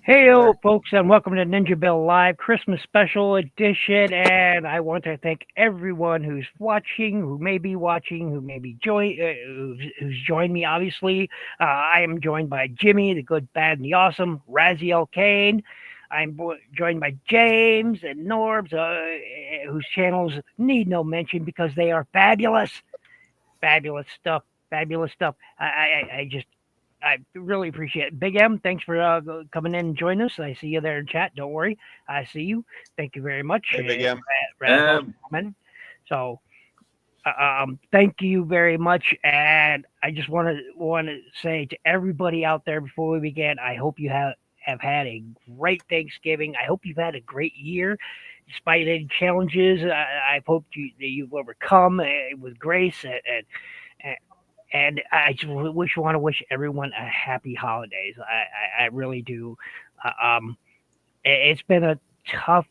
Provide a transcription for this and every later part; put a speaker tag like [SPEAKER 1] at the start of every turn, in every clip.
[SPEAKER 1] Hey, folks, and welcome to NinjaBill Live Christmas Special Edition. And I want to thank everyone who's watching, who may be watching, who may be who's joined me. Obviously, I am joined by Jimmy, the good, bad, and the awesome, Raziel Kane. I'm joined by James and Norbs, whose channels need no mention because they are fabulous, fabulous stuff, fabulous stuff. I really appreciate it. Big M, thanks for coming in and joining us. I see you there in chat. Don't worry. I see you. Thank you very much.
[SPEAKER 2] Hey, Big M.
[SPEAKER 1] So, thank you very much. And I just want to say to everybody out there before we begin, I hope you have had a great Thanksgiving. I hope you've had a great year. Despite any challenges, I hope that you've overcome with grace and I just want to wish everyone a happy holidays. I really do. It's been a tough,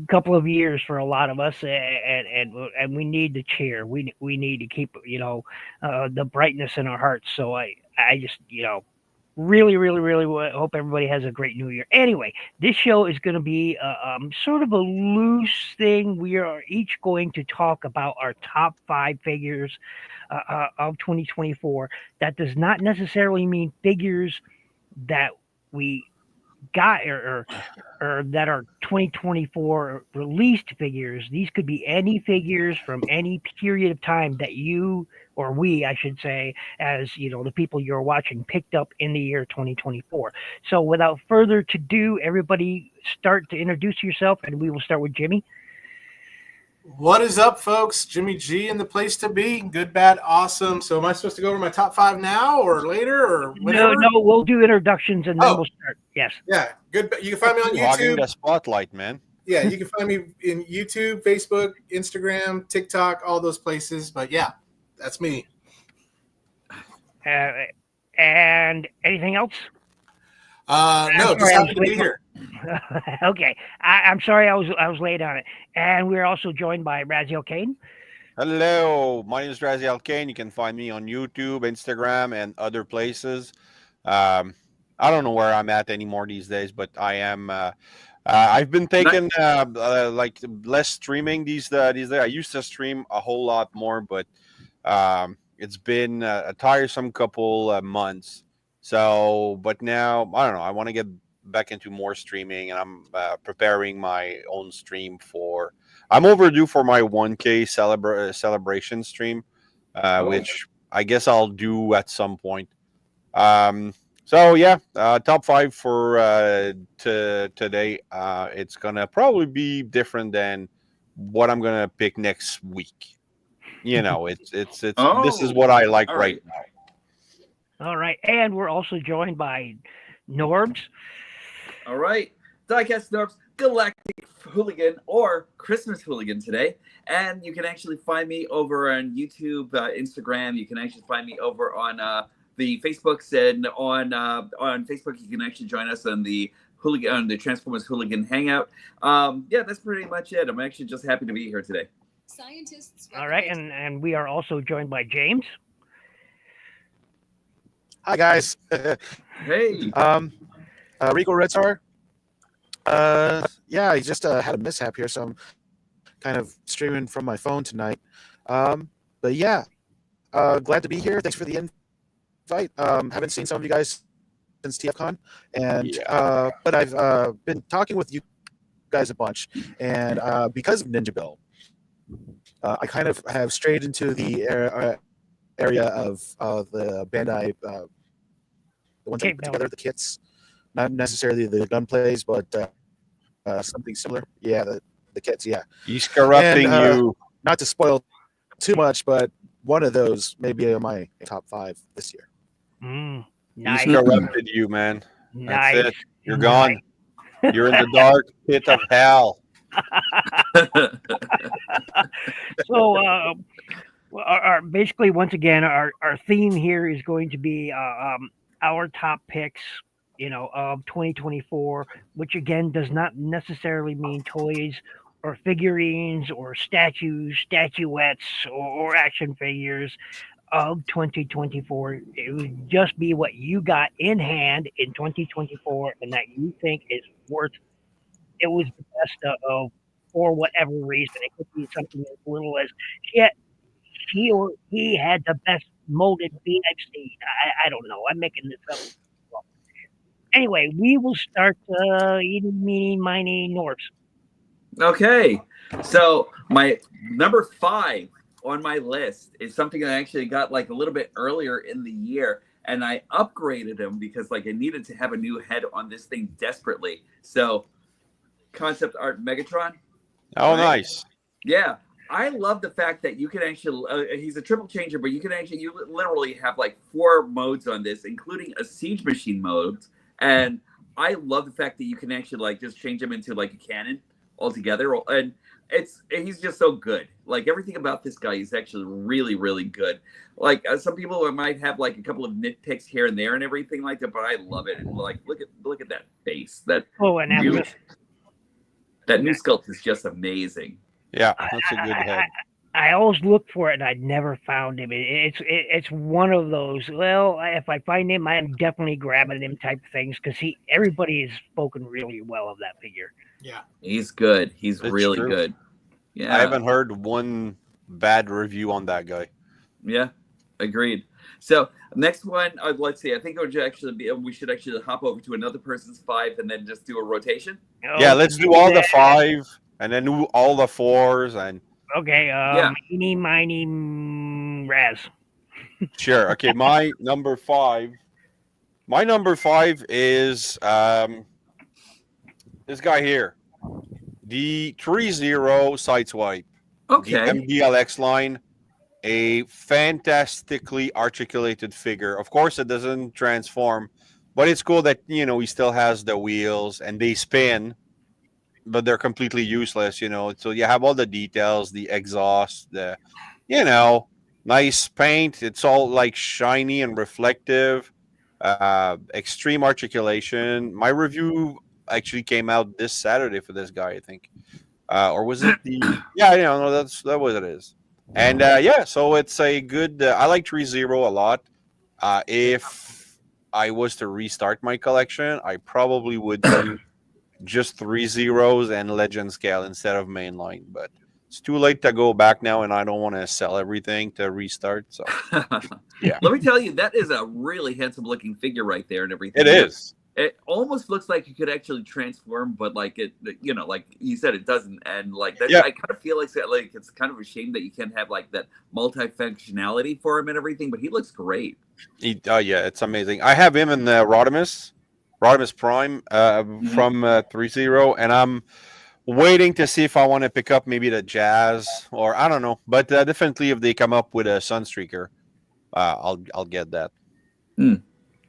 [SPEAKER 1] couple of years for a lot of us, and we need to cheer. We need to keep, the brightness in our hearts. So I just, really, really, really hope everybody has a great new year. Anyway, this show is going to be sort of a loose thing. We are each going to talk about our top 5 figures of 2024. That does not necessarily mean figures that we got or that are 2024 released figures. These could be any figures from any period of time that you or we, I should say, as the people you're watching picked up in the year 2024. So without further ado, everybody start to introduce yourself, and we will start with Jimmy.
[SPEAKER 3] What is up, folks? Jimmy G in the place to be. Good, bad, awesome. So am I supposed to go over my top 5 now or later or whenever?
[SPEAKER 1] No, we'll do introductions and then we'll start. Yes.
[SPEAKER 3] Yeah, good. You can find me on YouTube.
[SPEAKER 2] Hogging the spotlight, man.
[SPEAKER 3] Yeah, you can find me in YouTube, Facebook, Instagram, TikTok, all those places. But yeah, that's me.
[SPEAKER 1] And anything else?
[SPEAKER 3] No, just happy to be here.
[SPEAKER 1] Okay, I'm sorry I was late on it. And we're also joined by Raziel Kane.
[SPEAKER 2] Hello, my name is Raziel Kane. You can find me on YouTube, Instagram, and other places. I don't know where I'm at anymore these days, but I am. I've been taking like less streaming these days. I used to stream a whole lot more, but it's been a tiresome couple months. So, but now I don't know. I want to get back into more streaming, and I'm preparing my own stream for. I'm overdue for my 1K celebration stream, which I guess I'll do at some point. So yeah, top 5 for today. It's gonna probably be different than what I'm gonna pick next week. It's this is what I like right now.
[SPEAKER 1] All right, and we're also joined by Norbs.
[SPEAKER 4] All right, Diecast Norbs, Galactic Hooligan or Christmas Hooligan today, and you can actually find me over on YouTube, Instagram. You can actually find me over on the Facebooks, and on Facebook you can actually join us on the Transformers Hooligan Hangout. Yeah, that's pretty much it. I'm actually just happy to be here today.
[SPEAKER 1] Scientists. All right, and we are also joined by James.
[SPEAKER 5] Hi guys.
[SPEAKER 4] Hey.
[SPEAKER 5] Rico Red Star. Yeah, I just had a mishap here, so I'm kind of streaming from my phone tonight. But yeah, glad to be here. Thanks for the invite. Haven't seen some of you guys since TFCon, and but I've been talking with you guys a bunch, and because of NinjaBill, I kind of have strayed into the area of the Bandai, the ones that put together the kits not necessarily the gunplays, but something similar. Yeah, the kits. Yeah,
[SPEAKER 2] He's corrupting
[SPEAKER 5] And,
[SPEAKER 2] you.
[SPEAKER 5] not to spoil too much, but one of those may be in my top 5 this year.
[SPEAKER 2] He's
[SPEAKER 1] Nice,
[SPEAKER 2] corrupted you, man. That's
[SPEAKER 1] nice.
[SPEAKER 2] it. You're gone. You're in the dark pit of hell.
[SPEAKER 1] So, basically, once again, our theme here is going to be our top picks, of 2024, which again does not necessarily mean toys or figurines or statues, statuettes, or action figures of 2024. It would just be what you got in hand in 2024 and that you think is worth. It was the best of for whatever reason. It could be something as little as shit he or he had the best molded bean I've seen. I don't know. I'm making this up. Well, anyway, we will start eating, meeny, miny, Norps.
[SPEAKER 4] Okay, so my number 5 on my list is something I actually got like a little bit earlier in the year, and I upgraded him because like I needed to have a new head on this thing desperately. So, concept art Megatron.
[SPEAKER 2] Oh,
[SPEAKER 4] Right.
[SPEAKER 2] nice.
[SPEAKER 4] Yeah, I love the fact that you can actually, he's a triple changer, but you literally have like 4 modes on this, including a siege machine mode. And I love the fact that you can actually like just change him into like a cannon altogether. And he's just so good. Like everything about this guy is actually really, really good. Like some people might have like a couple of nitpicks here and there and everything like that, but I love it. And like, look at that face. That new sculpt is just amazing.
[SPEAKER 2] Yeah, that's a good head.
[SPEAKER 1] I always look for it and I never found him. It's one of those. Well, if I find him, I'm definitely grabbing him type of things because everybody has spoken really well of that figure.
[SPEAKER 3] Yeah,
[SPEAKER 4] he's good. He's
[SPEAKER 2] It's
[SPEAKER 4] really
[SPEAKER 2] true.
[SPEAKER 4] good. Yeah,
[SPEAKER 2] I haven't heard one bad review on that guy.
[SPEAKER 4] Yeah, agreed. So next one, let's see. I think we should actually hop over to another person's 5 and then just do a rotation.
[SPEAKER 2] Yeah, let's do all the 5 and then do all the 4s and
[SPEAKER 1] Okay, meeny, miny, Raz.
[SPEAKER 2] sure. Okay, my number 5. My number 5 is this guy here, the 3-0 Sideswipe,
[SPEAKER 4] Okay.
[SPEAKER 2] the MDLX line, a fantastically articulated figure. Of course, it doesn't transform, but it's cool that he still has the wheels and they spin, but they're completely useless. So you have all the details, the exhaust, the nice paint. It's all like shiny and reflective. Extreme articulation. My review actually came out this Saturday for this guy, I think. Or was it the? Yeah, no, that was it is. And so it's a good. I like 3-0 a lot. If I was to restart my collection, I probably would do just 3-0s and legend scale instead of mainline. But it's too late to go back now, and I don't want to sell everything to restart. So yeah,
[SPEAKER 4] let me tell you, that is a really handsome looking figure right there, and everything.
[SPEAKER 2] it is.
[SPEAKER 4] It almost looks like you could actually transform, but like like you said, it doesn't. And like that,
[SPEAKER 2] Yeah.
[SPEAKER 4] I kind of feel like it's kind of a shame that you can't have like that multi-functionality for him and everything. But he looks great.
[SPEAKER 2] Yeah, it's amazing. I have him in the Rodimus Prime from 3-0, and I'm waiting to see if I want to pick up maybe the Jazz or I don't know, but definitely if they come up with a Sunstreaker, I'll get that.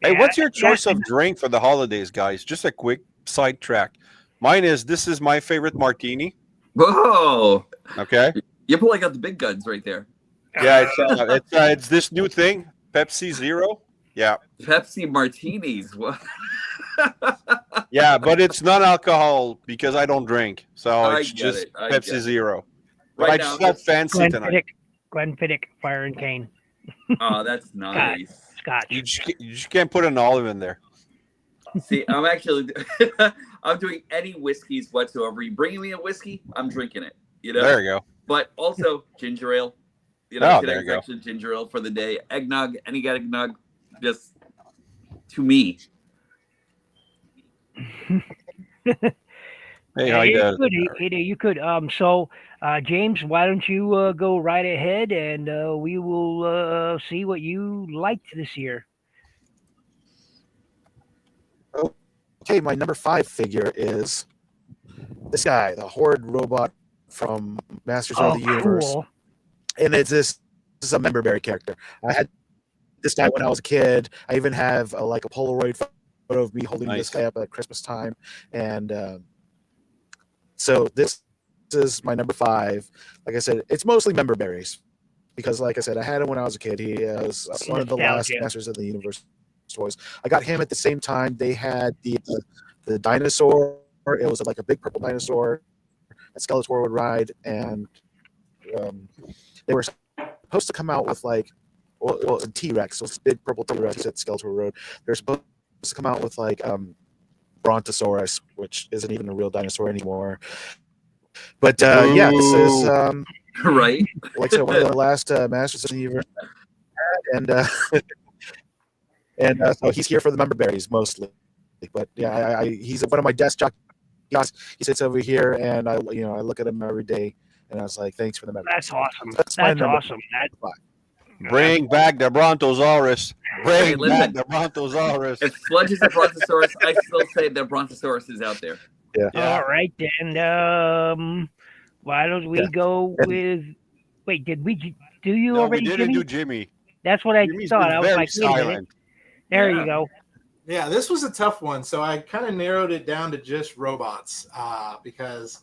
[SPEAKER 2] Hey, what's your choice of drink for the holidays, guys? Just a quick sidetrack. Mine is this is my favorite martini.
[SPEAKER 4] Whoa!
[SPEAKER 2] Okay.
[SPEAKER 4] You're pulling out the big guns right there.
[SPEAKER 2] Yeah, it's this new thing, Pepsi Zero. Yeah.
[SPEAKER 4] Pepsi martinis. What?
[SPEAKER 2] Yeah, but it's non-alcohol because I don't drink, so
[SPEAKER 4] I
[SPEAKER 2] it's
[SPEAKER 4] get
[SPEAKER 2] just
[SPEAKER 4] it. I
[SPEAKER 2] Pepsi
[SPEAKER 4] get it.
[SPEAKER 2] Zero. But
[SPEAKER 4] Right
[SPEAKER 2] I
[SPEAKER 4] now,
[SPEAKER 2] just felt fancy tonight.
[SPEAKER 1] Glenfiddich, Fire and Cane.
[SPEAKER 4] Oh, that's nice.
[SPEAKER 1] Scotch.
[SPEAKER 2] You just can't put an olive in there.
[SPEAKER 4] See, I'm actually I'm doing any whiskeys whatsoever. You bringing me a whiskey, I'm drinking it.
[SPEAKER 2] There you go.
[SPEAKER 4] But also ginger ale.
[SPEAKER 2] There you go.
[SPEAKER 4] Actually ginger ale for the day. Eggnog, any kind of eggnog, just to me.
[SPEAKER 2] Hey, how you doing?
[SPEAKER 1] You could. So, James, why don't you go right ahead and we will see what you liked this year.
[SPEAKER 5] Okay, my number 5 figure is this guy, the Horde robot from Masters of the Universe.
[SPEAKER 1] Cool.
[SPEAKER 5] And this is a member berry character. I had this guy when I was a kid. I even have a Polaroid photo of me holding this guy up at Christmas time. And so this is my number 5. Like I said, it's mostly member berries because, like I said, I had him when I was a kid. He was one of the last Masters of the Universe toys. I got him at the same time they had the dinosaur. It was like a big purple dinosaur that Skeletor would ride, and they were supposed to come out with T-Rex, so it's big purple T-Rex that Skeletor rode. They're supposed to come out with Brontosaurus, which isn't even a real dinosaur anymore. But yeah, this is
[SPEAKER 4] right.
[SPEAKER 5] Like I said, one of the last Masters of the Universe, and so he's here for the member berries mostly. But yeah, he's one of my desk jockeys. He sits over here, and I look at him every day, and I was like, thanks for the member.
[SPEAKER 1] That's awesome.
[SPEAKER 5] That's
[SPEAKER 1] awesome.
[SPEAKER 2] Bring back the Brontosaurus. Bring back
[SPEAKER 4] listen.
[SPEAKER 2] the Brontosaurus.
[SPEAKER 4] If Sludge is a Brontosaurus, I still say the Brontosaurus is out there.
[SPEAKER 5] Yeah.
[SPEAKER 1] All right, then. Why don't we go with? Wait, did we do you
[SPEAKER 2] No,
[SPEAKER 1] already?
[SPEAKER 2] we didn't
[SPEAKER 1] Jimmy?
[SPEAKER 2] do Jimmy.
[SPEAKER 1] That's what I
[SPEAKER 2] Jimmy's
[SPEAKER 1] thought.
[SPEAKER 2] been
[SPEAKER 1] I was
[SPEAKER 2] very
[SPEAKER 1] like, wait a minute.
[SPEAKER 2] silent.
[SPEAKER 1] There
[SPEAKER 4] Yeah.
[SPEAKER 1] you go.
[SPEAKER 3] Yeah, this was a tough one, so I kind of narrowed it down to just robots because,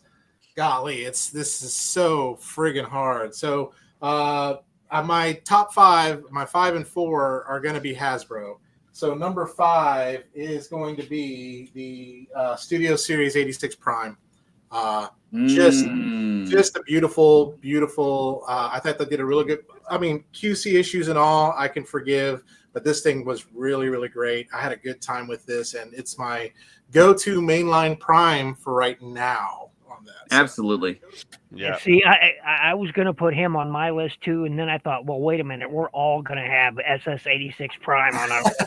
[SPEAKER 3] golly, this is so friggin' hard. So my top 5, my 5 and 4 are going to be Hasbro. So number 5 is going to be the Studio Series 86 Prime. Just a beautiful, beautiful. I thought they did a really good. I mean, QC issues and all I can forgive, but this thing was really, really great. I had a good time with this, and it's my go-to mainline Prime for right now on that. So.
[SPEAKER 4] Absolutely.
[SPEAKER 2] Yeah.
[SPEAKER 1] See, I was going to put him on my list too, and then I thought, well, wait a minute, we're all going to have SS86 Prime on our list.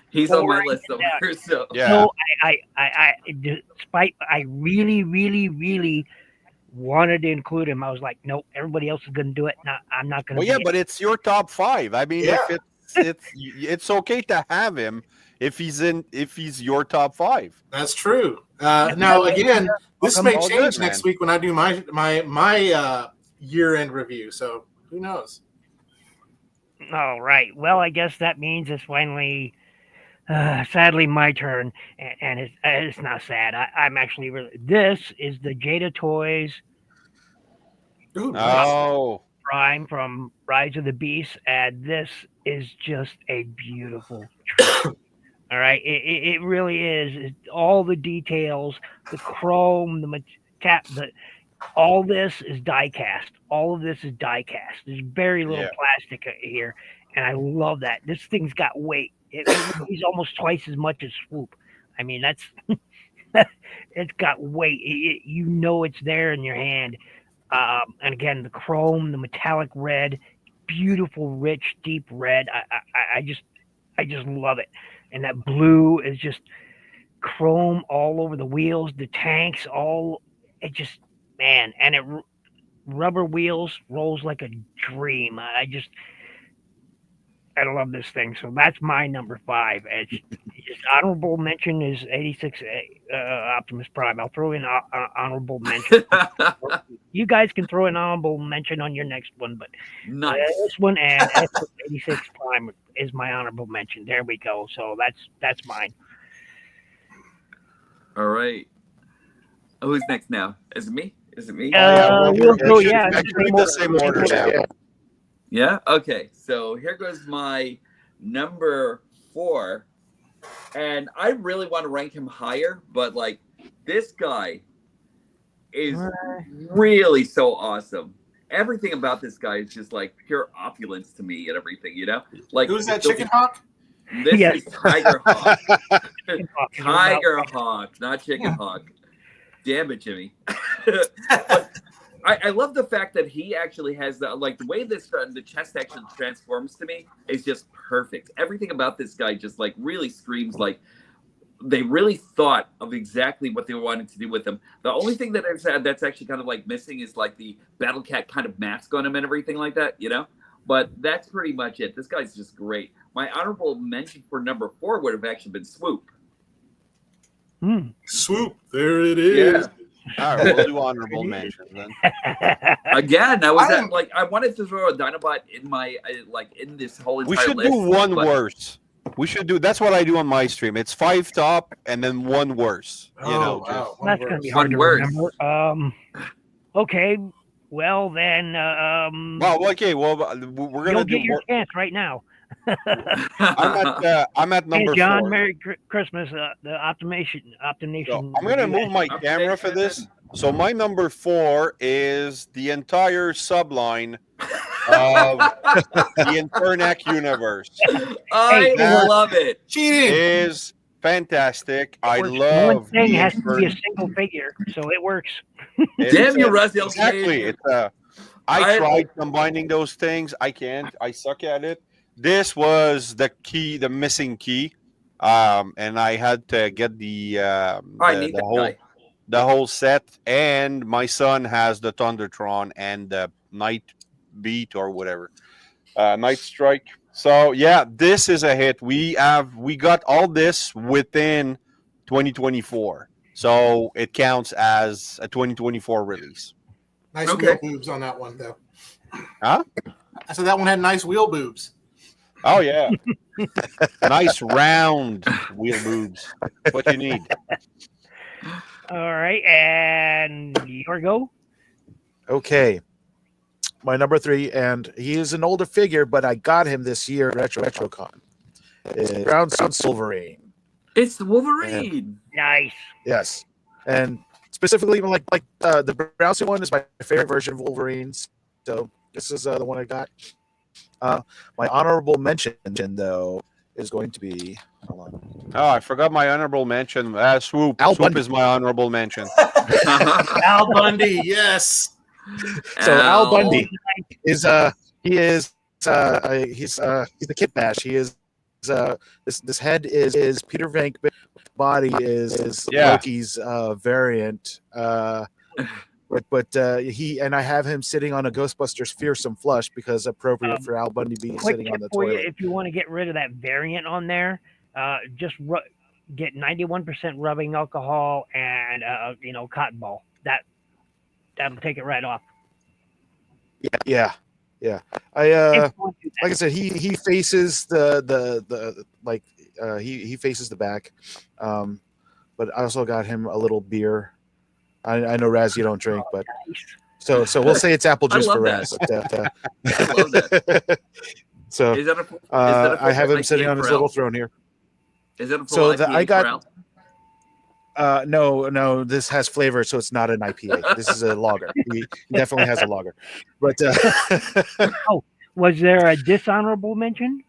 [SPEAKER 4] He's on my list over here, so.
[SPEAKER 2] Yeah.
[SPEAKER 1] So despite I really, really, really wanted to include him, I was like, nope, everybody else is going to do it. No, I'm not going to.
[SPEAKER 2] Well, yeah, but it's your top 5. I mean,
[SPEAKER 3] Yeah.
[SPEAKER 2] if it's okay to have him if he's your top 5.
[SPEAKER 3] That's true. Now, again, this may
[SPEAKER 2] all
[SPEAKER 3] change
[SPEAKER 2] good,
[SPEAKER 3] next
[SPEAKER 2] man.
[SPEAKER 3] week when I do my year-end review. So who knows?
[SPEAKER 1] All right. Well, I guess that means it's finally, sadly, my turn, and it's not sad. I'm actually really. This is the Jada Toys
[SPEAKER 3] Ooh, nice.
[SPEAKER 2] Oh,
[SPEAKER 1] Prime from Rise of the Beast, and this is just a beautiful treat. All right, it really is. All the details, the chrome, all this is die cast. All of this is die cast. There's very little plastic here, and I love that. This thing's got weight. It's almost twice as much as Swoop. I mean, that's it's got weight. You know it's there in your hand. And again, the chrome, the metallic red, beautiful, rich, deep red. I just love it. And that blue is just chrome all over the wheels, the tanks, man, and it rubber wheels rolls like a dream. I love this thing. So that's my number 5. It's just honorable mention is 86 Optimus Prime. I'll throw in honorable mention. You guys can throw an honorable mention on your next one, but
[SPEAKER 4] Nice.
[SPEAKER 1] this one and 86 Prime is my honorable mention. There we go. So that's mine.
[SPEAKER 4] All right. Who's next now? Is it me?
[SPEAKER 1] We'll go. Yeah,
[SPEAKER 2] the same order now.
[SPEAKER 4] Yeah. Okay. So here goes my number 4, and I really want to rank him higher, but like this guy is really so awesome. Everything about this guy is just like pure opulence to me and everything, you know? Like
[SPEAKER 3] Who's that Chicken Hawk?
[SPEAKER 4] This
[SPEAKER 1] Yes.
[SPEAKER 4] is Tiger Hawk. Tiger Hawk, not Chicken Hawk. Damn it, Jimmy. But I love the fact that he actually has the way the chest actually transforms to me is just perfect. Everything about this guy just like really screams like they really thought of exactly what they wanted to do with him. The only thing that I've said that's actually kind of like missing is like the Battle Cat kind of mask on him and everything like that, you know? But that's pretty much it. This guy's just great. My honorable mention for number 4 would have actually been Swoop.
[SPEAKER 1] Hmm.
[SPEAKER 3] Swoop, there it is.
[SPEAKER 2] All right, we'll do honorable mentions then.
[SPEAKER 4] Again, I was
[SPEAKER 3] I'm-
[SPEAKER 4] I wanted to throw a Dinobot in my in this whole entire
[SPEAKER 2] We should
[SPEAKER 4] list.
[SPEAKER 2] do one
[SPEAKER 4] but-
[SPEAKER 2] worse. We should do. That's what I do on my stream. It's 5 top and then one worse. You know,
[SPEAKER 3] wow.
[SPEAKER 2] just
[SPEAKER 3] One
[SPEAKER 1] That's going to be
[SPEAKER 3] verse.
[SPEAKER 1] hard to
[SPEAKER 4] One
[SPEAKER 1] remember. Okay. Well, then,
[SPEAKER 2] well, okay. Well, we're gonna
[SPEAKER 1] you'll
[SPEAKER 2] do.
[SPEAKER 1] get your chance right now.
[SPEAKER 2] I'm at
[SPEAKER 1] Hey,
[SPEAKER 2] number
[SPEAKER 1] John,
[SPEAKER 2] 4.
[SPEAKER 1] Merry Christmas. The optimization.
[SPEAKER 2] So I'm gonna move my camera for this. So my number 4 is the entire subline of the Infernac universe.
[SPEAKER 4] I
[SPEAKER 2] that-
[SPEAKER 4] love it.
[SPEAKER 3] Cheating.
[SPEAKER 2] Is fantastic. I
[SPEAKER 1] One
[SPEAKER 2] love
[SPEAKER 1] thing
[SPEAKER 2] the
[SPEAKER 1] has to be a
[SPEAKER 2] Infern-
[SPEAKER 1] single figure, so it works.
[SPEAKER 4] Damn you, Raziel.
[SPEAKER 2] Exactly. It's I
[SPEAKER 4] I-
[SPEAKER 2] tried combining those things. I can't. I suck at it. This was the key, the missing key, and I had to get
[SPEAKER 4] I need that guy.
[SPEAKER 2] the whole set. And my son has the Thundertron and the Night Beat or whatever, Night Strike. So yeah, this is a hit. We got all this within 2024, so it counts as a 2024 release.
[SPEAKER 3] Nice
[SPEAKER 4] Okay.
[SPEAKER 3] wheel boobs on that one, though.
[SPEAKER 2] Huh?
[SPEAKER 3] I said that one had nice wheel boobs.
[SPEAKER 2] Oh yeah, nice round wheel boobs. What you need.
[SPEAKER 1] All right, and your go.
[SPEAKER 5] Okay. My number 3, and he is an older figure, but I got him this year at RetroCon. Brown Silverine.
[SPEAKER 4] It's Wolverine.
[SPEAKER 1] Nice.
[SPEAKER 5] Yes, and specifically, like the brown suit one is my favorite version of Wolverine. So this is the one I got. My honorable mention, though, is going to be. Hold on.
[SPEAKER 2] Oh, I forgot my honorable mention. Swoop.
[SPEAKER 5] Al
[SPEAKER 2] Swoop
[SPEAKER 5] Bundy.
[SPEAKER 2] is my honorable mention.
[SPEAKER 3] Al Bundy, yes.
[SPEAKER 5] So Al Bundy is he's the Kit Bash. He is this head is Peter Venkman, body is
[SPEAKER 2] Yeah.
[SPEAKER 5] Loki's variant. But he and I have him sitting on a Ghostbusters fearsome flush because appropriate for Al Bundy being
[SPEAKER 1] Quick
[SPEAKER 5] sitting
[SPEAKER 1] tip
[SPEAKER 5] on the
[SPEAKER 1] for you:
[SPEAKER 5] toilet.
[SPEAKER 1] if you want to get rid of that variant on there, just get 91% rubbing alcohol and cotton ball. That'll take it right off.
[SPEAKER 5] Yeah. I
[SPEAKER 1] If you want to do that.
[SPEAKER 5] like I said, he faces he faces the back, but I also got him a little beer. I know Raz, you don't drink, but so we'll say it's apple
[SPEAKER 4] I
[SPEAKER 5] juice
[SPEAKER 4] love
[SPEAKER 5] for
[SPEAKER 4] that.
[SPEAKER 5] Raz.
[SPEAKER 4] I love that.
[SPEAKER 5] So
[SPEAKER 4] Is that a
[SPEAKER 5] I have him
[SPEAKER 4] IPA
[SPEAKER 5] sitting on his
[SPEAKER 4] for
[SPEAKER 5] little
[SPEAKER 4] Al?
[SPEAKER 5] throne here.
[SPEAKER 4] Is it a full
[SPEAKER 5] So
[SPEAKER 4] IPA
[SPEAKER 5] I got-
[SPEAKER 4] for Al?
[SPEAKER 5] No, this has flavor, so it's not an IPA. This is a lager. He definitely has a lager, but
[SPEAKER 1] Was there a dishonorable mention?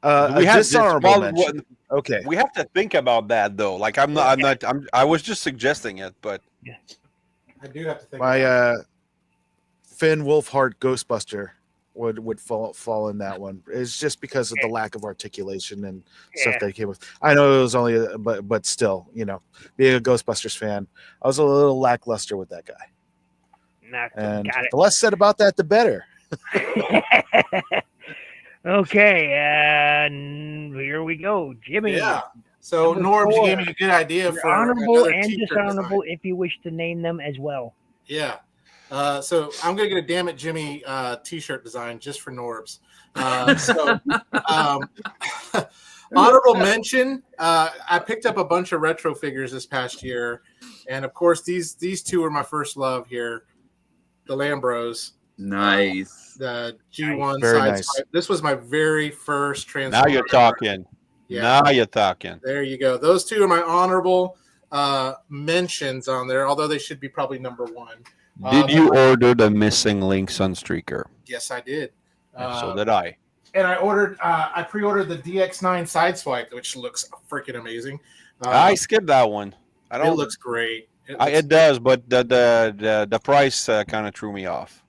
[SPEAKER 5] a
[SPEAKER 2] We have this-
[SPEAKER 5] dishonorable
[SPEAKER 2] well,
[SPEAKER 5] mention. Okay,
[SPEAKER 2] We have to think about that though. Like I was just suggesting it, but
[SPEAKER 3] I do have to think.
[SPEAKER 5] my Finn Wolfhard Ghostbuster would fall in that one. It's just because of the lack of articulation and stuff
[SPEAKER 1] Yeah.
[SPEAKER 5] that he came with. I know it was only, but still, being a Ghostbusters fan, I was a little lackluster with that guy.
[SPEAKER 1] Nah,
[SPEAKER 5] And
[SPEAKER 1] got
[SPEAKER 5] the less said about that, the better.
[SPEAKER 1] it. Okay, and here we go, Jimmy.
[SPEAKER 3] Yeah. So
[SPEAKER 1] Number
[SPEAKER 3] Norbs, you
[SPEAKER 1] 4.
[SPEAKER 3] gave me a good idea
[SPEAKER 1] Your
[SPEAKER 3] for
[SPEAKER 1] honorable
[SPEAKER 3] another
[SPEAKER 1] and
[SPEAKER 3] t-shirt
[SPEAKER 1] dishonorable
[SPEAKER 3] design.
[SPEAKER 1] if you wish to name them as well.
[SPEAKER 3] Yeah. So I'm gonna get a damn it Jimmy t-shirt design just for Norbs. Honorable mention. I picked up a bunch of retro figures this past year, and of course these two were my first love here. The Lambros,
[SPEAKER 4] Nice.
[SPEAKER 3] the G1
[SPEAKER 5] Very
[SPEAKER 3] side
[SPEAKER 5] nice.
[SPEAKER 3] swipe. This was my very first
[SPEAKER 2] now
[SPEAKER 3] Transformer.
[SPEAKER 2] you're talking.
[SPEAKER 3] Yeah.
[SPEAKER 2] Now you're talking.
[SPEAKER 3] There you go. Those two are my honorable mentions on there, although they should be probably number 1.
[SPEAKER 2] Did you order the missing link Sunstreaker?
[SPEAKER 3] Yes, I did.
[SPEAKER 2] So did I.
[SPEAKER 3] And I pre-ordered the DX9 Sideswipe, which looks freaking amazing.
[SPEAKER 2] I skipped that one. I
[SPEAKER 3] It
[SPEAKER 2] don't.
[SPEAKER 3] looks great.
[SPEAKER 2] It does, but the price kind of threw me off.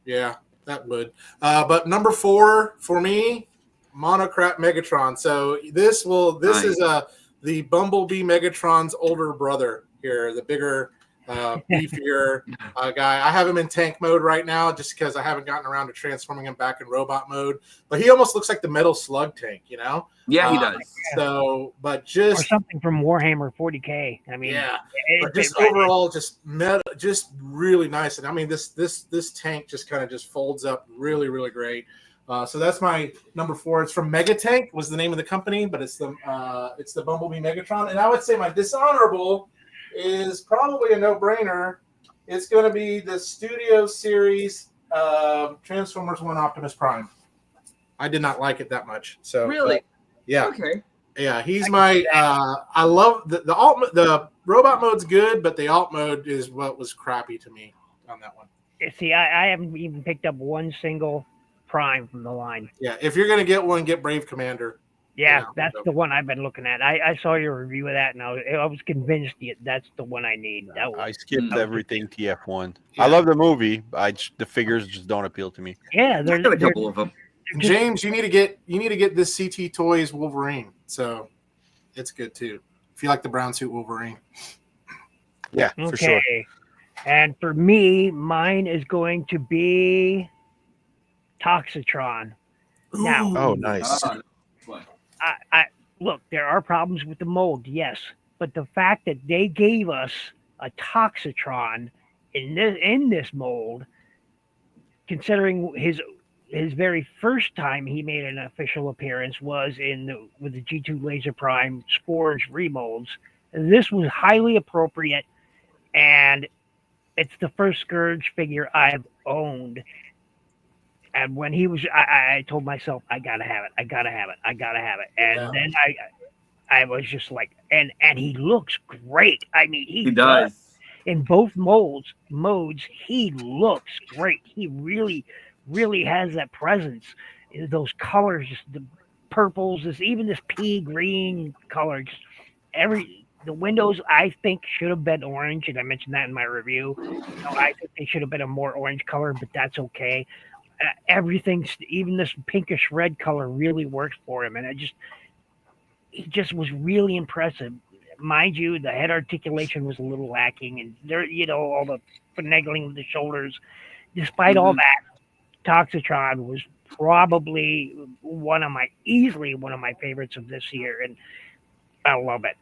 [SPEAKER 3] Yeah, that would. But number 4 for me, Monocrat Megatron. So this
[SPEAKER 4] Nice.
[SPEAKER 3] is the Bumblebee Megatron's older brother here, the bigger beefier guy. I have him in tank mode right now just because I haven't gotten around to transforming him back in robot mode. But he almost looks like the Metal Slug tank, you know?
[SPEAKER 4] Yeah, he does.
[SPEAKER 3] So, but
[SPEAKER 1] Or
[SPEAKER 3] just
[SPEAKER 1] something from Warhammer 40K. I mean,
[SPEAKER 3] yeah,
[SPEAKER 1] it-
[SPEAKER 3] but just
[SPEAKER 1] it-
[SPEAKER 3] overall, just just really nice. And I mean, this tank just kind of just folds up really, really great. So that's my number 4. It's from Megatank was the name of the company, but it's the Bumblebee Megatron. And I would say my dishonorable is probably a no-brainer. It's going to be the Studio Series Transformers 1 Optimus Prime. I did not like it that much. So
[SPEAKER 4] Really?
[SPEAKER 3] yeah.
[SPEAKER 4] Okay.
[SPEAKER 3] Yeah, he's my. I love the robot mode's good, but the alt mode is what was crappy to me on that one.
[SPEAKER 1] See, I haven't even picked up one single Prime from the line.
[SPEAKER 3] Yeah, if you're gonna get one, get Brave Commander.
[SPEAKER 1] Yeah,
[SPEAKER 3] Yeah,
[SPEAKER 1] that's
[SPEAKER 3] so-
[SPEAKER 1] the one I've been looking at. I saw your review of that, and I was convinced that's the one I need. That was,
[SPEAKER 2] I skipped everything TF1.
[SPEAKER 3] Yeah.
[SPEAKER 2] I love the movie. The figures just don't appeal to me.
[SPEAKER 1] yeah,
[SPEAKER 4] I
[SPEAKER 1] there's
[SPEAKER 4] got a couple of them.
[SPEAKER 3] James, you need to get this CT Toys Wolverine. So it's good too. If you like the brown suit Wolverine.
[SPEAKER 5] Yeah, for sure.
[SPEAKER 1] Okay. And for me, mine is going to be Toxitron. Now,
[SPEAKER 5] Oh, nice.
[SPEAKER 1] I look, there are problems with the mold, yes, but the fact that they gave us a Toxitron in this mold, considering his very first time he made an official appearance was with the G2 Laser Prime Scourge remolds. This was highly appropriate, and it's the first Scourge figure I've owned. And when he was, I told myself, I gotta have it. And
[SPEAKER 3] Yeah.
[SPEAKER 1] then I was just like, and he looks great. I mean,
[SPEAKER 4] He does.
[SPEAKER 1] in both modes, he looks great. He really, really has that presence. Those colors, just the purples, even this pea green color, just the windows I think should have been orange, and I mentioned that in my review. I think they should have been a more orange color, but that's okay. Everything, even this pinkish red color, really works for him, and he just was really impressive. Mind you, the head articulation was a little lacking, and there, all the finagling with the shoulders. Despite all that, Toxitron was probably easily one of my favorites of this year, and I love it.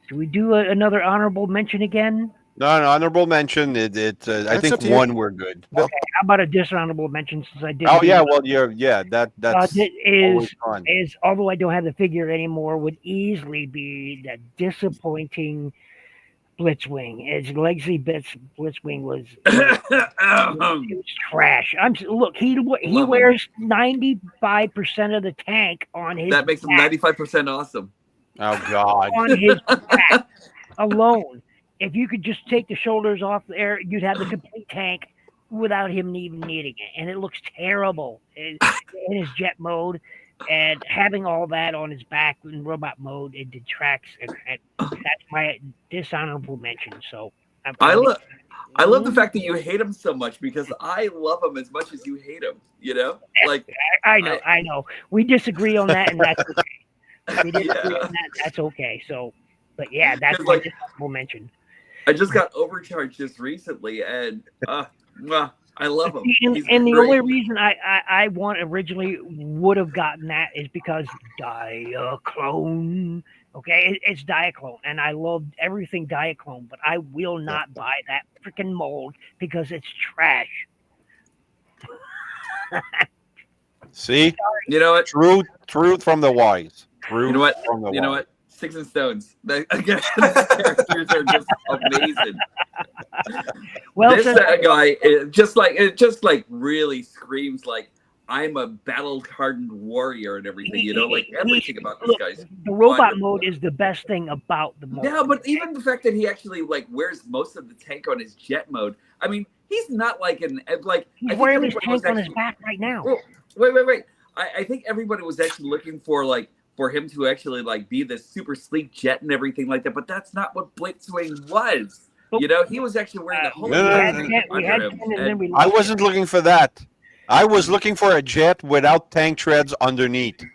[SPEAKER 1] Do we do another honorable mention again?
[SPEAKER 2] No, honorable mention. I
[SPEAKER 5] That's
[SPEAKER 2] think
[SPEAKER 5] up to you.
[SPEAKER 2] one we're good.
[SPEAKER 1] How about a dishonorable mention since I did?
[SPEAKER 2] Oh yeah, well that's
[SPEAKER 1] it
[SPEAKER 2] always fun.
[SPEAKER 1] is although I don't have the figure anymore, would easily be that disappointing Blitzwing. His legacy Blitzwing was it was trash. He
[SPEAKER 4] Love him.
[SPEAKER 1] wears 95% of the tank on his
[SPEAKER 4] That makes him
[SPEAKER 1] back,
[SPEAKER 4] 95% awesome.
[SPEAKER 2] Oh God.
[SPEAKER 1] on his back alone. If you could just take the shoulders off there, you'd have the complete tank without him even needing it. And it looks terrible in his jet mode. And having all that on his back in robot mode, it detracts. And that's my dishonorable mention. So
[SPEAKER 4] I love the fact that you hate him so much because I love him as much as you hate him. Like
[SPEAKER 1] I know. We disagree on that, and that's okay. We disagree
[SPEAKER 4] Yeah.
[SPEAKER 1] on that. That's okay. So, but yeah, that's
[SPEAKER 4] Because,
[SPEAKER 1] my
[SPEAKER 4] like,
[SPEAKER 1] dishonorable mention.
[SPEAKER 4] I just got overcharged just recently, and I love him. He's
[SPEAKER 1] And the
[SPEAKER 4] great.
[SPEAKER 1] only reason I originally would have gotten that is because Diaclone. Okay, it's Diaclone, and I love everything Diaclone, but I will not buy that freaking mold because it's trash.
[SPEAKER 2] See,
[SPEAKER 4] You know what?
[SPEAKER 2] truth from the wise.
[SPEAKER 4] You know what?
[SPEAKER 2] From the
[SPEAKER 4] You know
[SPEAKER 2] wise.
[SPEAKER 4] what? Sticks and stones. Again, the characters are just amazing.
[SPEAKER 1] Well,
[SPEAKER 4] This
[SPEAKER 1] since,
[SPEAKER 4] guy, it just really screams like I'm a battle-hardened warrior and everything. Like everything about this
[SPEAKER 1] look,
[SPEAKER 4] guy's.
[SPEAKER 1] the robot
[SPEAKER 4] wonderful.
[SPEAKER 1] mode is the best thing about the mode.
[SPEAKER 4] Yeah, but even the fact that he actually wears most of the tank on his jet mode. I mean, he's not like
[SPEAKER 1] he's
[SPEAKER 4] I think
[SPEAKER 1] wearing his
[SPEAKER 4] everybody was
[SPEAKER 1] tank on his
[SPEAKER 4] actually-
[SPEAKER 1] back right now.
[SPEAKER 4] Well, wait. I think everybody was actually looking for him to actually be this super sleek jet and everything like that, but that's not what Blitzwing was. He was actually wearing the whole
[SPEAKER 2] No, no, no,
[SPEAKER 4] thing
[SPEAKER 2] no.
[SPEAKER 1] We had
[SPEAKER 4] under him.
[SPEAKER 1] 10 and then we
[SPEAKER 2] I
[SPEAKER 1] lost
[SPEAKER 2] wasn't looking for that. I was looking for a jet without tank treads underneath.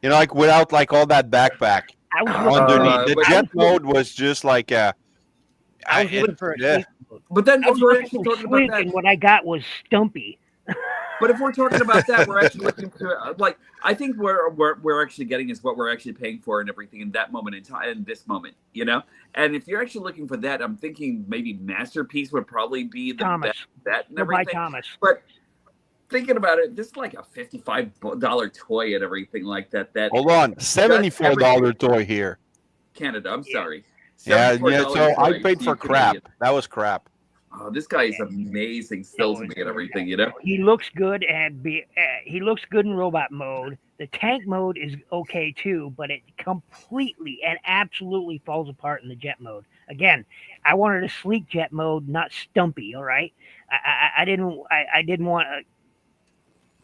[SPEAKER 2] Like without all that backpack.
[SPEAKER 1] I was looking,
[SPEAKER 2] underneath. The
[SPEAKER 4] but-
[SPEAKER 2] jet mode was just like
[SPEAKER 1] I was looking for a
[SPEAKER 2] yeah.
[SPEAKER 1] sleep mode.
[SPEAKER 4] But then
[SPEAKER 1] I
[SPEAKER 4] if
[SPEAKER 1] was
[SPEAKER 4] we're
[SPEAKER 1] looking
[SPEAKER 4] actually
[SPEAKER 1] for
[SPEAKER 4] talking about
[SPEAKER 1] sleek,
[SPEAKER 4] that,
[SPEAKER 1] and what I got was stumpy.
[SPEAKER 4] but if we're talking about that, we're actually looking to like I think we're actually getting is what we're actually paying for and everything in that moment in time, in this moment, you know. And if you're actually looking for that, I'm thinking maybe Masterpiece would probably be the
[SPEAKER 1] Thomas.
[SPEAKER 4] best bet and
[SPEAKER 1] Go by
[SPEAKER 4] everything.
[SPEAKER 1] Thomas.
[SPEAKER 4] But thinking about it, this is like a $55 toy and everything like that. That
[SPEAKER 2] Hold on, $74 toy here.
[SPEAKER 4] Canada. I'm
[SPEAKER 1] Yeah.
[SPEAKER 4] sorry.
[SPEAKER 2] Yeah,
[SPEAKER 4] $74
[SPEAKER 2] so I
[SPEAKER 4] toy,
[SPEAKER 2] paid for crap.
[SPEAKER 4] Canadian.
[SPEAKER 2] That was crap.
[SPEAKER 4] Oh, this guy is amazing still to me and everything, you know.
[SPEAKER 1] He looks good he looks good in robot mode. The tank mode is okay too, but it completely and absolutely falls apart in the jet mode. Again, I wanted a sleek jet mode, not stumpy. All right, I didn't want.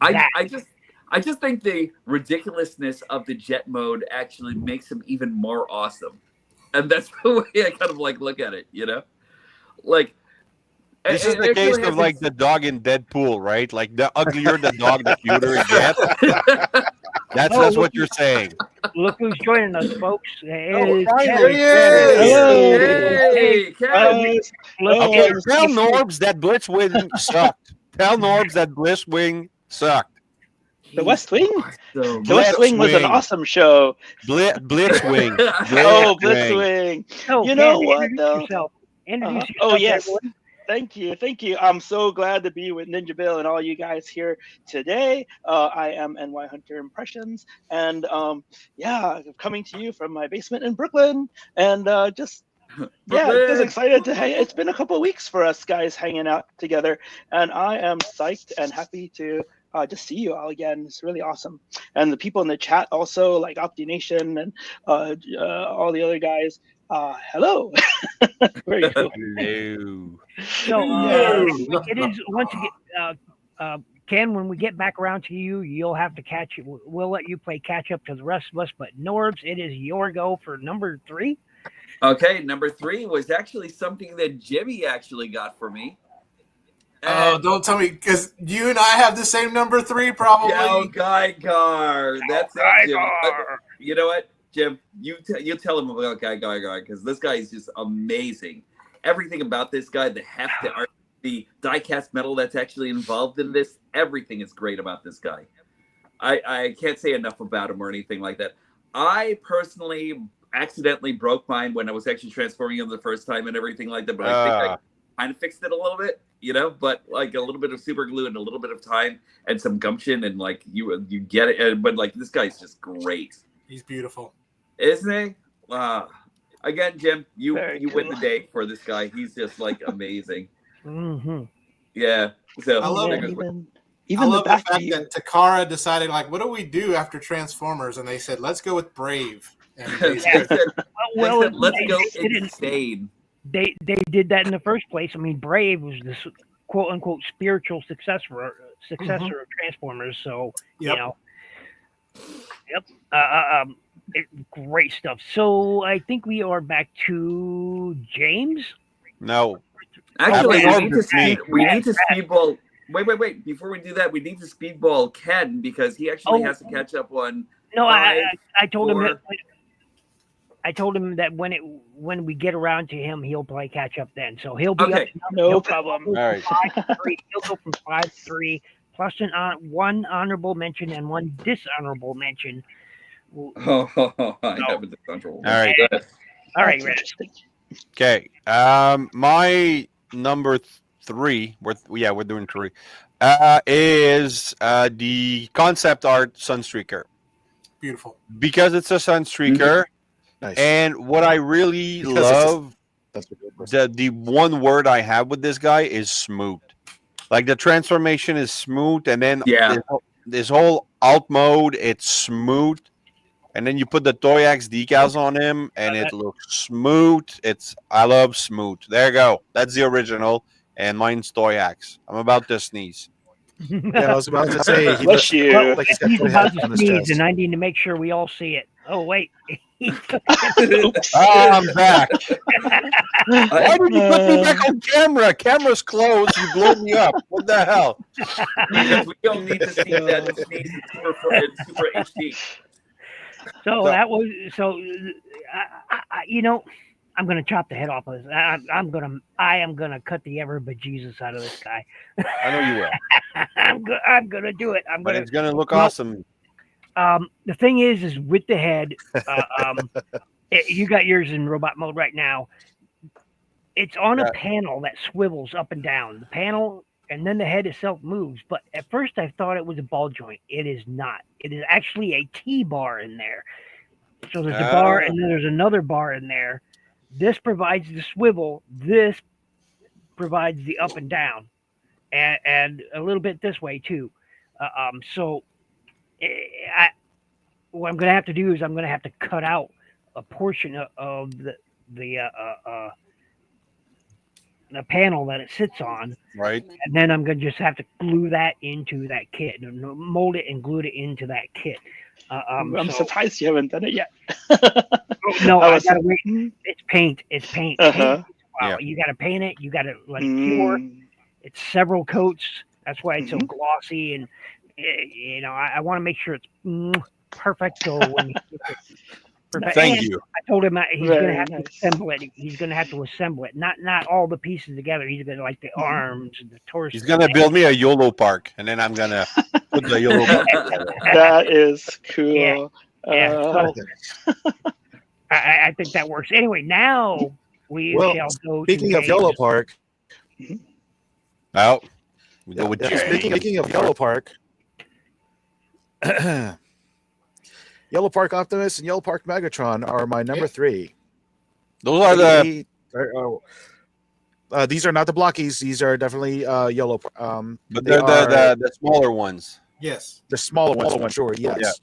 [SPEAKER 4] I just think the ridiculousness of the jet mode actually makes him even more awesome, and that's the way I kind of like look at it, you know, like.
[SPEAKER 2] This is the case of like the dog in Deadpool, right? Like the uglier the dog, the cuter it gets. That's what you're saying.
[SPEAKER 1] Look who's joining us, folks.
[SPEAKER 2] finally.
[SPEAKER 4] Hey, Ken.
[SPEAKER 2] Okay, tell Norbs that Blitzwing sucked. Tell Norbs that Blitzwing sucked.
[SPEAKER 6] The West Wing?
[SPEAKER 4] So
[SPEAKER 6] The West Wing was an
[SPEAKER 2] Blitzwing.
[SPEAKER 6] awesome show.
[SPEAKER 2] Blitzwing.
[SPEAKER 6] Oh, Blitzwing.
[SPEAKER 1] So,
[SPEAKER 6] You know
[SPEAKER 1] Ken,
[SPEAKER 6] what,
[SPEAKER 1] introduce
[SPEAKER 6] though?
[SPEAKER 1] yourself. Introduce yourself.
[SPEAKER 6] Oh, yes.
[SPEAKER 1] everyone.
[SPEAKER 6] Thank you. I'm so glad to be with NinjaBill and all you guys here today. I am NY Hunter Impressions, and I'm coming to you from my basement in Brooklyn, and just excited to hang. It's been a couple of weeks for us guys hanging out together, and I am psyched and happy to just see you all again. It's really awesome, and the people in the chat also, like OptiNation and all the other guys. Hello. There you go.
[SPEAKER 2] Hello.
[SPEAKER 1] So
[SPEAKER 6] Yes.
[SPEAKER 1] it is once again, Ken. When we get back around to you, you'll have to catch it. We'll let you play catch up to the rest of us. But Norbs, it is your go for number 3.
[SPEAKER 4] Okay, number 3 was actually something that Jimmy actually got for me.
[SPEAKER 3] Oh, don't tell me, because you and I have the same number 3, probably.
[SPEAKER 4] Yo, Geigar. That's it, Jim. You know what, Jim? You tell him about Geigar, because this guy is just amazing. Everything about this guy, the heft, the art, the die-cast metal that's actually involved in this, everything is great about this guy. I can't say enough about him or anything like that. I personally accidentally broke mine when I was actually transforming him the first time and everything like that, but I think I kind of fixed it a little bit, you know, but like a little bit of super glue and a little bit of time and some gumption and like you get it. But like this guy's just great.
[SPEAKER 3] He's beautiful.
[SPEAKER 4] Isn't he? Again, Jim, you win
[SPEAKER 6] cool.
[SPEAKER 4] the day for this guy. He's just like amazing.
[SPEAKER 1] Mm-hmm.
[SPEAKER 4] Yeah. So
[SPEAKER 3] I love it.
[SPEAKER 6] Even
[SPEAKER 3] I
[SPEAKER 6] the
[SPEAKER 3] love the
[SPEAKER 6] back
[SPEAKER 3] fact
[SPEAKER 6] view.
[SPEAKER 3] that Takara decided, like, what do we do after Transformers? And they said, let's go with Brave. And they
[SPEAKER 4] they
[SPEAKER 3] said,
[SPEAKER 4] said,
[SPEAKER 1] Well,
[SPEAKER 4] let's go
[SPEAKER 1] they didn't-
[SPEAKER 4] insane.
[SPEAKER 1] They did that in the first place. I mean, Brave was this quote unquote spiritual successor of Transformers. So
[SPEAKER 3] Yep.
[SPEAKER 1] you know, great stuff. So I think we are back to James.
[SPEAKER 2] No.
[SPEAKER 4] Actually,
[SPEAKER 1] Oh,
[SPEAKER 4] we need to speedball. Wait. Before we do that, we need to speedball Ken because he actually has to catch up on.
[SPEAKER 1] No, I told him.
[SPEAKER 4] 5, 4.
[SPEAKER 1] I told him that when we get around to him, he'll play catch up then. So he'll be
[SPEAKER 4] Okay.
[SPEAKER 1] up to
[SPEAKER 6] No problem.
[SPEAKER 2] All right.
[SPEAKER 1] 5-3. He'll go from 5-3 plus one honorable mention and one dishonorable mention.
[SPEAKER 4] I have a discontrol.
[SPEAKER 2] All right.
[SPEAKER 1] All right,
[SPEAKER 6] That's
[SPEAKER 1] Rich.
[SPEAKER 6] interesting.
[SPEAKER 2] Okay. My number 3. We're doing 3. Is the concept art Sunstreaker,
[SPEAKER 3] beautiful.
[SPEAKER 2] because it's a Sunstreaker,
[SPEAKER 5] Nice.
[SPEAKER 2] and what I really
[SPEAKER 5] Because it's a-
[SPEAKER 2] love,
[SPEAKER 5] That's a good person.
[SPEAKER 2] the one word I have with this guy is smooth. Like the transformation is smooth, and then this whole alt mode, it's smooth. And then you put the Toyax decals on him, and it looks smooth. I love smooth. There you go. That's the original, and mine's Toyax. I'm about to sneeze.
[SPEAKER 5] Yeah, I was about to say. He
[SPEAKER 6] Bless
[SPEAKER 5] looks
[SPEAKER 6] you.
[SPEAKER 5] like he's got
[SPEAKER 1] He's
[SPEAKER 5] three
[SPEAKER 1] about
[SPEAKER 5] hats
[SPEAKER 1] to
[SPEAKER 5] on his
[SPEAKER 1] sneeze,
[SPEAKER 5] chest.
[SPEAKER 1] and I need to make sure we all see it. Oh wait.
[SPEAKER 6] Oops.
[SPEAKER 2] I'm back. Why did you put me back on camera? Camera's closed. You blow me up. What the hell?
[SPEAKER 4] Because we don't need to see that sneeze in super HD.
[SPEAKER 1] So that was so. I'm gonna chop the head off of this. I am gonna cut the ever bejesus out of this guy.
[SPEAKER 2] I know you will,
[SPEAKER 1] I'm gonna do it. I'm
[SPEAKER 2] but
[SPEAKER 1] gonna.
[SPEAKER 2] it's gonna look
[SPEAKER 1] Well,
[SPEAKER 2] awesome.
[SPEAKER 1] The thing is with the head, you got yours in robot mode right now. It's on a
[SPEAKER 2] Yeah.
[SPEAKER 1] panel that swivels up and down. The panel and then the head itself moves. But at first I thought it was a ball joint. It is not. It is actually a T-bar in there. So there's a bar and then there's another bar in there. This provides the swivel. This provides the up and down, and a little bit this way too. So what I'm going to have to do is I'm going to have to cut out a portion of the panel that it sits on,
[SPEAKER 2] Right.
[SPEAKER 1] and then I'm going to just have to glue that into that kit, mold it and glue it into that kit.
[SPEAKER 6] I'm surprised you haven't done it yet.
[SPEAKER 1] No,
[SPEAKER 6] I
[SPEAKER 1] I
[SPEAKER 6] was-
[SPEAKER 1] gotta wait. It's paint. It's paint.
[SPEAKER 6] Uh-huh.
[SPEAKER 1] Wow,
[SPEAKER 2] Yeah.
[SPEAKER 1] you gotta paint it. You gotta cure. It's several coats. That's why it's so glossy, and I want to make sure it's perfect. So when he gets it perfect.
[SPEAKER 2] Thank
[SPEAKER 1] And
[SPEAKER 2] you.
[SPEAKER 1] I told him he's gonna
[SPEAKER 6] Very
[SPEAKER 1] have
[SPEAKER 6] nice.
[SPEAKER 1] to assemble it. He's gonna have to assemble it. Not all the pieces together. He's gonna like the arms and the torso.
[SPEAKER 2] He's gonna build me a YOLO park, and then I'm gonna put the YOLO park together.
[SPEAKER 6] That is cool.
[SPEAKER 1] Yeah. Yeah,
[SPEAKER 6] Uh,
[SPEAKER 1] so I think that works. Anyway, now we
[SPEAKER 5] Well,
[SPEAKER 1] shall go.
[SPEAKER 5] Speaking
[SPEAKER 1] to
[SPEAKER 5] of Yellow Park,
[SPEAKER 2] Oh, we go with
[SPEAKER 5] yeah,
[SPEAKER 2] Jerry.
[SPEAKER 5] speaking of Yellow Park, Yellow Park Optimus and Yellow Park Megatron are my number 3.
[SPEAKER 2] Those are the.
[SPEAKER 5] These are not the blockies. These are definitely yellow.
[SPEAKER 2] But
[SPEAKER 5] they
[SPEAKER 2] they're
[SPEAKER 5] are
[SPEAKER 2] the smaller ones.
[SPEAKER 3] Yes.
[SPEAKER 5] the smaller ones. Sure, yes.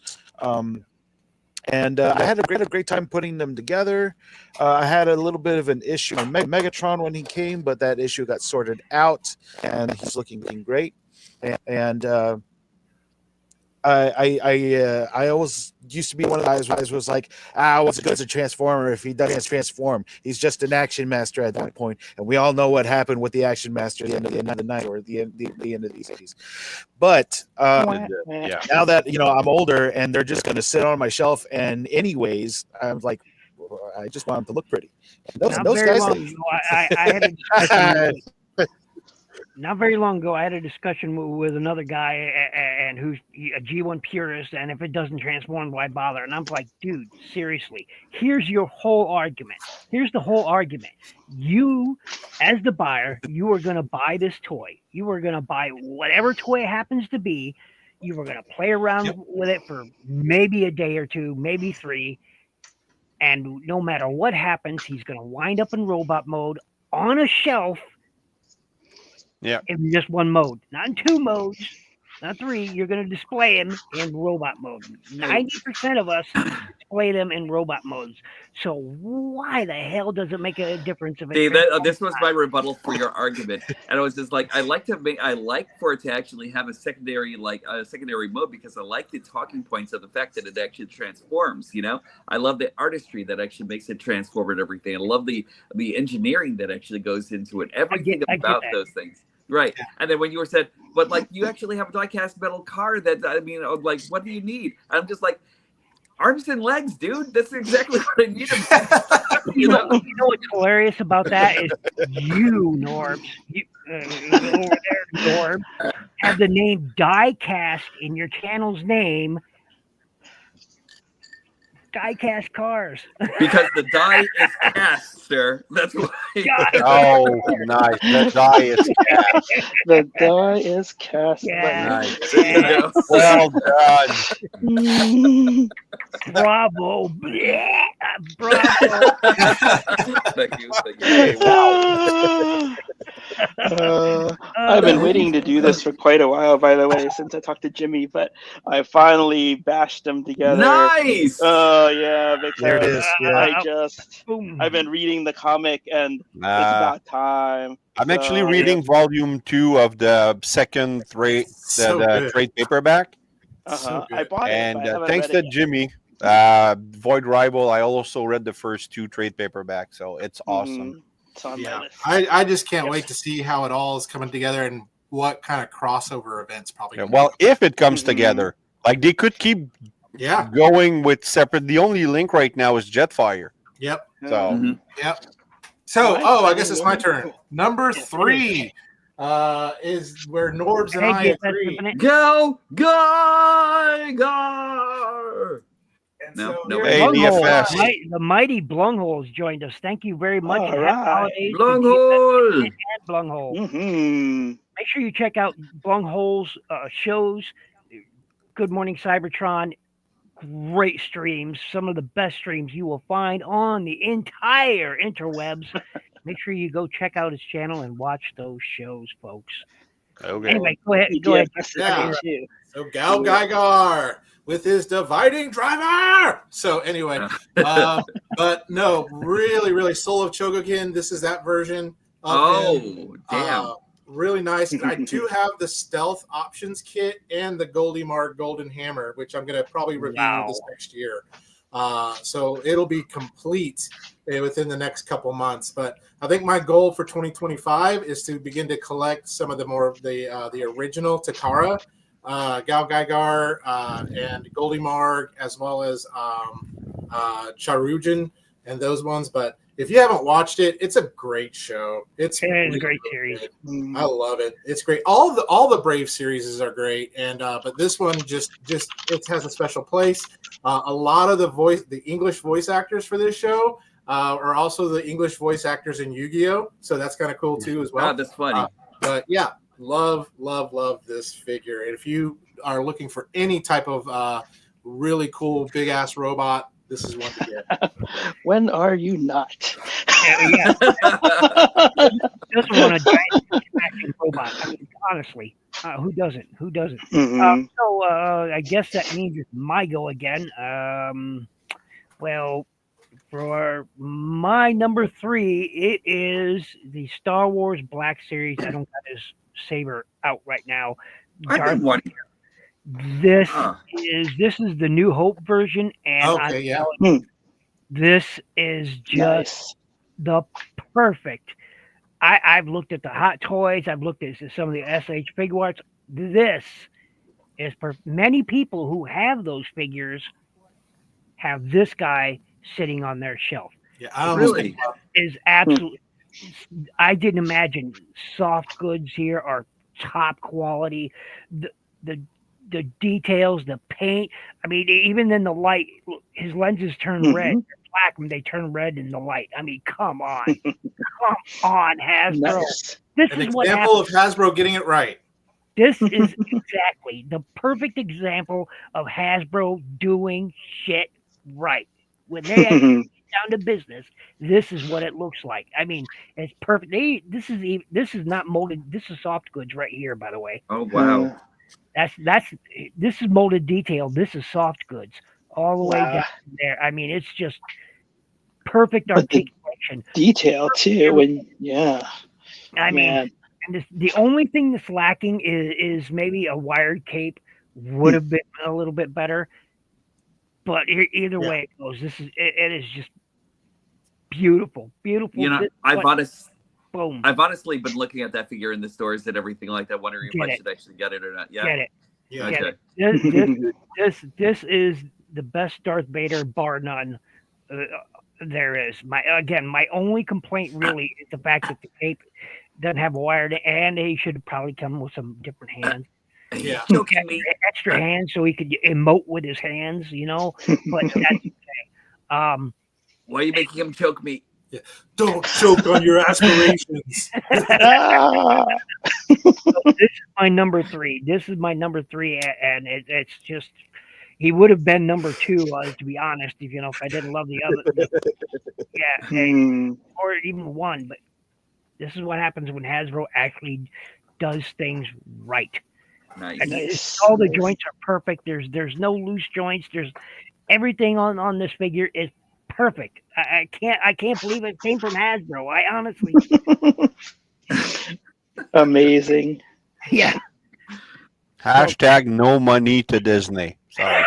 [SPEAKER 5] And I had a great time putting them together. I had a little bit of an issue on Megatron when he came, but that issue got sorted out, and he's looking great. And I always used to be one of the guys who was like, what's good as a transformer if he doesn't transform? He's just an action master at that point. And we all know what happened with the action master at the end of the night or the end of these days. But
[SPEAKER 2] Yeah.
[SPEAKER 5] now that I'm older and they're just going to sit on my shelf, and anyways, I'm like, I just want them to look pretty. And those guys.
[SPEAKER 1] I had a discussion. Not very long ago, I had a discussion with another guy, and who's a G1 purist, and if it doesn't transform, why bother? And I'm like, dude, seriously, here's your whole argument. Here's the whole argument. You, as the buyer, you are going to buy this toy. You are going to buy whatever toy it happens to be. You are going to play around with it for maybe a day or two, maybe 3. And no matter what happens, he's going to wind up in robot mode on a shelf.
[SPEAKER 2] Yeah.
[SPEAKER 1] In just one mode, not in 2 modes, not 3. You're going to display him in robot mode. 90% of us display them in robot modes. So why the hell does it make a difference if it's
[SPEAKER 4] this was my rebuttal for your argument, and I was just like, I like for it to actually have a secondary mode, because I like the talking points of the fact that it actually transforms. I love the artistry that actually makes it transform and everything. I love the engineering that actually goes into it. Everything
[SPEAKER 1] I get
[SPEAKER 4] about
[SPEAKER 1] that.
[SPEAKER 4] those things. Right. And then when you were said, but like you actually have a die-cast metal car that, like, what do you need? I'm just like, arms and legs, dude. That's exactly what I need.
[SPEAKER 1] You know what's hilarious about that is you, Norbs, over there, Norb, have the name Diecast in your channel's name. Die-cast cars.
[SPEAKER 4] Because the die is cast, sir. That's why.
[SPEAKER 2] Oh, nice. The die is cast.
[SPEAKER 6] the die is cast.
[SPEAKER 1] Yeah.
[SPEAKER 2] Nice.
[SPEAKER 1] Yeah.
[SPEAKER 2] Well done.
[SPEAKER 1] Bravo. Bleh. Bravo.
[SPEAKER 4] Thank you.
[SPEAKER 2] Hey, wow.
[SPEAKER 6] I've been waiting to do this for quite a while, by the way, since I talked to Jimmy, but I finally bashed them together.
[SPEAKER 4] Nice.
[SPEAKER 6] Oh yeah, because
[SPEAKER 5] There it is, yeah.
[SPEAKER 6] I've been reading the comic, and it's about time.
[SPEAKER 2] I'm actually reading volume 2 of the second trade paperback.
[SPEAKER 3] So good.
[SPEAKER 6] I bought
[SPEAKER 2] And
[SPEAKER 6] it. But I haven't
[SPEAKER 2] thanks
[SPEAKER 6] read
[SPEAKER 2] to
[SPEAKER 6] it yet.
[SPEAKER 2] Jimmy, Void Rival, I also read the first 2 trade paperbacks, so it's awesome.
[SPEAKER 6] Mhm. It's on my
[SPEAKER 3] Yeah,
[SPEAKER 6] list.
[SPEAKER 3] I just can't wait to see how it all is coming together and what kind of crossover events probably.
[SPEAKER 2] Yeah, well, if it comes
[SPEAKER 6] Mhm.
[SPEAKER 2] together, like they could keep
[SPEAKER 3] Yeah.
[SPEAKER 2] going with separate. The only link right now is Jetfire.
[SPEAKER 3] Yep.
[SPEAKER 2] So
[SPEAKER 4] Mhm.
[SPEAKER 3] Yep. So,
[SPEAKER 6] Right,
[SPEAKER 3] I
[SPEAKER 6] I
[SPEAKER 3] guess
[SPEAKER 6] didn't
[SPEAKER 3] it's
[SPEAKER 6] know
[SPEAKER 3] my
[SPEAKER 6] that.
[SPEAKER 3] turn. Number
[SPEAKER 6] Yes, it
[SPEAKER 3] 3 is where Norbs and
[SPEAKER 1] Hey,
[SPEAKER 3] I
[SPEAKER 1] GFS
[SPEAKER 3] agree.
[SPEAKER 1] Infinite.
[SPEAKER 4] Go, Geiger!
[SPEAKER 3] And
[SPEAKER 4] No,
[SPEAKER 3] so
[SPEAKER 4] nobody.
[SPEAKER 3] here's
[SPEAKER 2] Hey,
[SPEAKER 1] Blungholes,
[SPEAKER 2] DFS.
[SPEAKER 1] the mighty Blungholes joined us. Thank you very much.
[SPEAKER 6] All
[SPEAKER 1] And happy
[SPEAKER 6] right.
[SPEAKER 1] holidays to
[SPEAKER 4] Blunghole!
[SPEAKER 1] GFS and Blunghole.
[SPEAKER 6] Mm-hmm.
[SPEAKER 1] Make sure you check out Blunghole's shows. Good Morning Cybertron. Great streams. Some of the best streams you will find on the entire interwebs. Make sure you go check out his channel and watch those shows, folks.
[SPEAKER 2] Okay.
[SPEAKER 1] Anyway, go ahead. Go ahead.
[SPEAKER 3] Yeah.
[SPEAKER 6] too.
[SPEAKER 3] So Gal Geiger with his dividing driver. So anyway, but no, really, really Soul of Chogokin. This is that version of him.
[SPEAKER 4] Oh, damn.
[SPEAKER 3] Really nice. I do have the stealth options kit and the Goldie Mark Golden Hammer, which I'm going to probably review this next year. So it'll be complete within the next couple months. But I think my goal for 2025 is to begin to collect some of the more of the original Takara, Gal Geiger, and Goldie Mark, as well as Charujin and those ones. But if you haven't watched it, it's a great show. It's
[SPEAKER 1] It is
[SPEAKER 3] really,
[SPEAKER 1] a great
[SPEAKER 3] really
[SPEAKER 1] series.
[SPEAKER 3] good. I love it. It's great. All the Brave series are great, and but this one just it has a special place. A lot of the English voice actors for this show are also the English voice actors in Yu-Gi-Oh, so that's kind of cool too as well.
[SPEAKER 4] Oh, that's funny.
[SPEAKER 3] But yeah, love this figure. And if you are looking for any type of really cool big ass robot, this is one to get.
[SPEAKER 6] When are you not?
[SPEAKER 1] Yeah. Doesn't want a giant smashing robot. I mean, honestly, who doesn't? Who doesn't?
[SPEAKER 6] Mhm.
[SPEAKER 1] So I guess that means it's my go again. Well, for my number 3, it is the Star Wars Black Series. I don't got his saber out right now.
[SPEAKER 4] I've been wanting.
[SPEAKER 1] This
[SPEAKER 4] Huh.
[SPEAKER 1] is the New Hope version, and
[SPEAKER 3] Okay, yeah.
[SPEAKER 1] this is just
[SPEAKER 6] Nice.
[SPEAKER 1] the perfect. I've looked at the Hot Toys. I've looked at some of the SH figure arts. This is many people who have those figures have this guy sitting on their shelf.
[SPEAKER 3] Yeah, I almost
[SPEAKER 4] Really?
[SPEAKER 1] Is absolutely. I didn't imagine soft goods here are top quality. The details, the paint. I mean, even in the light, his lenses turn red. They're black when they turn red in the light. I mean, come on, Hasbro.
[SPEAKER 6] Nice.
[SPEAKER 1] This
[SPEAKER 3] an
[SPEAKER 1] is what
[SPEAKER 3] example
[SPEAKER 1] happens.
[SPEAKER 3] of Hasbro getting it right.
[SPEAKER 1] This is exactly the perfect example of Hasbro doing shit right. When they actually get down to business, this is what it looks like. I mean, it's perfect. This is not molded. This is soft goods right here, by the way.
[SPEAKER 4] Oh, wow.
[SPEAKER 1] This is molded detail. This is soft goods all the way
[SPEAKER 6] Wow.
[SPEAKER 1] down there. I mean, it's just perfect
[SPEAKER 6] But the
[SPEAKER 1] articulation.
[SPEAKER 6] detail too, and yeah.
[SPEAKER 1] I mean,
[SPEAKER 6] Man.
[SPEAKER 1] and the only thing that's lacking is maybe a wired cape would have been a little bit better. But either way it goes, it is just beautiful.
[SPEAKER 4] You know,
[SPEAKER 1] This- boom.
[SPEAKER 4] I've honestly been looking at that figure in the stores and everything like that, wondering if
[SPEAKER 1] Get
[SPEAKER 4] I
[SPEAKER 1] it.
[SPEAKER 4] should actually get it or not. Yeah.
[SPEAKER 1] Get it.
[SPEAKER 3] Yeah.
[SPEAKER 1] Get
[SPEAKER 4] Okay.
[SPEAKER 1] it. This is the best Darth Vader, bar none. There is my only complaint really is the fact that the cape doesn't have a wire, and he should probably come with some different hands.
[SPEAKER 3] Yeah.
[SPEAKER 4] Joking me.
[SPEAKER 1] Extra hands so he could emote with his hands, you know. But that's okay.
[SPEAKER 4] Why are you making him choke me?
[SPEAKER 3] Don't choke on your aspirations.
[SPEAKER 6] Ah.
[SPEAKER 1] So this is my number 3. This is my number 3, and it's just he would have been number 2, to be honest. If I didn't love the other, or even 1. But this is what happens when Hasbro actually does things right.
[SPEAKER 4] Nice.
[SPEAKER 1] And
[SPEAKER 6] Nice.
[SPEAKER 1] all the joints are perfect. There's no loose joints. There's everything on this figure is perfect. I can't believe it came from Hasbro. I honestly,
[SPEAKER 6] Amazing.
[SPEAKER 1] yeah.
[SPEAKER 2] Hashtag no money to Disney. Sorry.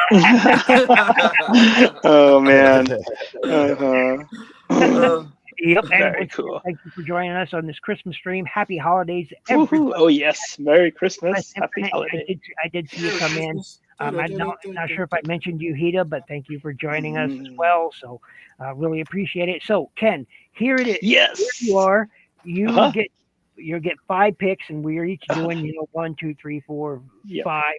[SPEAKER 6] Oh man. Uh-huh.
[SPEAKER 1] Yep.
[SPEAKER 6] Very
[SPEAKER 1] And
[SPEAKER 6] cool.
[SPEAKER 1] thank you for joining us on this Christmas stream. Happy holidays, everybody.
[SPEAKER 6] Woohoo. Oh yes. Merry Christmas. Happy
[SPEAKER 1] I
[SPEAKER 6] holidays.
[SPEAKER 1] did see you come in. I'm not sure if I mentioned you, Hita, but thank you for joining us as
[SPEAKER 4] Mm.
[SPEAKER 1] well. So really appreciate it. So Ken, here it is.
[SPEAKER 6] Yes.
[SPEAKER 1] Here you are. You
[SPEAKER 6] Uh-huh.
[SPEAKER 1] get 5 picks, and we're each doing 1, 2, 3, 4,
[SPEAKER 6] Yep.
[SPEAKER 1] 5.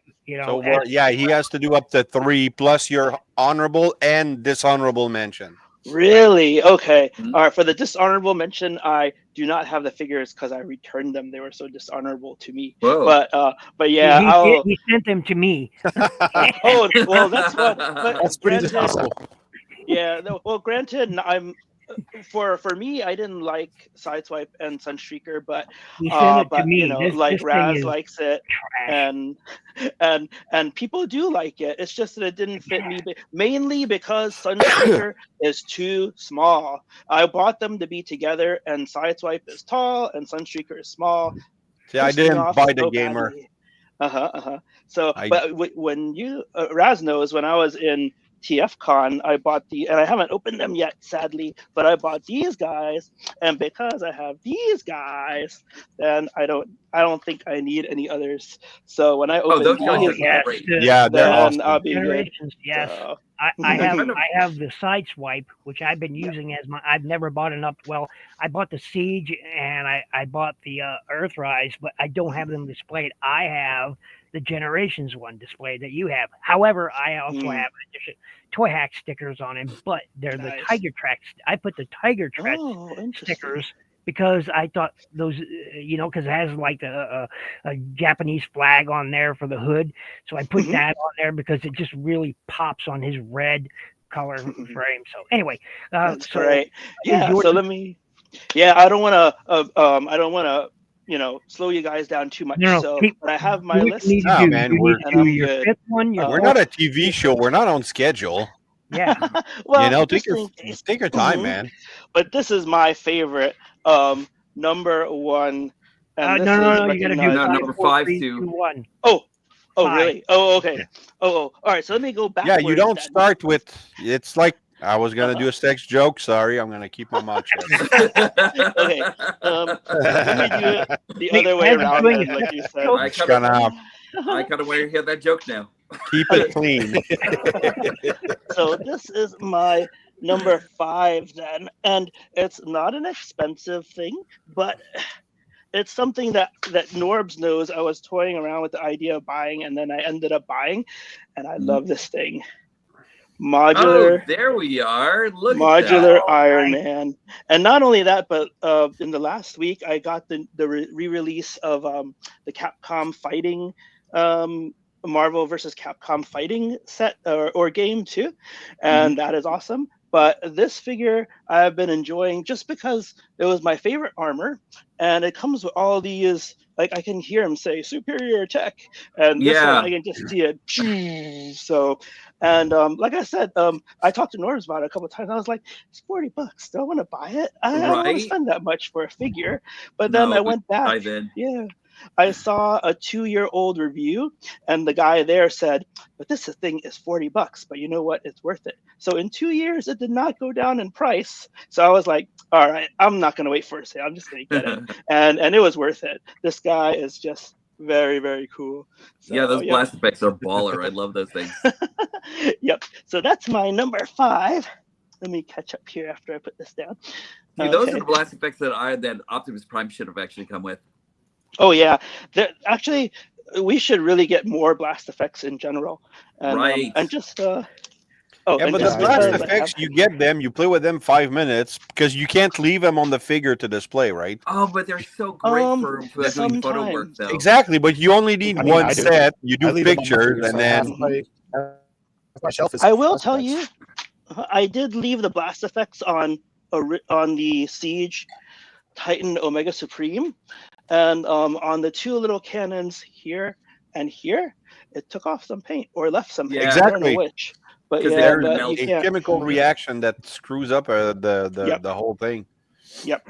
[SPEAKER 2] So
[SPEAKER 1] as
[SPEAKER 2] he has to do up to 3 plus your honorable and dishonorable mention.
[SPEAKER 6] Really? Okay.
[SPEAKER 4] Mhm.
[SPEAKER 6] All right. For the dishonorable mention, I do not have the figures because I returned them. They were so dishonorable to me.
[SPEAKER 4] Whoa.
[SPEAKER 6] But yeah, I'll.
[SPEAKER 1] he sent them to me.
[SPEAKER 6] Oh well, that's what. But
[SPEAKER 5] That's pretty
[SPEAKER 6] granted,
[SPEAKER 5] dishonorable.
[SPEAKER 6] yeah. No, well, granted, I'm for me. I didn't like Sideswipe and Sunstreaker, but
[SPEAKER 1] He sent it to
[SPEAKER 6] but
[SPEAKER 1] me.
[SPEAKER 6] like
[SPEAKER 1] This thing
[SPEAKER 6] Raz
[SPEAKER 1] is
[SPEAKER 6] likes it,
[SPEAKER 1] trash.
[SPEAKER 6] and people do like it. It's just that it didn't fit me, mainly because Sunstreaker is too small. I bought them to be together, and Sideswipe is tall and Sunstreaker is small.
[SPEAKER 2] See, I
[SPEAKER 6] Pissed me
[SPEAKER 2] didn't
[SPEAKER 6] off
[SPEAKER 2] buy the
[SPEAKER 6] so
[SPEAKER 2] gamer.
[SPEAKER 6] badly. So,
[SPEAKER 2] I-
[SPEAKER 6] but when you Raz knows, when I was in TFCon, I bought and I haven't opened them yet, sadly, but I bought these guys, and because I have these guys, then I don't think I need any others. So when I open
[SPEAKER 4] those guys
[SPEAKER 6] these,
[SPEAKER 4] are
[SPEAKER 1] yes.
[SPEAKER 4] great.
[SPEAKER 2] Yeah, they're
[SPEAKER 6] then
[SPEAKER 2] awesome.
[SPEAKER 6] I'll be good.
[SPEAKER 1] Generations, yes.
[SPEAKER 6] So,
[SPEAKER 1] I have
[SPEAKER 4] Kind of-
[SPEAKER 1] I have the Sideswipe, which I've been using as my. I've never bought an up. Well, I bought the Siege and I bought the Earthrise, but I don't have them displayed. I have the Generations one displayed that you have. However, I also have Toy Hack stickers on him, but they're the
[SPEAKER 6] Nice.
[SPEAKER 1] Tiger Tracks. I put the Tiger Track
[SPEAKER 6] oh, interesting.
[SPEAKER 1] stickers because I thought those, because it has like a Japanese flag on there for the hood. So I put
[SPEAKER 6] Mhm.
[SPEAKER 1] that on there because it just really pops on his red color frame. So anyway,
[SPEAKER 6] That's
[SPEAKER 1] so
[SPEAKER 6] great. Yeah.
[SPEAKER 1] yours-
[SPEAKER 6] So let me. Yeah, I don't want to. Slow you guys down too much.
[SPEAKER 1] No,
[SPEAKER 6] so,
[SPEAKER 1] keep-
[SPEAKER 6] but I have my
[SPEAKER 1] do what
[SPEAKER 6] list.
[SPEAKER 1] you need to
[SPEAKER 2] No,
[SPEAKER 1] do.
[SPEAKER 2] man,
[SPEAKER 1] You
[SPEAKER 2] we're-
[SPEAKER 1] need to
[SPEAKER 6] And
[SPEAKER 1] do
[SPEAKER 6] I'm
[SPEAKER 1] your
[SPEAKER 6] good.
[SPEAKER 1] 5th one. Your
[SPEAKER 2] We're
[SPEAKER 6] Oh.
[SPEAKER 2] not a TV show. We're not on schedule.
[SPEAKER 1] yeah.
[SPEAKER 6] well,
[SPEAKER 2] Take
[SPEAKER 6] just in case.
[SPEAKER 2] your time,
[SPEAKER 6] Mhm.
[SPEAKER 2] man.
[SPEAKER 6] But this is my favorite. Number one. And this
[SPEAKER 1] No.
[SPEAKER 6] is
[SPEAKER 1] You got to do
[SPEAKER 6] recognized-
[SPEAKER 4] No,
[SPEAKER 1] 5,
[SPEAKER 4] number
[SPEAKER 1] 4,
[SPEAKER 4] 5,
[SPEAKER 1] 3,
[SPEAKER 4] Stu.
[SPEAKER 1] 2, 1.
[SPEAKER 6] Oh,
[SPEAKER 1] 5.
[SPEAKER 6] really? Oh, okay. Oh, all right. So let me go back.
[SPEAKER 2] Yeah, you don't start with. It's like I was gonna do a sex joke. Sorry, I'm gonna keep my mouth shut.
[SPEAKER 6] Okay. Let me do it the other way
[SPEAKER 1] As you're
[SPEAKER 6] around,
[SPEAKER 1] doing
[SPEAKER 6] then,
[SPEAKER 1] it,
[SPEAKER 6] like you said.
[SPEAKER 4] I
[SPEAKER 2] It's gonna
[SPEAKER 4] kind of want to hear that joke now.
[SPEAKER 2] keep it clean.
[SPEAKER 6] So this is my number 5 then, and it's not an expensive thing, but it's something that Norbs knows. I was toying around with the idea of buying, and then I ended up buying, and I love this thing. Modular.
[SPEAKER 4] Oh, there we are. Look
[SPEAKER 6] Modular
[SPEAKER 4] at that.
[SPEAKER 6] Iron Man, and not only that, but in the last week I got the re-release of the Capcom fighting Marvel versus Capcom fighting set or game too, and that is awesome. But this figure I've been enjoying just because it was my favorite armor, and it comes with all these. Like I can hear him say "superior tech," and this one I can just see it. So, and like I said, I talked to Norbs about it a couple of times. I was like, "It's $40. Do I want to buy it? I don't want to
[SPEAKER 4] Right?
[SPEAKER 6] spend that much for a figure." But then
[SPEAKER 4] No,
[SPEAKER 6] I went back.
[SPEAKER 4] dive in.
[SPEAKER 6] Yeah. I saw a 2-year-old review, and the guy there said, "But this thing is $40, but you know what? It's worth it." So in 2 years, it did not go down in price. So I was like, "All right, I'm not going to wait for a sale. I'm just going to get it," and it was worth it. This guy is just very, very cool. So,
[SPEAKER 4] Yeah, those blast effects are baller. I love those things.
[SPEAKER 6] Yep. So that's my number 5. Let me catch up here after I put this down.
[SPEAKER 4] See, those
[SPEAKER 6] Okay.
[SPEAKER 4] are the blast effects that Optimus Prime should have actually come with.
[SPEAKER 6] Oh yeah, actually, we should really get more blast effects in general, and,
[SPEAKER 4] Right.
[SPEAKER 6] And just
[SPEAKER 2] Yeah,
[SPEAKER 6] and
[SPEAKER 2] but
[SPEAKER 6] just
[SPEAKER 2] the blast
[SPEAKER 6] because I
[SPEAKER 2] effects,
[SPEAKER 6] have-
[SPEAKER 2] you get them, you play with them 5 minutes because you can't leave them on the figure to display, right?
[SPEAKER 4] Oh, but they're so great for doing photo work,
[SPEAKER 6] sometimes.
[SPEAKER 4] though.
[SPEAKER 2] Exactly, but you only need
[SPEAKER 5] I mean,
[SPEAKER 2] one
[SPEAKER 5] I do.
[SPEAKER 2] set. You
[SPEAKER 5] I
[SPEAKER 2] do
[SPEAKER 5] leave them on my
[SPEAKER 2] pictures,
[SPEAKER 5] fingers,
[SPEAKER 2] and
[SPEAKER 5] so half
[SPEAKER 2] then
[SPEAKER 5] my shelf is.
[SPEAKER 6] I will
[SPEAKER 5] blast
[SPEAKER 6] tell
[SPEAKER 5] effects.
[SPEAKER 6] you, I did leave the blast effects on the Siege Titan Omega Supreme, and on the 2 little cannons here and here, it took off some paint or left some paint.
[SPEAKER 4] Yeah.
[SPEAKER 6] I don't know
[SPEAKER 2] Exactly.
[SPEAKER 6] which, but
[SPEAKER 4] 'Cause
[SPEAKER 6] yeah,
[SPEAKER 4] they're
[SPEAKER 6] but
[SPEAKER 4] melt-
[SPEAKER 6] you
[SPEAKER 2] a
[SPEAKER 6] can't.
[SPEAKER 2] chemical reaction that screws up the whole thing.
[SPEAKER 6] Yep.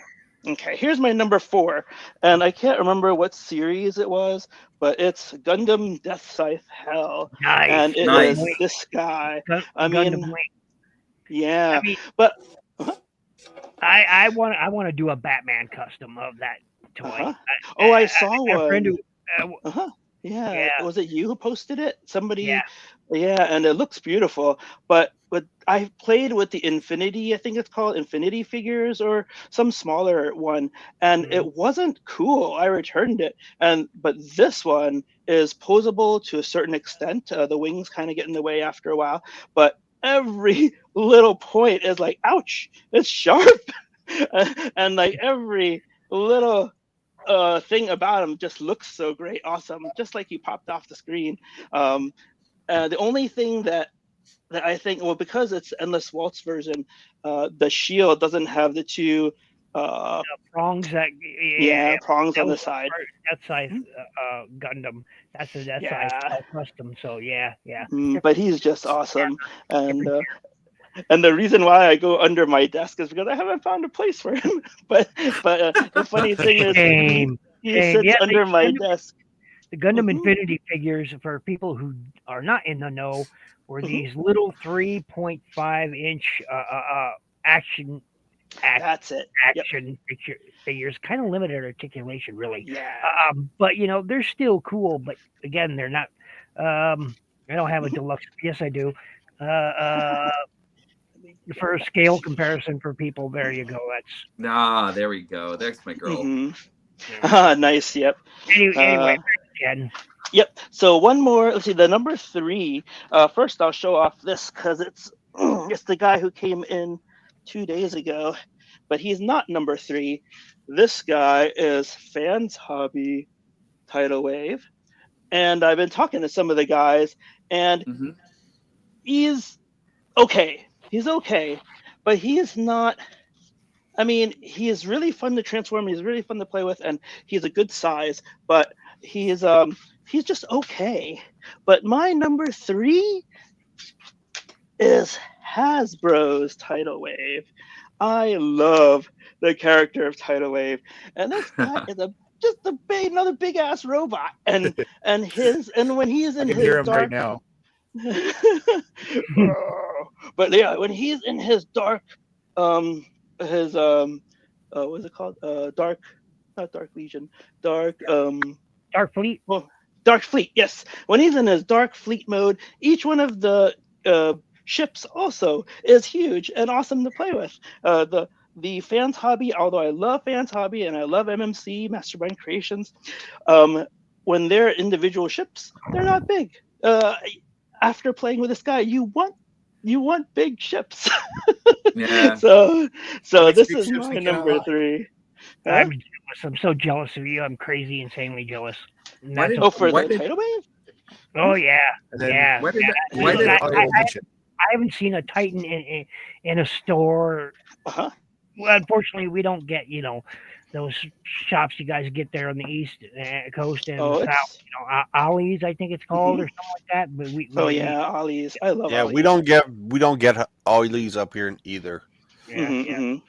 [SPEAKER 6] Okay, here's my number 4, and I can't remember what series it was, but it's Gundam Death Scythe Hell,
[SPEAKER 1] Nice.
[SPEAKER 6] and it
[SPEAKER 4] Nice.
[SPEAKER 6] is this guy.
[SPEAKER 1] Gun-
[SPEAKER 6] I
[SPEAKER 1] Gundam
[SPEAKER 6] mean,
[SPEAKER 1] Wing.
[SPEAKER 6] yeah,
[SPEAKER 1] I mean,
[SPEAKER 6] but
[SPEAKER 1] I want to do a Batman custom of that toy.
[SPEAKER 6] Uh-huh. Oh, I saw
[SPEAKER 1] A friend
[SPEAKER 6] one.
[SPEAKER 1] who,
[SPEAKER 6] Yeah,
[SPEAKER 1] Yeah.
[SPEAKER 6] was it you who posted it?
[SPEAKER 1] Yeah.
[SPEAKER 6] Somebody, yeah, and it looks beautiful. But I played with the Infinity, I think it's called Infinity figures or some smaller one, and
[SPEAKER 1] Mhm.
[SPEAKER 6] it wasn't cool. I returned it, but this one is posable to a certain extent. The wings kind of get in the way after a while, but every little point is like, ouch, it's sharp, and like every little thing about him just looks so great, awesome, just like he popped off the screen. Um, the only thing that I think, well, because it's Endless Waltz version, the shield doesn't have the two, uh,
[SPEAKER 1] Prongs that
[SPEAKER 6] yeah,
[SPEAKER 1] yeah,
[SPEAKER 6] prongs
[SPEAKER 1] that
[SPEAKER 6] on
[SPEAKER 1] was
[SPEAKER 6] the side.
[SPEAKER 1] that size
[SPEAKER 6] Mhm.
[SPEAKER 1] Gundam. That's size
[SPEAKER 6] Yeah,
[SPEAKER 1] custom. So yeah, yeah.
[SPEAKER 6] but he's just awesome, and
[SPEAKER 1] Different.
[SPEAKER 6] and the reason why I go under my desk is because I haven't found a place for him. but the funny thing is,
[SPEAKER 1] Shame.
[SPEAKER 6] he
[SPEAKER 1] Shame.
[SPEAKER 6] sits
[SPEAKER 1] Yeah,
[SPEAKER 6] under my desk.
[SPEAKER 1] the Gundam
[SPEAKER 6] Hmm.
[SPEAKER 1] Infinity figures for people who are not in the know were
[SPEAKER 6] Hmm.
[SPEAKER 1] these little 3.5-inch action act,
[SPEAKER 6] That's it. Yep.
[SPEAKER 1] action figures, kind of limited articulation, really.
[SPEAKER 6] Yeah.
[SPEAKER 1] But they're still cool. But again, they're not. I don't have a
[SPEAKER 6] Mhm.
[SPEAKER 1] deluxe. Yes, I do. For a scale comparison for people, there you go. That's
[SPEAKER 4] Ah, there we go. There's my girl.
[SPEAKER 6] Hmm.
[SPEAKER 1] yeah.
[SPEAKER 6] Nice. Yep.
[SPEAKER 1] Anyway,
[SPEAKER 6] Uh,
[SPEAKER 1] Jen.
[SPEAKER 6] Yep. So one more. Let's see. The number three. First, I'll show off this because it's it's the guy who came in 2 days ago, but he's not number three. This guy is Fans Hobby Tidal Wave, and I've been talking to some of the guys, and
[SPEAKER 4] Hmm.
[SPEAKER 6] he's okay. He's okay, but he's not. I mean, he is really fun to transform. He's really fun to play with, and he's a good size. But he's just okay. But my number three is Hasbro's Tidal Wave. I love the character of Tidal Wave, and this guy is another big ass robot. And when he is
[SPEAKER 5] I
[SPEAKER 6] in
[SPEAKER 5] can hear
[SPEAKER 6] his
[SPEAKER 5] him right
[SPEAKER 6] dark,
[SPEAKER 5] now.
[SPEAKER 6] but yeah, when he's in his dark, his what's it called? Dark, not Dark Legion, Dark
[SPEAKER 1] Dark Fleet.
[SPEAKER 6] well, Dark Fleet. Yes, when he's in his Dark Fleet mode, each one of the ships also is huge and awesome to play with. The Fans Hobby, although I love Fans Hobby and I love MMC Mastermind Creations, when they're individual ships, they're not big. After playing with this guy, you want big ships.
[SPEAKER 4] Yeah.
[SPEAKER 6] so
[SPEAKER 3] How many
[SPEAKER 6] this
[SPEAKER 3] big
[SPEAKER 6] is
[SPEAKER 3] ships
[SPEAKER 6] my
[SPEAKER 3] you
[SPEAKER 6] number
[SPEAKER 3] got?
[SPEAKER 6] three. Huh?
[SPEAKER 1] I'm jealous. I'm so jealous of you. I'm crazy, insanely jealous. And
[SPEAKER 4] Why
[SPEAKER 1] that's
[SPEAKER 4] did-
[SPEAKER 6] Oh, for
[SPEAKER 4] Why
[SPEAKER 6] the
[SPEAKER 4] did-
[SPEAKER 6] Tidal Wave?
[SPEAKER 1] oh yeah,
[SPEAKER 5] And then
[SPEAKER 1] yeah.
[SPEAKER 4] Why did
[SPEAKER 1] yeah.
[SPEAKER 4] why did
[SPEAKER 1] I,
[SPEAKER 5] honorable mention.
[SPEAKER 1] I haven't seen a Titan in a store.
[SPEAKER 6] Uh-huh.
[SPEAKER 1] Well, unfortunately, we don't get those shops you guys get there on the east coast and
[SPEAKER 6] Oh,
[SPEAKER 1] the south.
[SPEAKER 6] it's
[SPEAKER 1] Ollie's, I think it's called, or something like that. But
[SPEAKER 6] oh yeah, Ollie's. I love
[SPEAKER 2] Yeah,
[SPEAKER 6] Ollie's.
[SPEAKER 2] we don't get oilies up here either.
[SPEAKER 1] yeah,
[SPEAKER 6] Mhm,
[SPEAKER 1] yeah.
[SPEAKER 6] mhm.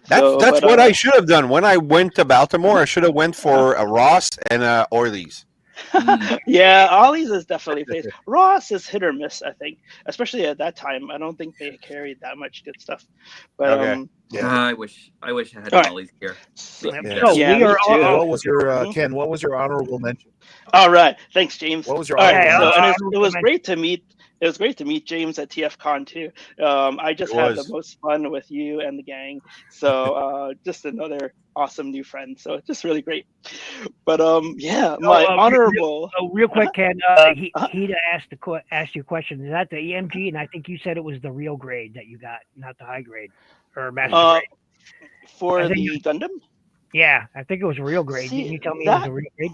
[SPEAKER 2] That's
[SPEAKER 6] So,
[SPEAKER 2] that's
[SPEAKER 6] but
[SPEAKER 2] what I should have done when I went to Baltimore. I should have went for a Ross and a Oilies.
[SPEAKER 4] Mm.
[SPEAKER 6] yeah, Ollie's is definitely face. Ross is hit or miss, I think, especially at that time. I don't think they carried that much good stuff. But
[SPEAKER 2] Okay.
[SPEAKER 5] Yeah.
[SPEAKER 4] I wish I had
[SPEAKER 6] All right.
[SPEAKER 4] Ollie's here.
[SPEAKER 6] so,
[SPEAKER 5] Yeah.
[SPEAKER 1] So
[SPEAKER 6] yeah,
[SPEAKER 1] we
[SPEAKER 6] me
[SPEAKER 1] are
[SPEAKER 6] too.
[SPEAKER 5] So what was your
[SPEAKER 6] Mhm.
[SPEAKER 5] Ken? What was your honorable mention?
[SPEAKER 6] All right, thanks, James.
[SPEAKER 5] What was your
[SPEAKER 6] All right,
[SPEAKER 5] honorable
[SPEAKER 6] so
[SPEAKER 5] mention?
[SPEAKER 6] and it
[SPEAKER 1] honorable
[SPEAKER 6] was
[SPEAKER 1] mention.
[SPEAKER 6] great to meet. It was great to meet James at TFCon too. I just
[SPEAKER 2] It
[SPEAKER 6] had the
[SPEAKER 2] was.
[SPEAKER 6] most fun with you and the gang. So just another awesome new friend. So just really great. But yeah, my honorable.
[SPEAKER 1] Real quick, Ken.
[SPEAKER 6] Uh-huh.
[SPEAKER 1] He asked you a question. Is that the EMG? And I think you said it was the real grade that you got, not the high grade or master
[SPEAKER 6] Uh,
[SPEAKER 1] grade.
[SPEAKER 6] for
[SPEAKER 1] I think
[SPEAKER 6] the Gundam.
[SPEAKER 1] Yeah, I think it was a real grade.
[SPEAKER 6] See,
[SPEAKER 1] Didn't you tell me it was
[SPEAKER 6] that
[SPEAKER 1] a real grade?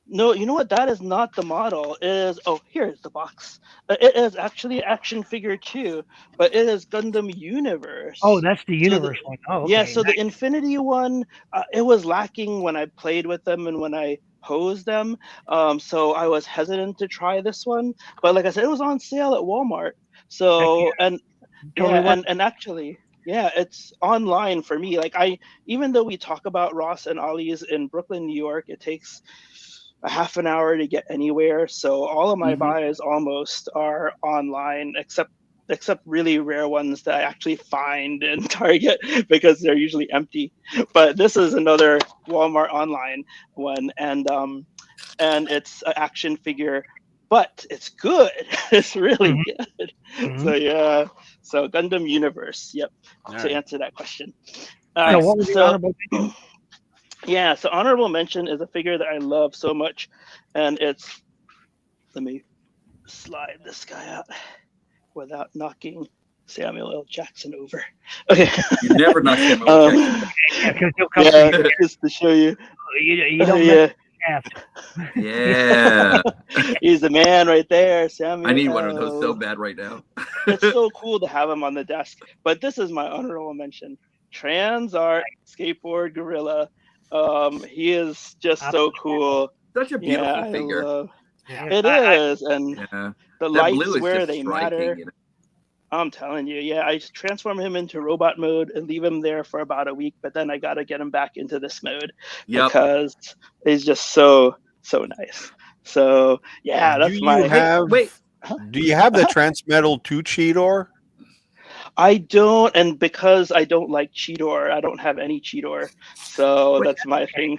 [SPEAKER 6] No, you know what? That is not the model. It is here's the box. It is actually action figure 2, but it is Gundam Universe.
[SPEAKER 1] Oh, that's the
[SPEAKER 6] So the-
[SPEAKER 1] universe one. Oh, okay.
[SPEAKER 6] Yeah, so the Infinity one, it was lacking when I played with them and when I posed them. So I was hesitant to try this one. But like I said, it was on sale at Walmart. So and
[SPEAKER 1] Totally
[SPEAKER 6] yeah,
[SPEAKER 1] worth
[SPEAKER 6] and actually, yeah, it's online for me. Like even though we talk about Ross and Ollie's in Brooklyn, New York, it takes a half an hour to get anywhere. So all of my
[SPEAKER 4] Mhm.
[SPEAKER 6] buys almost are online, except really rare ones that I actually find in Target because they're usually empty. But this is another Walmart online one, and and it's an action figure, but it's good. It's really good. So yeah, so Gundam Universe. Yep,
[SPEAKER 2] All
[SPEAKER 6] to
[SPEAKER 2] right.
[SPEAKER 6] answer that question.
[SPEAKER 1] So what was the honorable mention?
[SPEAKER 6] Yeah, so honorable mention is a figure that I love so much, and it's, let me slide this guy out without knocking Samuel L. Jackson over. Okay.
[SPEAKER 4] You never knock Samuel L. Jackson.
[SPEAKER 1] Yeah, because he'll come to you.
[SPEAKER 6] Just to show you.
[SPEAKER 1] You don't
[SPEAKER 6] Yeah.
[SPEAKER 1] Shaft.
[SPEAKER 4] Yeah.
[SPEAKER 6] He's the man right there, Samuel.
[SPEAKER 4] I need one of those so bad right now.
[SPEAKER 6] It's so cool to have him on the desk. But this is my honorable mention. Transart Skateboard Gorilla. He is just so cool.
[SPEAKER 4] Such a beautiful figure.
[SPEAKER 6] It is, and
[SPEAKER 4] Yeah.
[SPEAKER 6] the
[SPEAKER 4] That
[SPEAKER 6] lights
[SPEAKER 4] blue is
[SPEAKER 6] where
[SPEAKER 4] just
[SPEAKER 6] they
[SPEAKER 4] striking,
[SPEAKER 6] matter.
[SPEAKER 4] you know?
[SPEAKER 6] I'm telling you, yeah, I transform him into robot mode and leave him there for about a week, but then I gotta get him back into this mode because he's just so nice. So yeah, that's my.
[SPEAKER 2] Do you have the Transmetal 2 Cheetor?
[SPEAKER 6] I don't, and because I don't like Cheetor, I don't have any Cheetor. So that's my thing.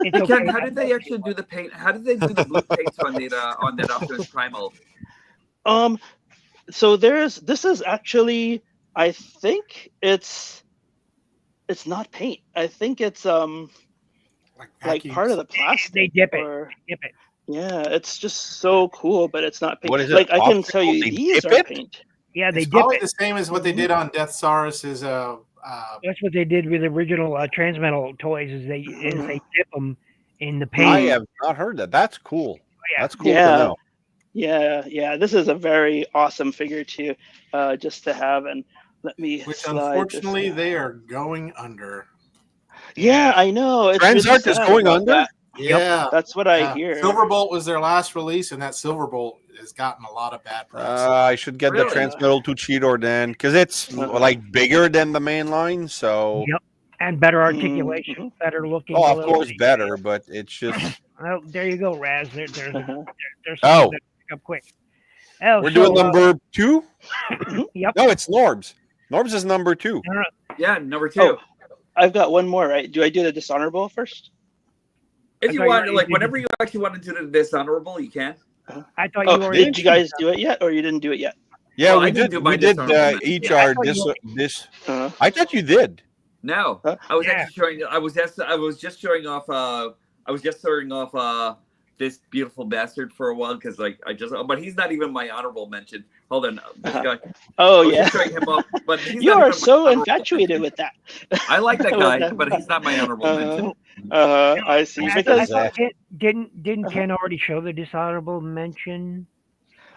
[SPEAKER 4] Hey, Ken, how did they actually do the paint? How did they do the blue paint on that Optimus Primal?
[SPEAKER 6] So this is actually, I think it's not paint. I think it's like part of the plastic.
[SPEAKER 1] They dip it.
[SPEAKER 6] Yeah, it's just so cool, but it's not paint.
[SPEAKER 2] What is it?
[SPEAKER 6] Like I can tell you, these are paint.
[SPEAKER 1] Yeah, they
[SPEAKER 3] It's
[SPEAKER 1] dip
[SPEAKER 3] probably
[SPEAKER 1] it.
[SPEAKER 3] the same as what they did on Death Saurus's.
[SPEAKER 1] That's what they did with the original Transmetal toys. Is they dip them in the paint.
[SPEAKER 2] I have not heard that. That's cool.
[SPEAKER 1] Yeah.
[SPEAKER 2] That's cool to know.
[SPEAKER 6] Yeah. This is a very awesome figure to just to have. And let me.
[SPEAKER 3] Which
[SPEAKER 6] slide
[SPEAKER 3] unfortunately
[SPEAKER 6] this
[SPEAKER 3] they are going under.
[SPEAKER 6] Yeah, I know. It's
[SPEAKER 2] Transart
[SPEAKER 6] really
[SPEAKER 2] is
[SPEAKER 6] sad
[SPEAKER 2] going
[SPEAKER 6] about
[SPEAKER 2] under?
[SPEAKER 6] that.
[SPEAKER 3] Yeah,
[SPEAKER 6] that's what I hear.
[SPEAKER 3] Silverbolt was their last release, and that Silverbolt has gotten a lot of bad press.
[SPEAKER 2] I should get the Transmetal 2 Cheetor then, because it's like bigger than the main line. So
[SPEAKER 1] Yep, and better articulation, better looking.
[SPEAKER 2] Oh, of course, better, but it's just.
[SPEAKER 1] Oh, there you go, Raz. There's something
[SPEAKER 2] Oh.
[SPEAKER 1] to pick up quick. Oh,
[SPEAKER 2] We're doing number 2?
[SPEAKER 1] Yep.
[SPEAKER 2] No, it's Norbs. Norbs is number 2.
[SPEAKER 4] Yeah, number 2.
[SPEAKER 6] Oh, I've got one more, right? Do I do the dishonorable first?
[SPEAKER 4] If you want, like, whenever you actually want to do the dishonorable, you can.
[SPEAKER 1] I thought you already
[SPEAKER 6] did. You guys do it yet, or you didn't do it yet?
[SPEAKER 2] Yeah,
[SPEAKER 4] Well,
[SPEAKER 2] we
[SPEAKER 4] I didn't
[SPEAKER 2] did.
[SPEAKER 4] do my
[SPEAKER 2] We did
[SPEAKER 4] dishonorable
[SPEAKER 2] each
[SPEAKER 4] mention.
[SPEAKER 2] our this. I thought you did.
[SPEAKER 4] No, I was actually showing. I was just showing off. I was just showing off this beautiful bastard for a while because, like, but he's not even my honorable mention. Hold on, this guy.
[SPEAKER 6] Oh,
[SPEAKER 4] I was
[SPEAKER 6] yeah.
[SPEAKER 4] just showing him off, but he's
[SPEAKER 6] You
[SPEAKER 4] not
[SPEAKER 6] are
[SPEAKER 4] even my
[SPEAKER 6] so
[SPEAKER 4] honorable
[SPEAKER 6] infatuated with that.
[SPEAKER 4] I like that guy, but he's not my honorable mention.
[SPEAKER 6] I see. Because
[SPEAKER 1] Didn't Ken already show the dishonorable mention?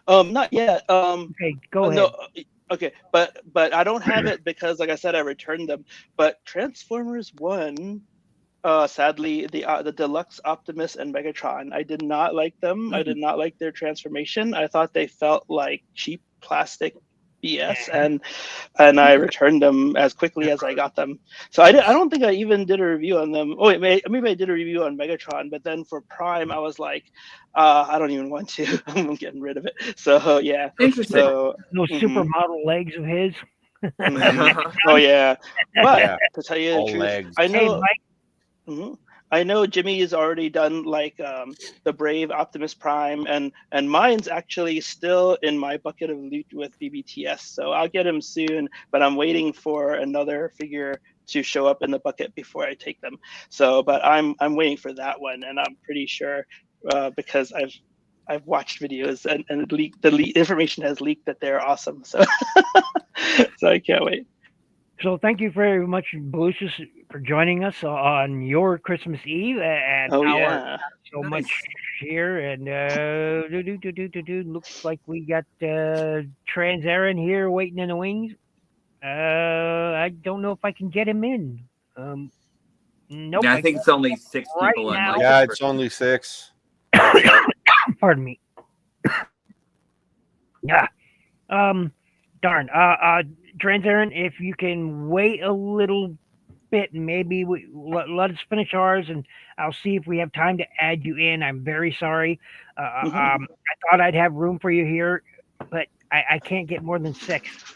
[SPEAKER 6] not yet.
[SPEAKER 1] Okay, go ahead.
[SPEAKER 6] No, okay, but I don't have it because, like I said, I returned them. But Transformers 1, sadly, the Deluxe Optimus and Megatron, I did not like them. I did not like their transformation. I thought they felt like cheap plastic BS, and I returned them as quickly as I got them. So I don't think I even did a review on them. Oh wait, maybe I did a review on Megatron, but then for Prime I was like, I don't even want to. I'm getting rid of it. So yeah,
[SPEAKER 4] interesting.
[SPEAKER 6] So,
[SPEAKER 1] Those supermodel legs of his.
[SPEAKER 6] Oh yeah, but to tell you the truth,
[SPEAKER 2] legs.
[SPEAKER 6] I know.
[SPEAKER 1] Hey, Mike.
[SPEAKER 6] I know Jimmy has already done like the Brave Optimus Prime, and mine's actually still in my bucket of loot with BBTS. So I'll get him soon, but I'm waiting for another figure to show up in the bucket before I take them. So, but I'm waiting for that one, and I'm pretty sure because I've watched videos and the information has leaked that they're awesome. So so I can't wait.
[SPEAKER 1] So thank you very much, Belucius, for joining us on your Christmas Eve and so much here. And looks like we got Trans Aaron here waiting in the wings. I don't know if I can get him in. Nope.
[SPEAKER 4] Yeah, I think it's only 6
[SPEAKER 1] right
[SPEAKER 4] people.
[SPEAKER 1] now.
[SPEAKER 2] Yeah, it's only 6.
[SPEAKER 1] Pardon me. Yeah. Darn. Trans Aaron, if you can wait a little bit, maybe let us finish ours, and I'll see if we have time to add you in. I'm very sorry. I thought I'd have room for you here, but I can't get more than 6.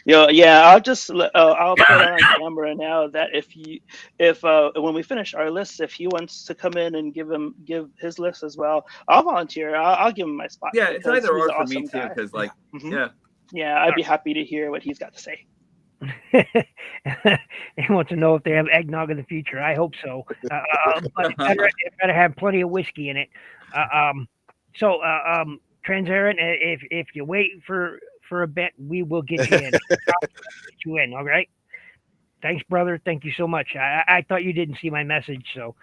[SPEAKER 6] Yeah, I'll just I'll put on camera now that if when we finish our list, if he wants to come in and give his list as well, I'll volunteer. I'll give him my spot.
[SPEAKER 4] Yeah, it's
[SPEAKER 6] because
[SPEAKER 4] either
[SPEAKER 6] he's
[SPEAKER 4] or
[SPEAKER 6] an
[SPEAKER 4] for me
[SPEAKER 6] awesome
[SPEAKER 4] too,
[SPEAKER 6] guy.
[SPEAKER 4] because like,
[SPEAKER 6] Mhm.
[SPEAKER 4] yeah.
[SPEAKER 6] Yeah, I'd be happy to hear what he's got to say.
[SPEAKER 1] He wants to know if they have eggnog in the future. I hope so. But it better have plenty of whiskey in it. So, Transparent, if you wait for a bit, we will get you in. Get you in, all right? Thanks, brother. Thank you so much. I thought you didn't see my message, so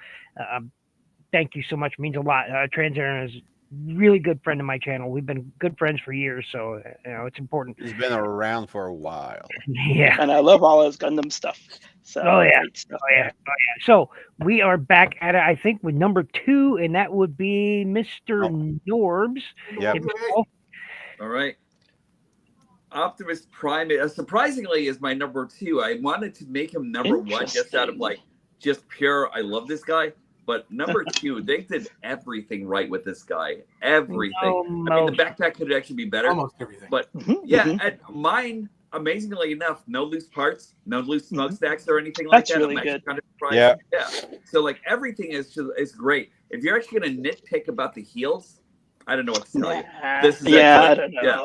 [SPEAKER 1] thank you so much. It means a lot. Transparent is a really good friend of my channel. We've been good friends for years, so it's important.
[SPEAKER 2] He's been around for a while.
[SPEAKER 1] Yeah.
[SPEAKER 6] And I love all his Gundam stuff. So
[SPEAKER 1] Oh, yeah.
[SPEAKER 6] great stuff
[SPEAKER 1] Oh yeah,
[SPEAKER 6] there.
[SPEAKER 1] oh yeah. So we are back at it, I think, with number 2, and that would be Mr. Norbs
[SPEAKER 2] Yep.
[SPEAKER 1] himself.
[SPEAKER 4] All right. Optimus Prime, surprisingly, is my number 2. I wanted to make him number 1 just out of like just pure. I love this guy. But number 2, they did everything right with this guy. Everything. I mean, the backpack could actually be better.
[SPEAKER 3] Almost everything.
[SPEAKER 4] But yeah, and mine, amazingly enough, no loose parts, no loose smokestacks or anything like
[SPEAKER 6] That's
[SPEAKER 4] that.
[SPEAKER 6] really
[SPEAKER 4] I'm actually
[SPEAKER 6] good.
[SPEAKER 4] kind of surprised.
[SPEAKER 2] Yeah.
[SPEAKER 4] Yeah. So like everything is great. If you're actually gonna nitpick about the heels, I don't know what to tell you. This is
[SPEAKER 6] I
[SPEAKER 4] actually-
[SPEAKER 6] don't know.
[SPEAKER 4] yeah.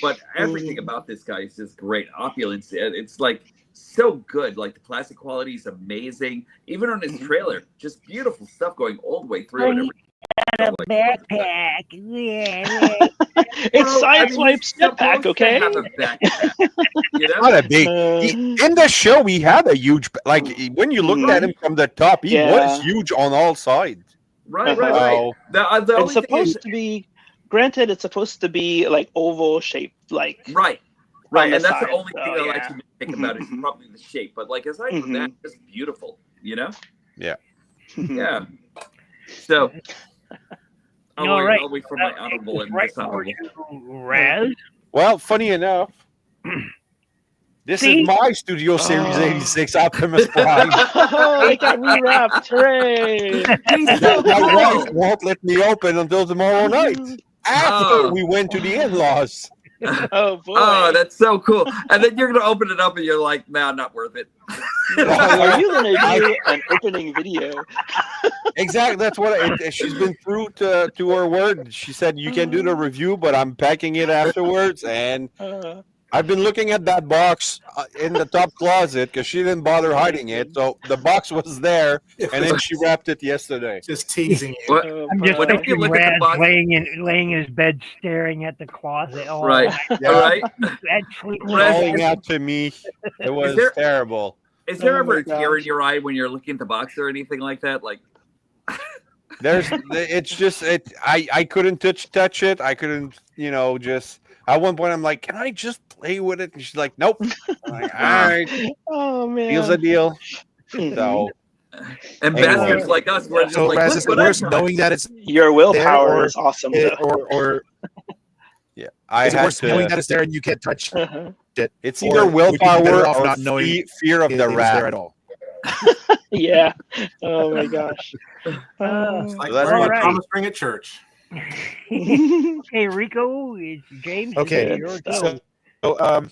[SPEAKER 4] But everything about this guy is just great. Opulence. It's like so good. Like the plastic quality is amazing. Even on his trailer, just beautiful stuff going all the way through. And
[SPEAKER 1] A backpack. Yeah.
[SPEAKER 6] It's Sideswipe's jetpack, okay?
[SPEAKER 4] Have a backpack, you know?
[SPEAKER 2] Not a big. In the show, he had a huge. Like when you looked at him from the top, he was huge on all sides.
[SPEAKER 4] Right.
[SPEAKER 2] Wow.
[SPEAKER 4] The
[SPEAKER 6] It's
[SPEAKER 4] only thing is,
[SPEAKER 6] supposed to be. Granted, it's supposed to be like oval shaped, like
[SPEAKER 4] right,
[SPEAKER 6] on the
[SPEAKER 4] and that's
[SPEAKER 6] side,
[SPEAKER 4] the only
[SPEAKER 6] so,
[SPEAKER 4] thing I'll
[SPEAKER 6] yeah.
[SPEAKER 4] actually think about is probably the shape. But like aside from that, it's beautiful, you know?
[SPEAKER 2] Yeah.
[SPEAKER 4] Yeah. So
[SPEAKER 1] All right.
[SPEAKER 4] I'll wait for my honorable and
[SPEAKER 1] Right for
[SPEAKER 4] dishonorable.
[SPEAKER 1] you, Raz.
[SPEAKER 2] Well, funny enough, this
[SPEAKER 1] See?
[SPEAKER 2] is my Studio Series 86 Optimus Prime.
[SPEAKER 6] Oh, it got rewrapped! Hooray!
[SPEAKER 2] My wife won't let me open until tomorrow night after
[SPEAKER 4] Oh.
[SPEAKER 2] we went to the in-laws.
[SPEAKER 6] Oh boy!
[SPEAKER 4] Oh, that's so cool. And then you're gonna open it up and you're like, nah, not worth it.
[SPEAKER 6] Are you gonna do an opening video?
[SPEAKER 2] Exactly. That's what she's been through to her word. She said you can do the review, but I'm packing it afterwards. And I've been looking at that box in the top closet because she didn't bother hiding it. So the box was there, and then she wrapped it yesterday.
[SPEAKER 3] Just teasing you.
[SPEAKER 4] What?
[SPEAKER 1] I'm just
[SPEAKER 4] Whenever you
[SPEAKER 1] picturing
[SPEAKER 4] look at the
[SPEAKER 1] Raz
[SPEAKER 4] box-
[SPEAKER 1] laying in his bed, staring at the closet. Oh,
[SPEAKER 4] Right.
[SPEAKER 2] Yeah.
[SPEAKER 4] All right.
[SPEAKER 1] That's sleep.
[SPEAKER 4] Raz-
[SPEAKER 2] Calling out to me. It was
[SPEAKER 4] there-
[SPEAKER 2] terrible.
[SPEAKER 4] Is there
[SPEAKER 6] Oh
[SPEAKER 4] ever
[SPEAKER 6] my
[SPEAKER 4] a tear in
[SPEAKER 6] gosh.
[SPEAKER 4] your eye when you're looking at the box or anything like that? Like,
[SPEAKER 2] It's just I couldn't touch it. I couldn't, just at one point I'm like, can I just play with it? And she's like, nope. I'm like, all right,
[SPEAKER 6] Oh man!
[SPEAKER 2] deal's a deal. So
[SPEAKER 4] and
[SPEAKER 2] Anyway.
[SPEAKER 4] bastards like us, we're just
[SPEAKER 5] So
[SPEAKER 4] like,
[SPEAKER 5] Raz,
[SPEAKER 4] look
[SPEAKER 5] it's
[SPEAKER 4] what I
[SPEAKER 5] worse
[SPEAKER 4] got.
[SPEAKER 5] knowing that it's
[SPEAKER 6] Your willpower
[SPEAKER 5] or-
[SPEAKER 6] is awesome.
[SPEAKER 5] or
[SPEAKER 2] yeah, I
[SPEAKER 5] is it
[SPEAKER 2] had
[SPEAKER 5] worse knowing that
[SPEAKER 2] to.
[SPEAKER 5] it's there and you can't touch
[SPEAKER 6] Though.
[SPEAKER 5] it?
[SPEAKER 2] It's
[SPEAKER 5] or
[SPEAKER 2] either
[SPEAKER 5] would you be better
[SPEAKER 2] willpower
[SPEAKER 5] off
[SPEAKER 2] or
[SPEAKER 5] not knowing
[SPEAKER 2] fear of
[SPEAKER 5] it
[SPEAKER 2] the
[SPEAKER 5] was there
[SPEAKER 2] rat.
[SPEAKER 5] at all?
[SPEAKER 6] Yeah. Oh my gosh.
[SPEAKER 3] It's like
[SPEAKER 2] So that's
[SPEAKER 3] learning
[SPEAKER 1] all
[SPEAKER 3] a
[SPEAKER 1] right.
[SPEAKER 3] promise ring at church.
[SPEAKER 1] Okay, Rico, it's James.
[SPEAKER 5] Okay,
[SPEAKER 1] It's your
[SPEAKER 5] so,
[SPEAKER 1] turn.
[SPEAKER 5] all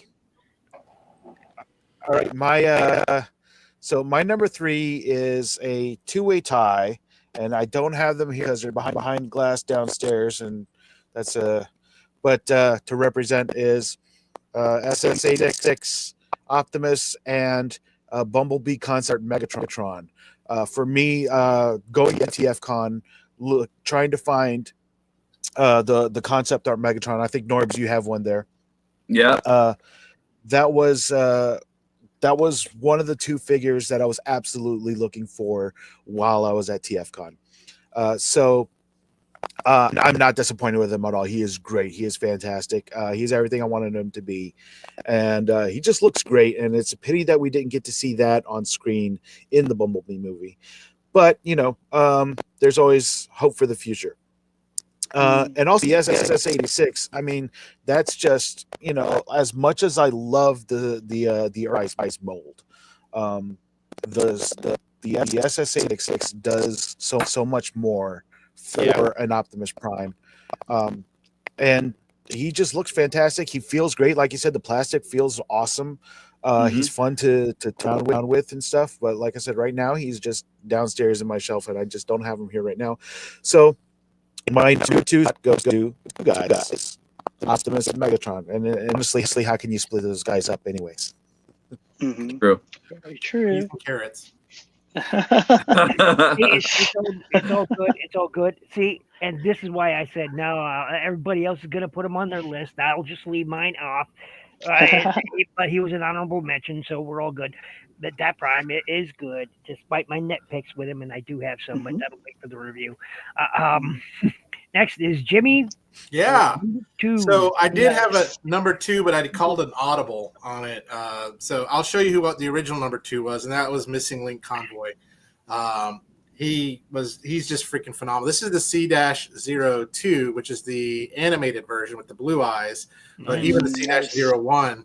[SPEAKER 5] right, my number 3 is a two-way tie, and I don't have them here because they're behind glass downstairs, and that's but to represent is SS86 Optimus and Bumblebee Concept Megatron. For me, going to TFCon, trying to find the concept art Megatron. I think Norbs, you have one there.
[SPEAKER 4] Yeah.
[SPEAKER 5] That was one of the 2 figures that I was absolutely looking for while I was at TFCon. So I'm not disappointed with him at all. He is great. He is fantastic. He's everything I wanted him to be. And he just looks great. And it's a pity that we didn't get to see that on screen in the Bumblebee movie. But, there's always hope for the future. And also, yes, SS86. I mean, that's just, as much as I love the ice mold, the SS86 does so much more for an Optimus Prime. And he just looks fantastic. He feels great. Like you said, the plastic feels awesome. He's fun to town with and stuff. But like I said, right now he's just downstairs in my shelf, and I just don't have him here right now. So my number 2 goes to you guys, Optimus and Megatron. And honestly, how can you split those guys up, anyways?
[SPEAKER 4] True.
[SPEAKER 6] Very true.
[SPEAKER 3] Eating carrots.
[SPEAKER 1] It's all good. It's all good. See, and this is why I said no. Everybody else is gonna put him on their list. I'll just leave mine off. But he was an honorable mention, so we're all good. But that Prime is good, despite my nitpicks with him, and I do have some, but that'll wait for the review. Next is Jimmy.
[SPEAKER 3] Yeah.
[SPEAKER 1] 2.
[SPEAKER 3] So I did have a number 2, but I called an audible on it. So I'll show you what the original number 2 was, and that was Missing Link Convoy. He's just freaking phenomenal. This is the C-02, which is the animated version with the blue eyes, but even the C-01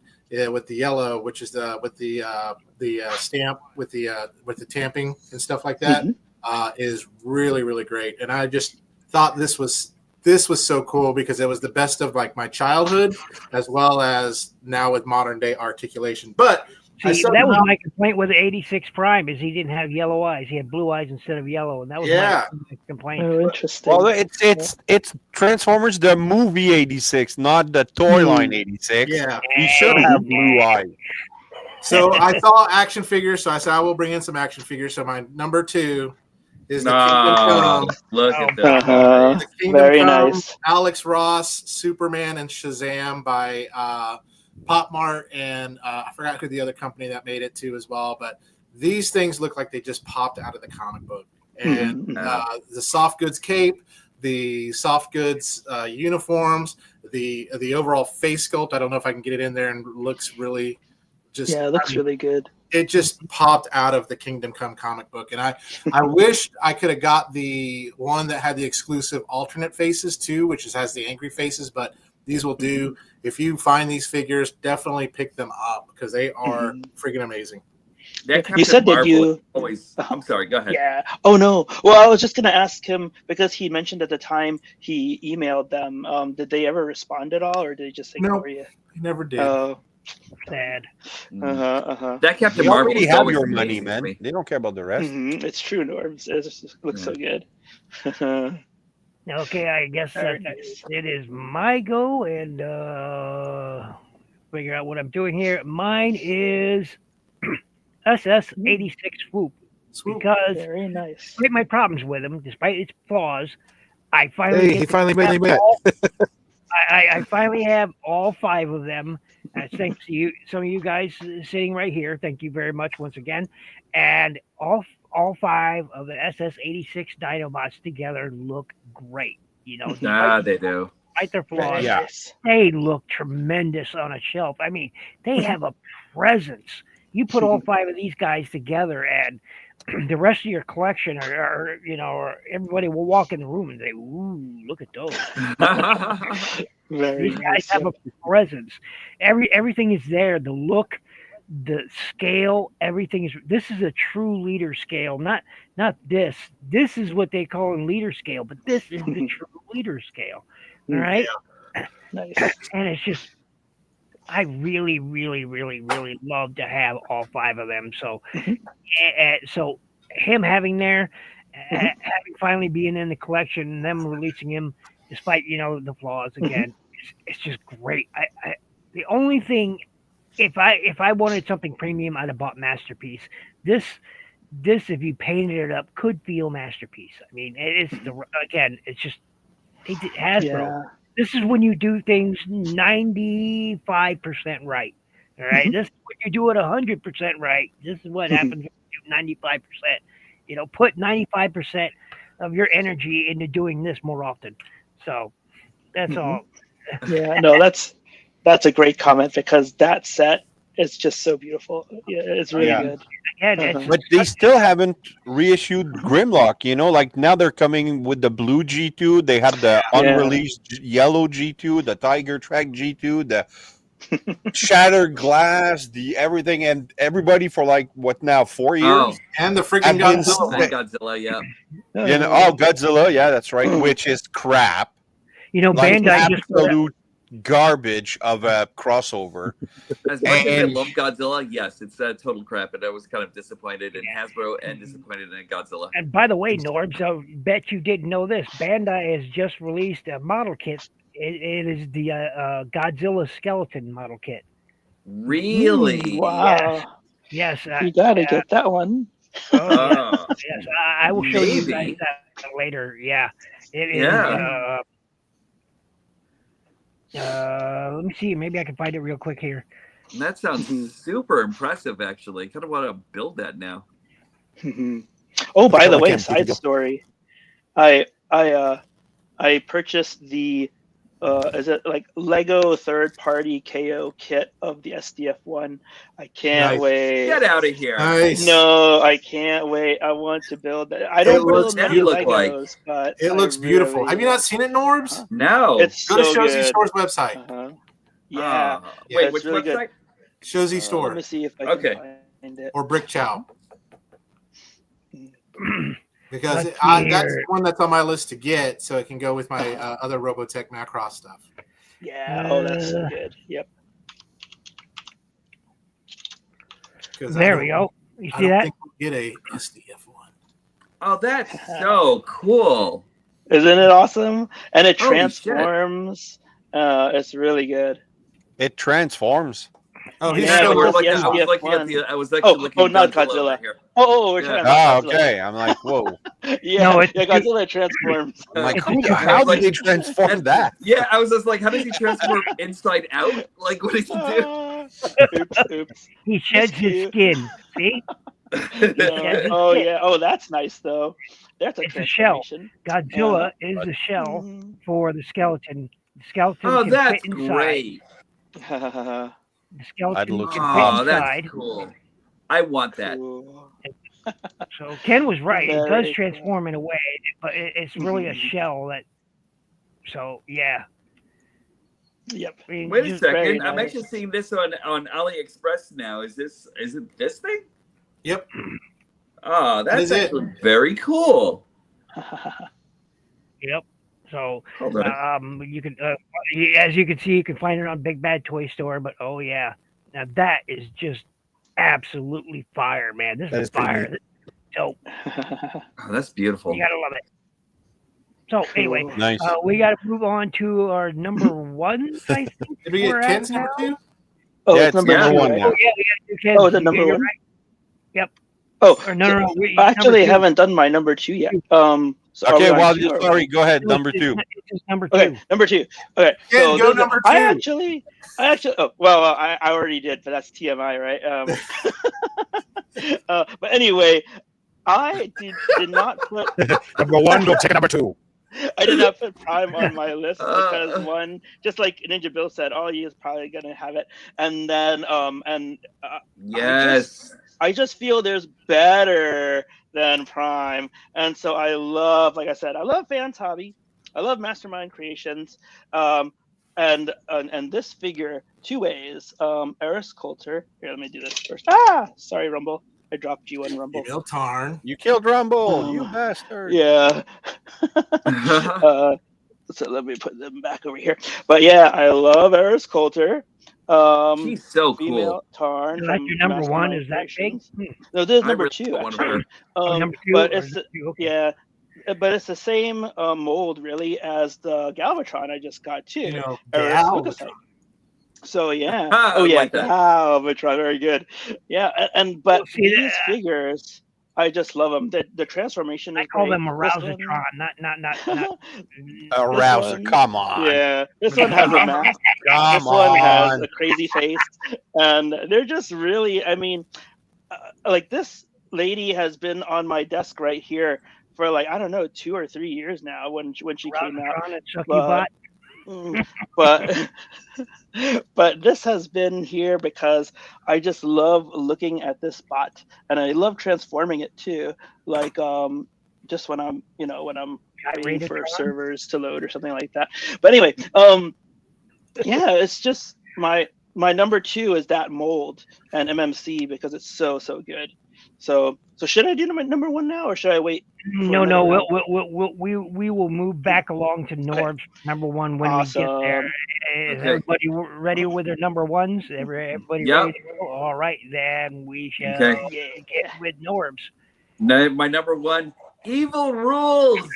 [SPEAKER 3] with the yellow, which is with the stamp with the tamping and stuff like that, is really, really great. And I just thought this was so cool because it was the best of like my childhood as well as now with modern day articulation. But
[SPEAKER 1] see, that was my complaint with the 86 Prime is he didn't have yellow eyes. He had blue eyes instead of yellow, and that was my complaint.
[SPEAKER 6] Oh, interesting.
[SPEAKER 2] Well, it's Transformers the movie 86, not the toy line 86.
[SPEAKER 3] Yeah.
[SPEAKER 2] He should have blue eyes.
[SPEAKER 3] So I saw action figures, so I said I will bring in some action figures. So my number 2 is the Kingdom Come.
[SPEAKER 4] Look at that.
[SPEAKER 3] The Kingdom
[SPEAKER 6] Very
[SPEAKER 3] Come,
[SPEAKER 6] nice.
[SPEAKER 3] Alex Ross, Superman, and Shazam by Pop Mart, and I forgot who the other company that made it too as well. But these things look like they just popped out of the comic book. And the soft goods cape, the soft goods uniforms, the overall face sculpt. I don't know if I can get it in there, and looks really just
[SPEAKER 6] it looks really good.
[SPEAKER 3] It just popped out of the Kingdom Come comic book. And I wish I could have got the one that had the exclusive alternate faces too, which has the angry faces, but these will do. If you find these figures, definitely pick them up because they are freaking amazing.
[SPEAKER 6] You said that you
[SPEAKER 4] always. I'm sorry. Go ahead.
[SPEAKER 6] Yeah. Oh no. Well, I was just gonna ask him because he mentioned at the time he emailed them. Did they ever respond at all, or did they just ignore you?
[SPEAKER 3] He never did.
[SPEAKER 6] Oh,
[SPEAKER 1] sad.
[SPEAKER 4] That Captain
[SPEAKER 2] They
[SPEAKER 4] Marvel
[SPEAKER 2] already
[SPEAKER 4] is
[SPEAKER 2] have
[SPEAKER 4] always
[SPEAKER 2] your money,
[SPEAKER 4] amazing
[SPEAKER 2] man.
[SPEAKER 4] to me.
[SPEAKER 2] They don't care about the rest.
[SPEAKER 6] It's true, Norms. It just looks so good.
[SPEAKER 1] Okay, I guess it is my go, and figure out what I'm doing here. Mine is SS86 Swoop. Because
[SPEAKER 6] Very nice.
[SPEAKER 1] despite my problems with him, despite its flaws, I finally
[SPEAKER 5] He finally made it.
[SPEAKER 1] I finally have all 5 of them. Thanks to you, some of you guys sitting right here. Thank you very much once again. And all 5 of the SS86 Dinobots together look great. You know,
[SPEAKER 4] They do.
[SPEAKER 1] despite their flaws,
[SPEAKER 2] Yeah.
[SPEAKER 1] they look tremendous on a shelf. I mean, they have a presence. You put all 5 of these guys together, and the rest of your collection, or everybody will walk in the room and say, "Ooh, look at those."
[SPEAKER 6] Very
[SPEAKER 1] These guys
[SPEAKER 6] nice.
[SPEAKER 1] have a presence. Everything is there. The look, the scale, everything is. This is a true leader scale, not this. This is what they call a leader scale, but this is the true leader scale. All right,
[SPEAKER 6] Nice.
[SPEAKER 1] and it's just. I really, really, really, really love to have all 5 of them. So, so him having having finally being in the collection, and them releasing him, despite the flaws again, it's just great. The only thing, if I wanted something premium, I'd have bought Masterpiece. This if you painted it up could feel Masterpiece. I mean, it's it's just Hasbro.
[SPEAKER 6] Yeah.
[SPEAKER 1] This is when you do things 95% right. All right. This is when you do it 100% right. This is what happens when you do 95%. Put 95% of your energy into doing this more often. So that's all.
[SPEAKER 6] Yeah, no, that's a great comment because that set is just so beautiful. Yeah, it's really good.
[SPEAKER 1] Again,
[SPEAKER 2] But they still haven't reissued Grimlock, like now they're coming with the blue G2. They have the unreleased yellow G2, the Tiger Track G2, the Shattered Glass, the everything, and everybody for 4 years.
[SPEAKER 3] And the freaking Godzilla.
[SPEAKER 4] Godzilla, yeah.
[SPEAKER 2] Godzilla, yeah, that's right, which is crap.
[SPEAKER 1] Bandai just
[SPEAKER 2] absolute garbage of a crossover.
[SPEAKER 4] As much as I
[SPEAKER 2] And-
[SPEAKER 4] love Godzilla, yes, it's total crap, and I was kind of disappointed in Hasbro and disappointed in Godzilla.
[SPEAKER 1] And by the way, Norbs, I bet you didn't know this. Bandai has just released a model kit. It is the Godzilla skeleton model kit.
[SPEAKER 4] Really?
[SPEAKER 6] Wow.
[SPEAKER 1] Yes.
[SPEAKER 6] You gotta get that one.
[SPEAKER 4] Oh,
[SPEAKER 1] Yes, I will show you guys
[SPEAKER 4] Maybe.
[SPEAKER 1] that later. Yeah, it is.
[SPEAKER 4] Yeah.
[SPEAKER 1] Let me see. Maybe I can find it real quick here.
[SPEAKER 4] that sounds super impressive, actually. Kind of want to build that now.
[SPEAKER 6] Oh, by the
[SPEAKER 5] I
[SPEAKER 6] way,
[SPEAKER 5] can.
[SPEAKER 6] side story. I purchased the is it like Lego third party KO kit of the SDF one. I can't
[SPEAKER 3] Nice.
[SPEAKER 6] wait.
[SPEAKER 4] Get out of here.
[SPEAKER 3] Nice.
[SPEAKER 6] No, I can't wait. I want to build that. I don't
[SPEAKER 3] looks
[SPEAKER 6] build many
[SPEAKER 4] beautiful.
[SPEAKER 6] Legos, but
[SPEAKER 3] It
[SPEAKER 6] I
[SPEAKER 3] looks beautiful.
[SPEAKER 6] really-
[SPEAKER 3] Have you not seen it, Norbs?
[SPEAKER 4] No.
[SPEAKER 6] It's
[SPEAKER 3] Go to
[SPEAKER 6] so
[SPEAKER 3] Shosy
[SPEAKER 6] good.
[SPEAKER 3] Store's website.
[SPEAKER 6] Uh-huh. Yeah.
[SPEAKER 3] Yeah,
[SPEAKER 4] Wait,
[SPEAKER 6] it's
[SPEAKER 4] which
[SPEAKER 6] really good.
[SPEAKER 4] website?
[SPEAKER 3] Shosy
[SPEAKER 6] Let
[SPEAKER 3] Store
[SPEAKER 6] me see if I
[SPEAKER 4] Okay.
[SPEAKER 6] can find it.
[SPEAKER 3] or Brick Chow. Because
[SPEAKER 1] Let's
[SPEAKER 3] that's
[SPEAKER 1] see.
[SPEAKER 3] one that's on my list to get, so it can go with my other Robotech Macross stuff.
[SPEAKER 6] Yeah. Oh, that's so good. Yep.
[SPEAKER 3] 'Cause I
[SPEAKER 1] There
[SPEAKER 3] don't-
[SPEAKER 1] we go. You
[SPEAKER 3] I
[SPEAKER 1] see
[SPEAKER 3] don't
[SPEAKER 1] that?
[SPEAKER 3] think we'll get a SDF one.
[SPEAKER 4] Oh, that's so cool.
[SPEAKER 6] Isn't it awesome? And it
[SPEAKER 4] Holy
[SPEAKER 6] transforms. It's really good.
[SPEAKER 2] It transforms.
[SPEAKER 3] Oh, he's
[SPEAKER 6] Yeah,
[SPEAKER 3] showing
[SPEAKER 6] but
[SPEAKER 3] us
[SPEAKER 6] the
[SPEAKER 3] the
[SPEAKER 6] SDF
[SPEAKER 3] box.
[SPEAKER 4] I was actually looking
[SPEAKER 6] oh,
[SPEAKER 4] at
[SPEAKER 6] not
[SPEAKER 4] Godzilla
[SPEAKER 6] Godzilla.
[SPEAKER 4] over here.
[SPEAKER 6] Oh, we're
[SPEAKER 4] Yeah.
[SPEAKER 6] talking
[SPEAKER 2] Oh,
[SPEAKER 6] about Godzilla.
[SPEAKER 2] okay. I'm like, whoa.
[SPEAKER 6] Yeah,
[SPEAKER 1] No, it's-
[SPEAKER 6] yeah, Godzilla transforms.
[SPEAKER 2] I'm like,
[SPEAKER 1] It's
[SPEAKER 2] who the
[SPEAKER 1] interesting.
[SPEAKER 2] hell
[SPEAKER 4] Like-
[SPEAKER 2] did they transform that?
[SPEAKER 4] Yeah, I was just like, how does he transform inside out? Like, what does he do?
[SPEAKER 6] Oops.
[SPEAKER 1] He sheds his
[SPEAKER 6] cute.
[SPEAKER 1] skin. See?
[SPEAKER 6] Yeah. Oh yeah. Oh, that's nice though. That's a
[SPEAKER 1] It's a shell.
[SPEAKER 6] transformation.
[SPEAKER 1] Godzilla is the shell
[SPEAKER 6] Mhm.
[SPEAKER 1] for the skeleton. The skeleton
[SPEAKER 4] Oh,
[SPEAKER 1] can
[SPEAKER 4] that's
[SPEAKER 1] fit inside.
[SPEAKER 4] great.
[SPEAKER 1] The skeleton
[SPEAKER 2] look
[SPEAKER 1] can
[SPEAKER 4] Oh,
[SPEAKER 1] fit
[SPEAKER 4] that's
[SPEAKER 1] inside.
[SPEAKER 4] cool. I want that.
[SPEAKER 6] Cool.
[SPEAKER 1] So Ken was right. It does
[SPEAKER 6] Very cool.
[SPEAKER 1] transform in a way, but it's really a
[SPEAKER 6] Mhm.
[SPEAKER 1] shell that. So yeah.
[SPEAKER 6] Yep.
[SPEAKER 1] I mean,
[SPEAKER 4] Wait a
[SPEAKER 1] just
[SPEAKER 6] very
[SPEAKER 4] second. I'm
[SPEAKER 6] nice.
[SPEAKER 4] actually seeing this on AliExpress now. Is it this thing?
[SPEAKER 3] Yep.
[SPEAKER 4] Oh, that's
[SPEAKER 3] is it.
[SPEAKER 4] actually very cool.
[SPEAKER 1] Yep. So
[SPEAKER 4] Hold on.
[SPEAKER 1] you can, as you can see, you can find it on Big Bad Toy Store. But oh yeah, now that is just absolutely fire, man. This
[SPEAKER 5] That
[SPEAKER 1] is
[SPEAKER 5] is pretty
[SPEAKER 1] fire.
[SPEAKER 5] neat.
[SPEAKER 1] So
[SPEAKER 4] Oh, that's beautiful.
[SPEAKER 1] you gotta love it. So anyway,
[SPEAKER 2] Nice.
[SPEAKER 1] we got to move on to our number one. I think
[SPEAKER 3] Did we
[SPEAKER 1] we're
[SPEAKER 3] get
[SPEAKER 1] at
[SPEAKER 3] Ken's number
[SPEAKER 1] now.
[SPEAKER 3] 2?
[SPEAKER 6] Oh,
[SPEAKER 2] Yeah,
[SPEAKER 6] it's
[SPEAKER 2] it's
[SPEAKER 6] number
[SPEAKER 2] number
[SPEAKER 6] two,
[SPEAKER 2] one
[SPEAKER 6] right?
[SPEAKER 2] now.
[SPEAKER 1] Oh yeah, we got two Kens.
[SPEAKER 6] Oh, is it number
[SPEAKER 1] You're
[SPEAKER 6] one?
[SPEAKER 1] right.
[SPEAKER 6] Oh,
[SPEAKER 1] Or no, no, no.
[SPEAKER 6] I actually
[SPEAKER 1] number two.
[SPEAKER 6] haven't done my number two yet. So are
[SPEAKER 2] Okay,
[SPEAKER 6] we on
[SPEAKER 2] well,
[SPEAKER 6] two or-
[SPEAKER 2] sorry. Go ahead.
[SPEAKER 1] It's-
[SPEAKER 2] Number
[SPEAKER 1] it's-
[SPEAKER 2] two.
[SPEAKER 1] It's just number two.
[SPEAKER 6] Okay, number two. Okay,
[SPEAKER 3] Ken,
[SPEAKER 6] so
[SPEAKER 3] go
[SPEAKER 6] there's
[SPEAKER 3] number
[SPEAKER 6] I
[SPEAKER 3] two.
[SPEAKER 6] actually. Oh, well, I already did, but that's TMI, right? But anyway, I did not put
[SPEAKER 5] Number one, go take number two.
[SPEAKER 6] I did not put Prime on my list
[SPEAKER 4] Uh.
[SPEAKER 6] because one, just like NinjaBill said, oh, he is probably gonna have it, and then
[SPEAKER 4] Yes.
[SPEAKER 6] I just feel there's better than Prime, and so I love, like I said, I love Fans Hobby, I love Mastermind Creations, and this figure two ways, Eris Coulter. Here, let me do this first. Sorry, Rumble, I dropped you on Rumble.
[SPEAKER 3] Emil Tarn.
[SPEAKER 2] You killed Rumble, you
[SPEAKER 6] Oh.
[SPEAKER 2] bastard.
[SPEAKER 6] Yeah. So let me put them back over here. But yeah, I love Eris Coulter.
[SPEAKER 4] She's so cool.
[SPEAKER 6] Female Tarn.
[SPEAKER 1] So that's
[SPEAKER 6] from
[SPEAKER 1] your number one.
[SPEAKER 6] Mastermind
[SPEAKER 1] Is that big?
[SPEAKER 6] Creations. No, this is
[SPEAKER 4] I
[SPEAKER 6] number
[SPEAKER 4] really
[SPEAKER 6] two,
[SPEAKER 4] want
[SPEAKER 6] actually.
[SPEAKER 4] her.
[SPEAKER 1] Number two.
[SPEAKER 6] But
[SPEAKER 1] or
[SPEAKER 6] it's
[SPEAKER 1] number two? Okay.
[SPEAKER 6] yeah, but it's the same mold really as the Galvatron I just got too.
[SPEAKER 3] You know,
[SPEAKER 6] Eris
[SPEAKER 3] Gal.
[SPEAKER 6] Lucasite. So yeah.
[SPEAKER 4] I
[SPEAKER 6] Oh yeah,
[SPEAKER 4] like that.
[SPEAKER 6] Galvatron, very good. Yeah, but
[SPEAKER 1] Well, see,
[SPEAKER 6] these figures, I just love them. The transformation is
[SPEAKER 1] I call
[SPEAKER 6] great.
[SPEAKER 1] them a
[SPEAKER 6] This one-
[SPEAKER 1] Rousatron, not.
[SPEAKER 2] A
[SPEAKER 6] This
[SPEAKER 2] rouser,
[SPEAKER 6] one-
[SPEAKER 2] come on.
[SPEAKER 6] Yeah, this one has a mask.
[SPEAKER 2] Come
[SPEAKER 6] This one has
[SPEAKER 2] on.
[SPEAKER 6] a crazy face, and they're just really. I mean, like this lady has been on my desk right here for like I don't know 2 or 3 years now. When she came out,
[SPEAKER 1] Rousatron and Chucky
[SPEAKER 6] but-
[SPEAKER 1] Bot.
[SPEAKER 6] but but this has been here because I just love looking at this bot, and I love transforming it too. Like just when I'm waiting for
[SPEAKER 1] Ratatron?
[SPEAKER 6] servers to load or something like that. But anyway, yeah, it's just my number two is that mold and MMC because it's so good. So should I do my number one now, or should I wait?
[SPEAKER 1] No,
[SPEAKER 6] another round?
[SPEAKER 1] we will move back along to Norb's number one when we get there.
[SPEAKER 6] Awesome.
[SPEAKER 1] Is
[SPEAKER 4] Okay.
[SPEAKER 1] everybody ready with their number ones? Everybody
[SPEAKER 4] Yep.
[SPEAKER 1] ready to go? All right, then we shall
[SPEAKER 4] Okay.
[SPEAKER 1] get with Norb's.
[SPEAKER 4] My number one, Evil Rules.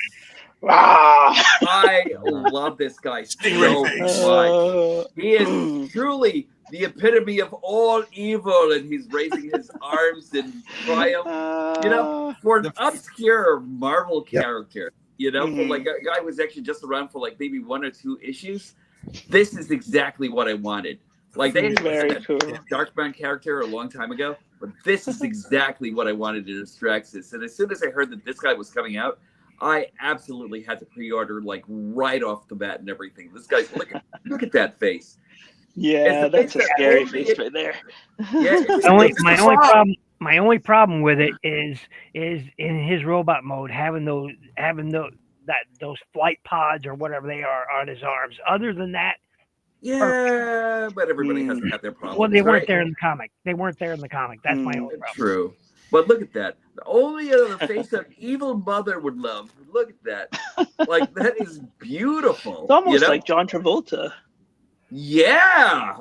[SPEAKER 6] Ah!
[SPEAKER 4] I love this guy so
[SPEAKER 3] Stingray
[SPEAKER 4] much.
[SPEAKER 6] Uh,
[SPEAKER 4] He is truly the epitome of all evil, and he's raising his arms in triumph. You know, for an obscure Marvel character, you know, for like a guy who's actually just around for like maybe 1 or 2 issues, this is exactly what I wanted. Like they
[SPEAKER 6] Very
[SPEAKER 4] had
[SPEAKER 6] cool.
[SPEAKER 4] a Darkman character a long time ago, but this is exactly what I wanted in Astraxis. And as soon as I heard that this guy was coming out, I absolutely had to pre-order like right off the bat and everything. This guy's look at that face.
[SPEAKER 6] Yeah,
[SPEAKER 4] It's the
[SPEAKER 6] that's a
[SPEAKER 4] face that
[SPEAKER 6] scary
[SPEAKER 4] only-
[SPEAKER 6] face right there.
[SPEAKER 4] Yeah,
[SPEAKER 1] My only problem with it is in his robot mode having those flight pods or whatever they are on his arms. Other than that,
[SPEAKER 4] yeah, but everybody has to have their problems.
[SPEAKER 1] well, they weren't
[SPEAKER 4] right?
[SPEAKER 1] there in the comic. That's my only problem.
[SPEAKER 4] True. But look at that. The only other face that evil mother would love. Look at that. Like, that is beautiful.
[SPEAKER 6] It's almost
[SPEAKER 4] you know?
[SPEAKER 6] like John Travolta.
[SPEAKER 4] Yeah.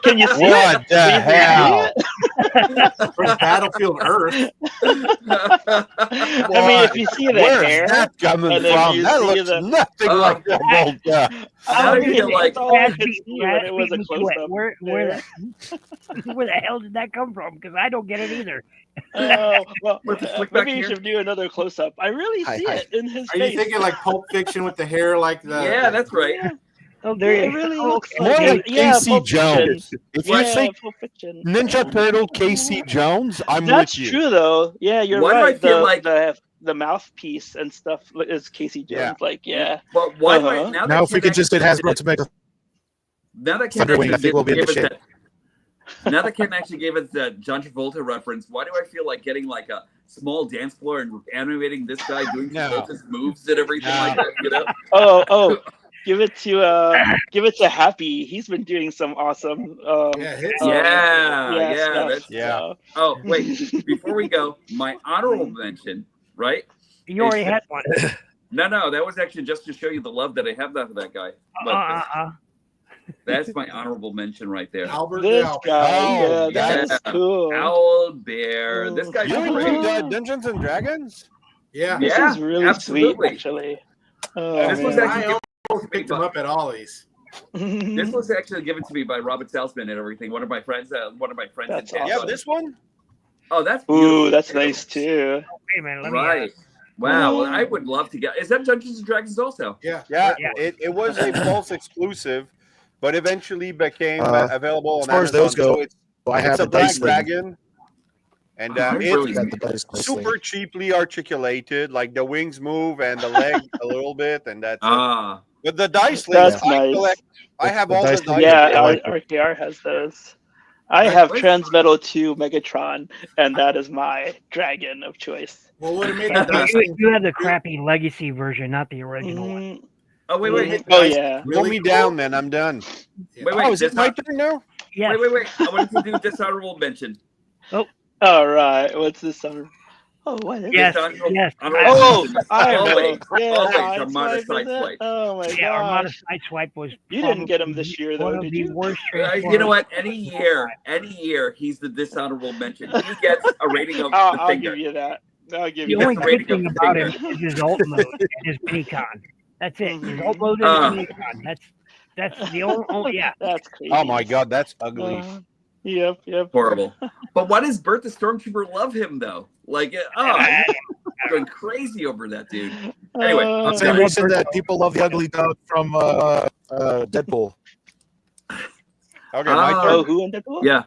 [SPEAKER 6] Can you see
[SPEAKER 2] What
[SPEAKER 6] it?
[SPEAKER 2] the
[SPEAKER 6] Can you
[SPEAKER 2] hell?
[SPEAKER 3] Where's Battlefield Earth?
[SPEAKER 6] I mean, if you see the
[SPEAKER 2] Where's
[SPEAKER 6] hair,
[SPEAKER 2] that coming
[SPEAKER 6] and then
[SPEAKER 2] from?
[SPEAKER 6] you
[SPEAKER 2] That
[SPEAKER 6] see
[SPEAKER 2] looks
[SPEAKER 6] the-
[SPEAKER 2] nothing like Travolta.
[SPEAKER 4] Now
[SPEAKER 6] I mean,
[SPEAKER 4] you're like,
[SPEAKER 6] it's all I could see when it was a
[SPEAKER 1] Beat me to
[SPEAKER 6] close
[SPEAKER 1] it.
[SPEAKER 6] up.
[SPEAKER 1] Where the hell did that come from? Because I don't get it either.
[SPEAKER 6] Oh, well,
[SPEAKER 4] Let's just look back
[SPEAKER 6] maybe you
[SPEAKER 4] here.
[SPEAKER 6] should do another close up. I really see
[SPEAKER 5] Hi.
[SPEAKER 6] it in his
[SPEAKER 3] Are
[SPEAKER 6] face.
[SPEAKER 3] you thinking like Pulp Fiction with the hair like the?
[SPEAKER 4] yeah, that's right.
[SPEAKER 6] Yeah.
[SPEAKER 1] Oh, there
[SPEAKER 6] It
[SPEAKER 1] you
[SPEAKER 6] really
[SPEAKER 1] go.
[SPEAKER 6] looks
[SPEAKER 1] Okay.
[SPEAKER 2] More
[SPEAKER 6] like
[SPEAKER 2] like
[SPEAKER 6] yeah,
[SPEAKER 2] Casey
[SPEAKER 6] Pulp Fiction.
[SPEAKER 2] Jones. If you
[SPEAKER 6] Yeah,
[SPEAKER 2] say
[SPEAKER 6] Pulp Fiction.
[SPEAKER 2] Ninja Turtle Casey Jones, I'm
[SPEAKER 6] That's
[SPEAKER 2] with you.
[SPEAKER 6] true, though. Yeah, you're
[SPEAKER 4] Why do I
[SPEAKER 6] right.
[SPEAKER 4] feel
[SPEAKER 6] The,
[SPEAKER 4] like-
[SPEAKER 6] the mouthpiece and stuff is Casey Jones.
[SPEAKER 2] Yeah.
[SPEAKER 6] Like, yeah.
[SPEAKER 4] But why do I
[SPEAKER 6] Uh-huh.
[SPEAKER 4] now
[SPEAKER 5] Now, if we could just get Hasbro to make a
[SPEAKER 4] now that Ken
[SPEAKER 5] Thunderwing,
[SPEAKER 4] actually
[SPEAKER 5] I think we'll be in
[SPEAKER 4] gave
[SPEAKER 5] good
[SPEAKER 4] us
[SPEAKER 5] shape.
[SPEAKER 4] that, now that Ken actually gave us that John Travolta reference, why do I feel like getting like a small dance floor and animating this guy doing
[SPEAKER 2] No.
[SPEAKER 4] Travolta's moves and everything
[SPEAKER 2] No.
[SPEAKER 4] like that? You know?
[SPEAKER 6] Oh, give it to Happy. He's been doing some awesome.
[SPEAKER 3] Yeah, his
[SPEAKER 4] Yeah,
[SPEAKER 6] stuff,
[SPEAKER 4] that's-
[SPEAKER 2] Yeah.
[SPEAKER 6] so.
[SPEAKER 4] Oh, wait, before we go, my honorable mention, right?
[SPEAKER 1] You already had one.
[SPEAKER 4] No, that was actually just to show you the love that I have for that guy. But that's my honorable mention right there.
[SPEAKER 3] Albert
[SPEAKER 6] This
[SPEAKER 3] Gal.
[SPEAKER 6] guy,
[SPEAKER 2] Oh,
[SPEAKER 6] yeah, that's
[SPEAKER 4] yeah.
[SPEAKER 6] cool.
[SPEAKER 4] Owl Bear. This guy's
[SPEAKER 2] You
[SPEAKER 6] Oh.
[SPEAKER 2] include
[SPEAKER 4] great.
[SPEAKER 2] Dungeons and Dragons?
[SPEAKER 3] Yeah.
[SPEAKER 6] This
[SPEAKER 4] Yeah,
[SPEAKER 6] is really
[SPEAKER 4] absolutely.
[SPEAKER 6] sweet, actually. Oh,
[SPEAKER 4] This was
[SPEAKER 6] man.
[SPEAKER 4] actually
[SPEAKER 3] I almost picked him up at Ollie's.
[SPEAKER 4] This was actually given to me by Robert Salzman and everything. One of my friends.
[SPEAKER 6] That's
[SPEAKER 4] in
[SPEAKER 6] awesome.
[SPEAKER 4] town.
[SPEAKER 2] Yeah, this one?
[SPEAKER 4] Oh, that's beautiful.
[SPEAKER 6] Ooh, that's nice too.
[SPEAKER 1] Wait a minute. Let me
[SPEAKER 4] Right. Wow. Well, I would love to get. Is that Dungeons and Dragons also?
[SPEAKER 3] Yeah.
[SPEAKER 2] Yeah,
[SPEAKER 1] Yeah.
[SPEAKER 2] it was a Pulse exclusive, but eventually became available on
[SPEAKER 5] as far as
[SPEAKER 2] Amazon.
[SPEAKER 5] those go,
[SPEAKER 2] So
[SPEAKER 5] I
[SPEAKER 2] it's
[SPEAKER 5] have
[SPEAKER 2] a
[SPEAKER 5] the
[SPEAKER 2] Black
[SPEAKER 5] dice thing.
[SPEAKER 2] Dragon, and
[SPEAKER 4] Oh,
[SPEAKER 2] it's
[SPEAKER 5] Got the dice thing.
[SPEAKER 2] super cheaply articulated. Like the wings move and the leg a little bit, and that's it.
[SPEAKER 4] Ah.
[SPEAKER 2] But the dice
[SPEAKER 6] That's
[SPEAKER 2] links, I
[SPEAKER 6] nice.
[SPEAKER 2] collect. I have
[SPEAKER 5] The
[SPEAKER 2] all the
[SPEAKER 5] dice
[SPEAKER 2] dice.
[SPEAKER 5] link.
[SPEAKER 6] Yeah,
[SPEAKER 5] I like it.
[SPEAKER 6] RKR has those. I
[SPEAKER 4] Right,
[SPEAKER 6] have
[SPEAKER 4] where's-
[SPEAKER 6] Transmetal 2 Megatron, and that is my dragon of choice.
[SPEAKER 3] Well, would have made the
[SPEAKER 1] You,
[SPEAKER 3] dice thing
[SPEAKER 1] you have the crappy legacy version, not the original one.
[SPEAKER 6] Mhm.
[SPEAKER 4] Oh wait, wait,
[SPEAKER 6] Mhm.
[SPEAKER 4] wait,
[SPEAKER 6] Oh yeah.
[SPEAKER 2] Roll me down, then I'm done.
[SPEAKER 3] Yeah.
[SPEAKER 4] wait.
[SPEAKER 2] Oh, is it
[SPEAKER 4] this
[SPEAKER 2] my
[SPEAKER 4] not-
[SPEAKER 2] turn now?
[SPEAKER 1] Yes.
[SPEAKER 4] Wait. I wanted to do dishonorable mention.
[SPEAKER 6] All right. What's this summer? Oh, what is
[SPEAKER 1] Yes,
[SPEAKER 4] Dishonorable-
[SPEAKER 1] yes.
[SPEAKER 4] honorable
[SPEAKER 6] Oh,
[SPEAKER 4] mention.
[SPEAKER 6] I know.
[SPEAKER 4] Always,
[SPEAKER 6] Yeah,
[SPEAKER 4] always
[SPEAKER 6] Sideswipe,
[SPEAKER 4] Armada
[SPEAKER 6] is it?
[SPEAKER 4] Sideswipe.
[SPEAKER 6] Oh my
[SPEAKER 1] Yeah, Armada
[SPEAKER 6] gosh.
[SPEAKER 1] Sideswipe was.
[SPEAKER 6] You didn't get him
[SPEAKER 1] probably
[SPEAKER 6] this year, though,
[SPEAKER 1] one of
[SPEAKER 6] did
[SPEAKER 1] the
[SPEAKER 6] you?
[SPEAKER 1] worst
[SPEAKER 4] You know
[SPEAKER 1] Transformers.
[SPEAKER 4] what? Any year, he's the dishonorable mention. He gets a rating of the
[SPEAKER 6] I'll
[SPEAKER 4] finger.
[SPEAKER 6] give you that. I'll give
[SPEAKER 1] The
[SPEAKER 6] you
[SPEAKER 1] only
[SPEAKER 6] that.
[SPEAKER 4] rating
[SPEAKER 1] good
[SPEAKER 4] of
[SPEAKER 1] thing
[SPEAKER 4] the
[SPEAKER 1] about him
[SPEAKER 4] finger.
[SPEAKER 1] is his alt mode and his minicon. That's it. His alt mode and his minicon. That's the only yeah.
[SPEAKER 6] That's crazy.
[SPEAKER 2] Oh my god, that's ugly.
[SPEAKER 6] Yep.
[SPEAKER 4] Horrible. But why does Bert the Stormtrooper love him though? Like, he's going crazy over that dude. Anyway,
[SPEAKER 6] Uh,
[SPEAKER 5] Same
[SPEAKER 4] Okay.
[SPEAKER 5] reason that people love the ugly dog from Deadpool.
[SPEAKER 2] Okay, my turn.
[SPEAKER 6] oh, who in Deadpool?
[SPEAKER 4] Yeah.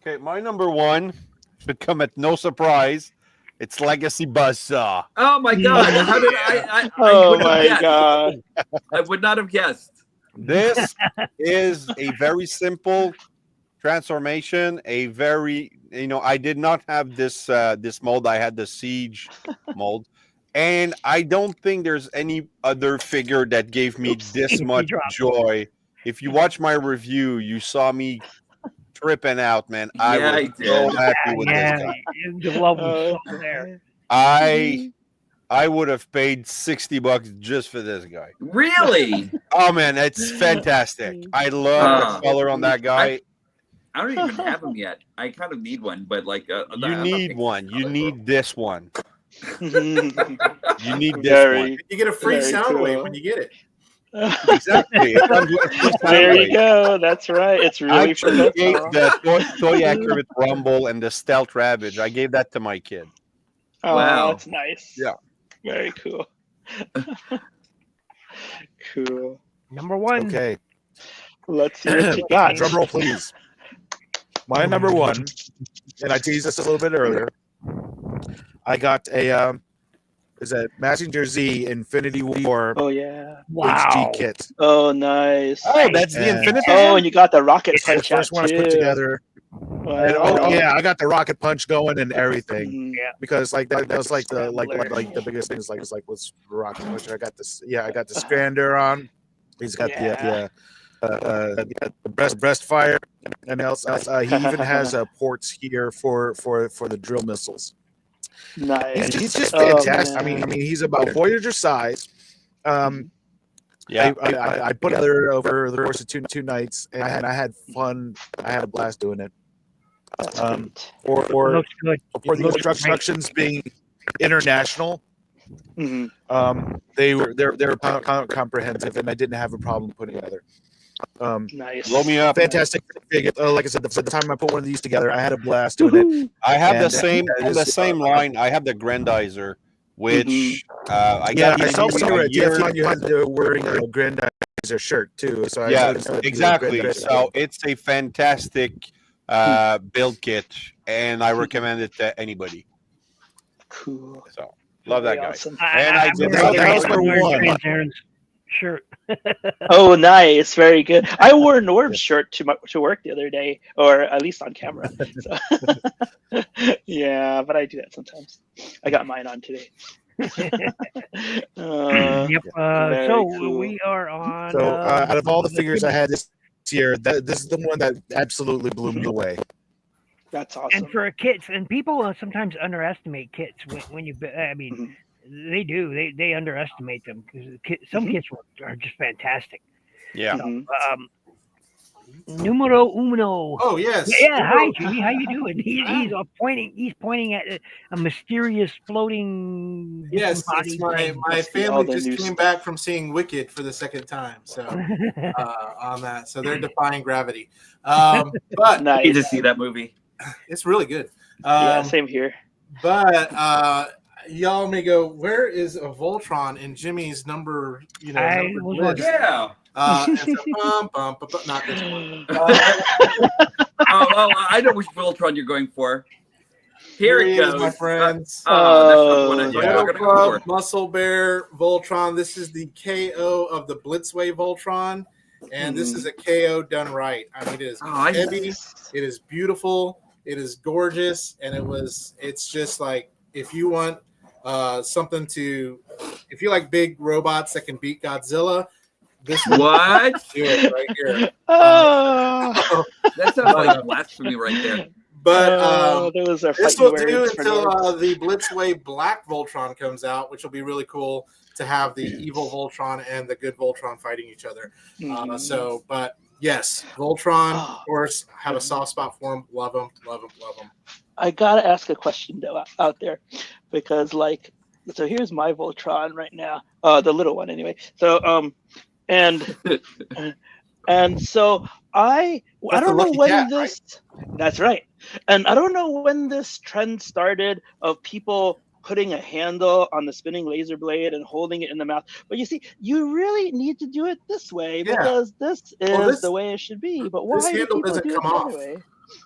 [SPEAKER 2] Okay, my number one should come at no surprise. It's Legacy Buzzsaw.
[SPEAKER 4] Oh my God! How did I
[SPEAKER 6] Oh
[SPEAKER 4] would not
[SPEAKER 6] my
[SPEAKER 4] guess.
[SPEAKER 6] god.
[SPEAKER 4] I would not have guessed.
[SPEAKER 2] This is a very simple transformation. A very, I did not have this this mold. I had the Siege mold, and I don't think there's any other figure that gave me
[SPEAKER 6] Oops.
[SPEAKER 2] this much
[SPEAKER 1] Dropped.
[SPEAKER 2] joy. If you watch my review, you saw me tripping out, man.
[SPEAKER 4] Yeah,
[SPEAKER 2] I
[SPEAKER 4] I
[SPEAKER 2] was so
[SPEAKER 4] did.
[SPEAKER 2] happy with this
[SPEAKER 1] Yeah,
[SPEAKER 2] guy.
[SPEAKER 1] the love was so there.
[SPEAKER 2] I would have paid $60 just for this guy.
[SPEAKER 4] Really?
[SPEAKER 2] Oh man, it's fantastic. I love the color on that guy.
[SPEAKER 4] I don't even have them yet. I kind of need one, but like
[SPEAKER 2] You need one. You need this one. You need this
[SPEAKER 6] Very,
[SPEAKER 2] one.
[SPEAKER 3] You get a free
[SPEAKER 6] Very
[SPEAKER 3] sound wave
[SPEAKER 6] cool.
[SPEAKER 3] when you get it.
[SPEAKER 2] Exactly. It comes with a free sound
[SPEAKER 6] There you
[SPEAKER 2] wave.
[SPEAKER 6] go. That's right. It's
[SPEAKER 2] I
[SPEAKER 6] really for
[SPEAKER 2] actually
[SPEAKER 6] both
[SPEAKER 2] gave
[SPEAKER 6] of
[SPEAKER 2] the toy accurate rumble and the stealth ravage. I gave that to my kid.
[SPEAKER 6] Oh,
[SPEAKER 4] Wow.
[SPEAKER 6] that's nice.
[SPEAKER 2] Yeah.
[SPEAKER 6] Very cool. Cool.
[SPEAKER 1] Number one.
[SPEAKER 5] Okay.
[SPEAKER 6] Let's see what you got.
[SPEAKER 5] Drum roll, please. My number one, and I teased this a little bit earlier. I got a is a Mazinger Z Infinity War
[SPEAKER 6] Oh yeah.
[SPEAKER 1] Wow.
[SPEAKER 5] HD kit.
[SPEAKER 6] Oh nice.
[SPEAKER 2] Oh, that's the
[SPEAKER 5] And-
[SPEAKER 2] Infinity.
[SPEAKER 6] Oh, and you got the rocket
[SPEAKER 5] It's the
[SPEAKER 6] punch out
[SPEAKER 5] first one I
[SPEAKER 6] too.
[SPEAKER 5] put together.
[SPEAKER 6] Wow.
[SPEAKER 5] And, oh yeah, I got the rocket punch going and everything.
[SPEAKER 6] Mhm.
[SPEAKER 5] Because like that was like the the biggest things like was rocket punch. I got this. Yeah, I got the Strander on. He's got
[SPEAKER 6] Yeah.
[SPEAKER 5] the breast fire, and else he even has ports here for the drill missiles.
[SPEAKER 6] Nice.
[SPEAKER 5] He's just
[SPEAKER 6] Oh,
[SPEAKER 5] fantastic. I
[SPEAKER 6] man.
[SPEAKER 5] mean he's about Voyager size.
[SPEAKER 2] Yeah.
[SPEAKER 5] I put it together over the course of two nights, and I had fun. I had a blast doing it.
[SPEAKER 6] Sweet.
[SPEAKER 5] For
[SPEAKER 1] Looks good.
[SPEAKER 5] the instructions being international,
[SPEAKER 6] Mhm.
[SPEAKER 5] they're comprehensive, and I didn't have a problem putting it together.
[SPEAKER 6] Nice.
[SPEAKER 2] Blow me up.
[SPEAKER 5] Fantastic. Like I said, the time I put one of these together, I had a blast doing it.
[SPEAKER 6] Woohoo.
[SPEAKER 2] I have the
[SPEAKER 5] And,
[SPEAKER 2] same
[SPEAKER 5] it
[SPEAKER 2] on the
[SPEAKER 5] is,
[SPEAKER 2] same line. I have the Grandizer, which I
[SPEAKER 5] Yeah,
[SPEAKER 2] got
[SPEAKER 5] I saw
[SPEAKER 2] maybe
[SPEAKER 5] you were
[SPEAKER 2] a
[SPEAKER 5] at
[SPEAKER 2] year.
[SPEAKER 5] TFCon, you had wearing a Grandizer shirt too. So I
[SPEAKER 2] Yeah,
[SPEAKER 5] noticed that you were
[SPEAKER 2] exactly.
[SPEAKER 5] Grandizer.
[SPEAKER 2] So it's a fantastic build kit, and I recommend it to anybody.
[SPEAKER 6] Cool.
[SPEAKER 2] So love that guy.
[SPEAKER 6] Awesome.
[SPEAKER 2] And I did
[SPEAKER 5] that
[SPEAKER 2] that
[SPEAKER 5] was
[SPEAKER 2] was
[SPEAKER 5] for one.
[SPEAKER 1] Trans-Aaron's shirt.
[SPEAKER 6] Oh, nice. Very good. I wore Norm's shirt to work the other day, or at least on camera. So. Yeah, but I do that sometimes. I got mine on today.
[SPEAKER 1] Yep.
[SPEAKER 6] very
[SPEAKER 1] So
[SPEAKER 6] cool.
[SPEAKER 1] we are on.
[SPEAKER 5] So out of all the figures I had this year, this is the one that absolutely blew me away.
[SPEAKER 6] That's awesome.
[SPEAKER 1] and for kids, and people sometimes underestimate kits when you. I mean, they do. They underestimate them because some kits are just fantastic.
[SPEAKER 2] Yeah.
[SPEAKER 6] Mhm.
[SPEAKER 1] Numero uno.
[SPEAKER 3] Oh yes.
[SPEAKER 1] Yeah, hi Jimmy, how you doing? He's pointing. He's pointing at a mysterious floating.
[SPEAKER 3] Yes, it's
[SPEAKER 1] disembodied
[SPEAKER 3] my
[SPEAKER 1] thing.
[SPEAKER 3] my
[SPEAKER 6] Must be all
[SPEAKER 3] family
[SPEAKER 6] the
[SPEAKER 3] just
[SPEAKER 6] new
[SPEAKER 3] came
[SPEAKER 6] stuff.
[SPEAKER 3] back from seeing Wicked for the second time, so on that, so they're defying gravity. But
[SPEAKER 4] I
[SPEAKER 6] Nice.
[SPEAKER 4] need to see that movie.
[SPEAKER 3] it's really good.
[SPEAKER 6] Yeah, same here.
[SPEAKER 3] But y'all may go, where is a Voltron in Jimmy's number? You know,
[SPEAKER 1] I
[SPEAKER 3] numbered
[SPEAKER 1] was
[SPEAKER 3] list?
[SPEAKER 4] Yeah.
[SPEAKER 3] And so, not this one.
[SPEAKER 4] I know which Voltron you're going for. Here
[SPEAKER 3] he
[SPEAKER 4] it
[SPEAKER 3] is,
[SPEAKER 4] goes.
[SPEAKER 3] my friends.
[SPEAKER 4] That's not the one I thought you
[SPEAKER 2] Yeah.
[SPEAKER 4] were
[SPEAKER 3] Metal
[SPEAKER 4] going to go
[SPEAKER 3] Club
[SPEAKER 4] for.
[SPEAKER 3] Muscle Bear Voltron. This is the KO of the Blitzway Voltron, and this is a KO done right. I mean, it is heavy, it is beautiful, it is gorgeous, and it's just like if you want something to, if you like big robots that can beat Godzilla, this one
[SPEAKER 4] What?
[SPEAKER 3] do it right here.
[SPEAKER 6] Oh,
[SPEAKER 4] That sounds like blasphemy right there.
[SPEAKER 3] But
[SPEAKER 6] those are
[SPEAKER 3] this
[SPEAKER 6] fighting
[SPEAKER 3] will do
[SPEAKER 6] words for
[SPEAKER 3] until
[SPEAKER 6] nerds.
[SPEAKER 3] the Blitzway Black Voltron comes out, which will be really cool to have the evil Voltron and the good Voltron fighting each other.
[SPEAKER 6] Mhm.
[SPEAKER 3] But yes, Voltron, of course, have a soft spot for him. Love him, love him, love him.
[SPEAKER 6] I gotta ask a question though out there, because so here's my Voltron right now, the little one anyway. So and so I
[SPEAKER 3] That's
[SPEAKER 6] don't
[SPEAKER 3] the
[SPEAKER 6] know
[SPEAKER 3] lucky
[SPEAKER 6] when
[SPEAKER 3] cat,
[SPEAKER 6] this. That's right, and I don't know when this trend started of people putting a handle on the spinning laser blade and holding it in the mouth. But you see, you really need to do it this way because this is the way it should be. But why do
[SPEAKER 3] handle
[SPEAKER 6] people
[SPEAKER 3] doesn't
[SPEAKER 6] do it
[SPEAKER 3] come
[SPEAKER 6] the
[SPEAKER 3] off.
[SPEAKER 6] other way?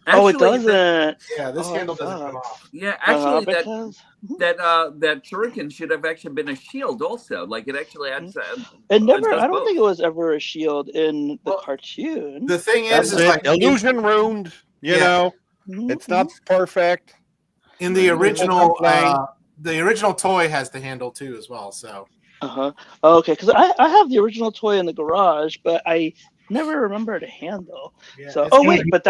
[SPEAKER 4] Actually,
[SPEAKER 6] It doesn't.
[SPEAKER 3] Yeah, this
[SPEAKER 6] Oh,
[SPEAKER 3] handle doesn't come
[SPEAKER 6] sucks.
[SPEAKER 3] off.
[SPEAKER 4] Yeah, actually,
[SPEAKER 6] Because
[SPEAKER 4] that shuriken should have actually been a shield also. Like it actually adds.
[SPEAKER 6] it never.
[SPEAKER 4] does
[SPEAKER 6] I don't
[SPEAKER 4] both.
[SPEAKER 6] think it was ever a shield in the
[SPEAKER 3] Well,
[SPEAKER 6] cartoon.
[SPEAKER 3] The thing
[SPEAKER 2] That's
[SPEAKER 3] is
[SPEAKER 2] it.
[SPEAKER 3] like
[SPEAKER 2] Illusion ruined. You know,
[SPEAKER 6] Mhm.
[SPEAKER 2] it's not perfect.
[SPEAKER 3] in the
[SPEAKER 2] People
[SPEAKER 3] original,
[SPEAKER 2] complain.
[SPEAKER 3] the original toy has the handle too as well. So
[SPEAKER 6] Okay, because I have the original toy in the garage, but I never remembered a handle.
[SPEAKER 3] Yeah,
[SPEAKER 6] So,
[SPEAKER 3] it's
[SPEAKER 6] oh
[SPEAKER 3] good.
[SPEAKER 6] wait, but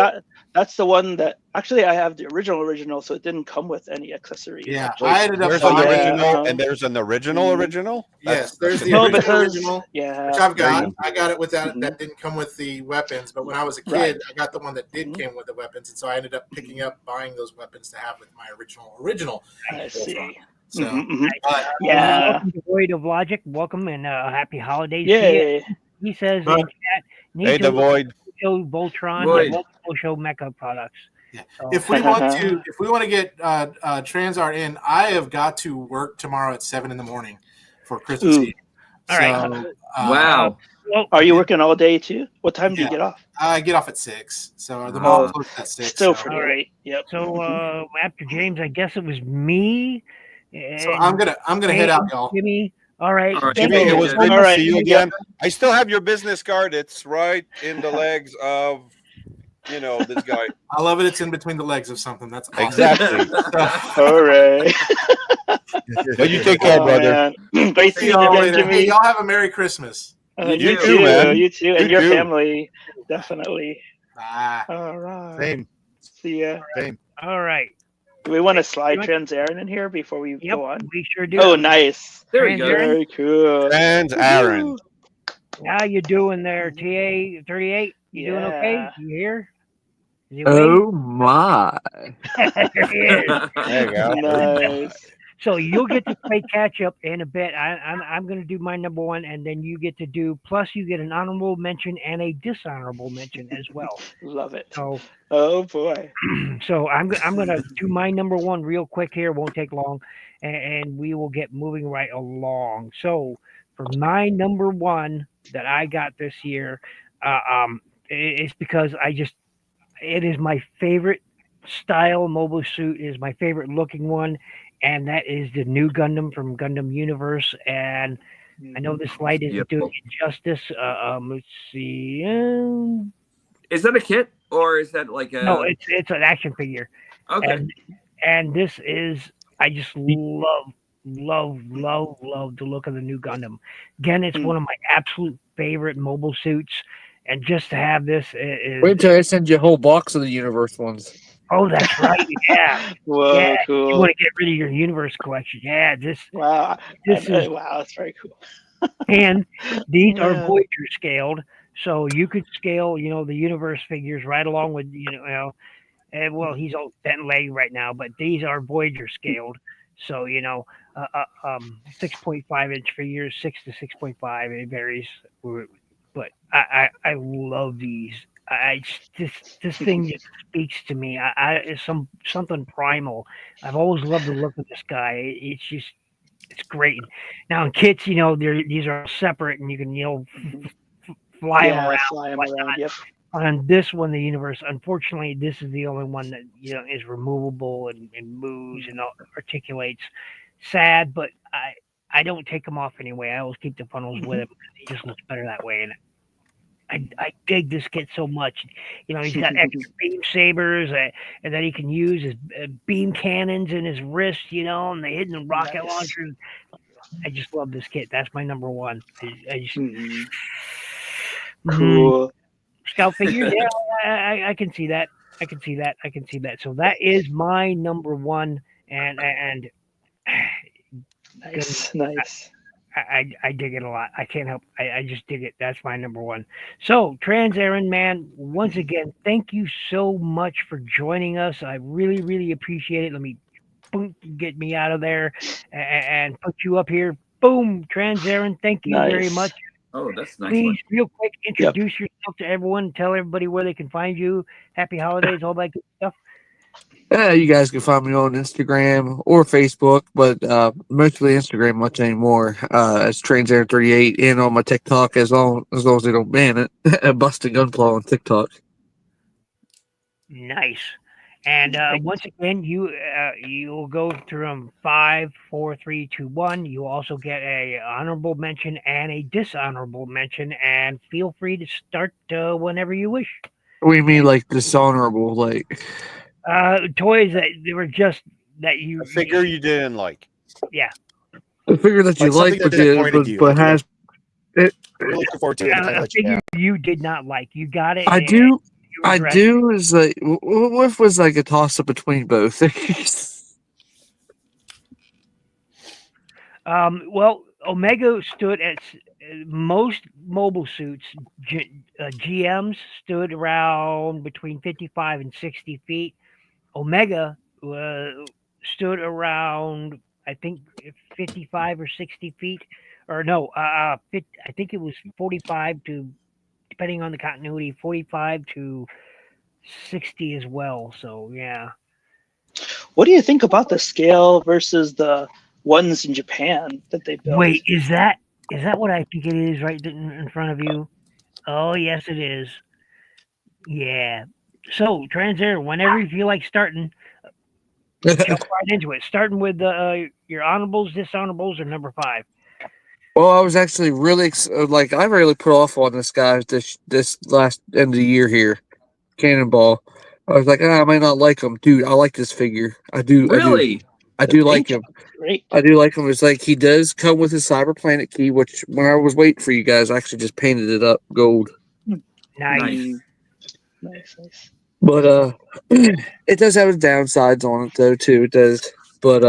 [SPEAKER 6] that's the one that actually I have the original, so it didn't come with any accessories.
[SPEAKER 3] Yeah,
[SPEAKER 6] actually.
[SPEAKER 3] I ended up
[SPEAKER 2] There's
[SPEAKER 6] Oh,
[SPEAKER 2] an
[SPEAKER 3] buying.
[SPEAKER 6] yeah,
[SPEAKER 2] original,
[SPEAKER 6] uh-huh.
[SPEAKER 2] and there's an original original.
[SPEAKER 3] Yes,
[SPEAKER 2] That's
[SPEAKER 3] there's the
[SPEAKER 6] No,
[SPEAKER 3] original
[SPEAKER 6] because
[SPEAKER 3] original,
[SPEAKER 6] yeah,
[SPEAKER 3] which I've
[SPEAKER 2] There you
[SPEAKER 3] got.
[SPEAKER 2] go.
[SPEAKER 3] I got it with that.
[SPEAKER 6] Mhm.
[SPEAKER 3] That didn't come with the weapons, but when I was a
[SPEAKER 6] Right.
[SPEAKER 3] kid, I got the one that did
[SPEAKER 6] Mhm.
[SPEAKER 3] came with the weapons, and so I ended up picking up buying those weapons to have with my original.
[SPEAKER 6] I see.
[SPEAKER 3] So,
[SPEAKER 6] Mhm, mhm.
[SPEAKER 3] but,
[SPEAKER 6] Yeah.
[SPEAKER 1] Welcome to Void of Logic. Welcome and happy holidays to you.
[SPEAKER 6] Yay.
[SPEAKER 1] He says
[SPEAKER 3] But-
[SPEAKER 1] in chat, need
[SPEAKER 2] Hey,
[SPEAKER 1] to
[SPEAKER 2] the void.
[SPEAKER 1] show Voltron
[SPEAKER 4] Void.
[SPEAKER 1] and multiple show mecha products.
[SPEAKER 3] Yeah.
[SPEAKER 1] So,
[SPEAKER 3] if we want to get Transart in, I have got to work tomorrow at 7 a.m. for Christmas
[SPEAKER 6] Ooh.
[SPEAKER 3] Eve.
[SPEAKER 1] All right.
[SPEAKER 3] So,
[SPEAKER 4] Wow.
[SPEAKER 1] well,
[SPEAKER 6] Are you working all day too? What time do you
[SPEAKER 3] Yeah.
[SPEAKER 6] get off?
[SPEAKER 3] I get off at 6, so the mall
[SPEAKER 6] Oh,
[SPEAKER 3] closes at 6.
[SPEAKER 6] Still
[SPEAKER 3] so.
[SPEAKER 6] pretty
[SPEAKER 1] All right.
[SPEAKER 6] late. Yep.
[SPEAKER 1] so after James, I guess it was me.
[SPEAKER 3] So I'm gonna head out, y'all.
[SPEAKER 1] Jimmy. All right.
[SPEAKER 4] All right.
[SPEAKER 1] Thank
[SPEAKER 2] Jimmy,
[SPEAKER 1] you
[SPEAKER 2] it was
[SPEAKER 1] so
[SPEAKER 2] good
[SPEAKER 6] All
[SPEAKER 2] to
[SPEAKER 1] much.
[SPEAKER 6] right.
[SPEAKER 2] see you
[SPEAKER 6] Yep.
[SPEAKER 2] again. I still have your business card. It's right in the legs of, this guy.
[SPEAKER 3] I love it. It's in between the legs of something. That's awesome.
[SPEAKER 2] Exactly.
[SPEAKER 6] All right.
[SPEAKER 2] But you take care,
[SPEAKER 6] Oh,
[SPEAKER 2] brother.
[SPEAKER 6] man. Great
[SPEAKER 3] See
[SPEAKER 6] seeing you
[SPEAKER 3] y'all
[SPEAKER 6] again,
[SPEAKER 3] later. Hey,
[SPEAKER 6] Jimmy.
[SPEAKER 3] y'all have a Merry Christmas.
[SPEAKER 4] You
[SPEAKER 6] You
[SPEAKER 4] too,
[SPEAKER 6] too,
[SPEAKER 2] man.
[SPEAKER 6] You too, and
[SPEAKER 2] You
[SPEAKER 6] your
[SPEAKER 2] too.
[SPEAKER 6] family. Definitely.
[SPEAKER 3] Bye.
[SPEAKER 6] All right.
[SPEAKER 5] Same.
[SPEAKER 6] See ya.
[SPEAKER 5] Same.
[SPEAKER 1] All right.
[SPEAKER 6] Do we want to slide Trans Aaron in here before we
[SPEAKER 1] Yep,
[SPEAKER 6] go on?
[SPEAKER 1] we sure do.
[SPEAKER 6] Oh, nice.
[SPEAKER 4] There we go.
[SPEAKER 6] Very cool.
[SPEAKER 2] And Aaron.
[SPEAKER 1] How you doing there, TA 38? You doing okay?
[SPEAKER 6] Yeah.
[SPEAKER 1] You here? Is he awake?
[SPEAKER 7] Oh my.
[SPEAKER 1] There he is.
[SPEAKER 2] There you go.
[SPEAKER 6] Nice.
[SPEAKER 1] So you'll get to play catch up in a bit. I'm going to do my number one, and then you get to do. Plus, you get an honorable mention and a dishonorable mention as well.
[SPEAKER 6] Love it.
[SPEAKER 1] So,
[SPEAKER 6] Oh boy.
[SPEAKER 1] I'm going to do my number one real quick here. Won't take long, and we will get moving right along. So, for my number one that I got this year, it's because it is my favorite style mobile suit. It is my favorite looking one. And that is the new Gundam from Gundam Universe. And I know this light isn't
[SPEAKER 4] Yep.
[SPEAKER 1] doing it justice. Let's see.
[SPEAKER 4] Is that a kit or is that like a?
[SPEAKER 1] No, it's an action figure.
[SPEAKER 4] Okay.
[SPEAKER 1] And this is, I just love the look of the new Gundam. Again, it's one of my absolute favorite mobile suits. And just to have this is.
[SPEAKER 7] Wait till I send you a whole box of the universe ones.
[SPEAKER 1] Oh, that's right. Yeah.
[SPEAKER 6] Whoa,
[SPEAKER 1] Yeah, You
[SPEAKER 6] cool.
[SPEAKER 1] want to get rid of your universe collection. Yeah,
[SPEAKER 6] Wow.
[SPEAKER 1] this is
[SPEAKER 6] Wow, that's very cool.
[SPEAKER 1] and these are
[SPEAKER 6] Yeah.
[SPEAKER 1] Voyager scaled, so you could scale, the universe figures right along with, and well, he's all bent leg right now, but these are Voyager scaled, so 6.5-inch figures, 6 to 6.5, it varies, but I love these. This thing just speaks to me. It's something primal. I've always loved the look of this guy. It's great. Now in kits, these are separate, and you can fly them around.
[SPEAKER 6] Fly 'em
[SPEAKER 1] whatnot.
[SPEAKER 6] around. Yep.
[SPEAKER 1] On this one, the universe, unfortunately, this is the only one that is removable and moves and articulates. Sad, but I don't take them off anyway. I always keep the funnels with him because he just looks better that way. And I dig this kit so much. He's got extra beam sabers, and then he can use his beam cannons in his wrist, and the hidden rocket
[SPEAKER 6] Nice.
[SPEAKER 1] launchers. I just love this kit. That's my number one. I just
[SPEAKER 6] Mhm.
[SPEAKER 1] Mhm.
[SPEAKER 6] Cool.
[SPEAKER 1] Scout figures. Yeah, I can see that. I can see that. So that is my number one, and
[SPEAKER 6] Nice.
[SPEAKER 1] I dig it a lot. I can't help. I just dig it. That's my number one. So, Trans Aaron, man, once again, thank you so much for joining us. I really, really appreciate it. Let me get me out of there and put you up here. Boom, Trans Aaron, thank you very
[SPEAKER 6] Nice.
[SPEAKER 1] much.
[SPEAKER 4] Oh, that's a nice.
[SPEAKER 1] Please,
[SPEAKER 4] One.
[SPEAKER 1] real quick, introduce yourself to everyone. Tell everybody where they can find you. Happy holidays, all that good stuff.
[SPEAKER 7] You guys can find me on Instagram or Facebook, but mostly Instagram much anymore. It's TransAir38 and on my TikTok as long as they don't ban it. Busting Gunpla on TikTok.
[SPEAKER 1] Nice. And once again, you'll go through them 5, 4, 3, 2, 1. You also get a honorable mention and a dishonorable mention, and feel free to start whenever you wish.
[SPEAKER 7] What do you mean, like dishonorable? Like
[SPEAKER 1] Toys that they were just that you
[SPEAKER 2] A figure you didn't like.
[SPEAKER 1] Yeah.
[SPEAKER 7] the figure that you
[SPEAKER 2] Like something
[SPEAKER 7] like,
[SPEAKER 2] that disappointed you,
[SPEAKER 7] but
[SPEAKER 2] okay.
[SPEAKER 7] has
[SPEAKER 2] I'm looking forward to it. And kind
[SPEAKER 1] A
[SPEAKER 2] of let you
[SPEAKER 1] figure
[SPEAKER 2] know.
[SPEAKER 1] you did not like. You got it.
[SPEAKER 7] I
[SPEAKER 1] and
[SPEAKER 7] do.
[SPEAKER 1] you
[SPEAKER 7] I
[SPEAKER 1] regret it.
[SPEAKER 7] do is like what was like a toss up between both.
[SPEAKER 1] Well, Omega stood at most mobile suits. GMs stood around between 55 and 60 feet. Omega stood around, I think, 55 or 60 feet. Or no, I think it was 45 to, depending on the continuity, 45 to 60 as well. So, yeah.
[SPEAKER 6] What do you think about the scale versus the ones in Japan that they built?
[SPEAKER 1] Wait, is that what I think it is right in front of you? Oh, yes, it is. Yeah. So, Transair, whenever you feel like starting, jump right into it. Starting with your honorables, dishonorables, or number 5.
[SPEAKER 7] Well, I was actually really like I really put off on this guy this last end of the year here, Cannonball. I was like, I might not like him, dude. I like this figure. I do.
[SPEAKER 4] Really?
[SPEAKER 7] I
[SPEAKER 6] The
[SPEAKER 7] do like
[SPEAKER 6] paint
[SPEAKER 7] him.
[SPEAKER 6] job's great.
[SPEAKER 7] I do like him. It's like he does come with his Cyber Planet key, which when I was waiting for you guys, I actually just painted it up gold.
[SPEAKER 1] Nice.
[SPEAKER 6] Nice.
[SPEAKER 7] But it does have its downsides on it though too. It does. But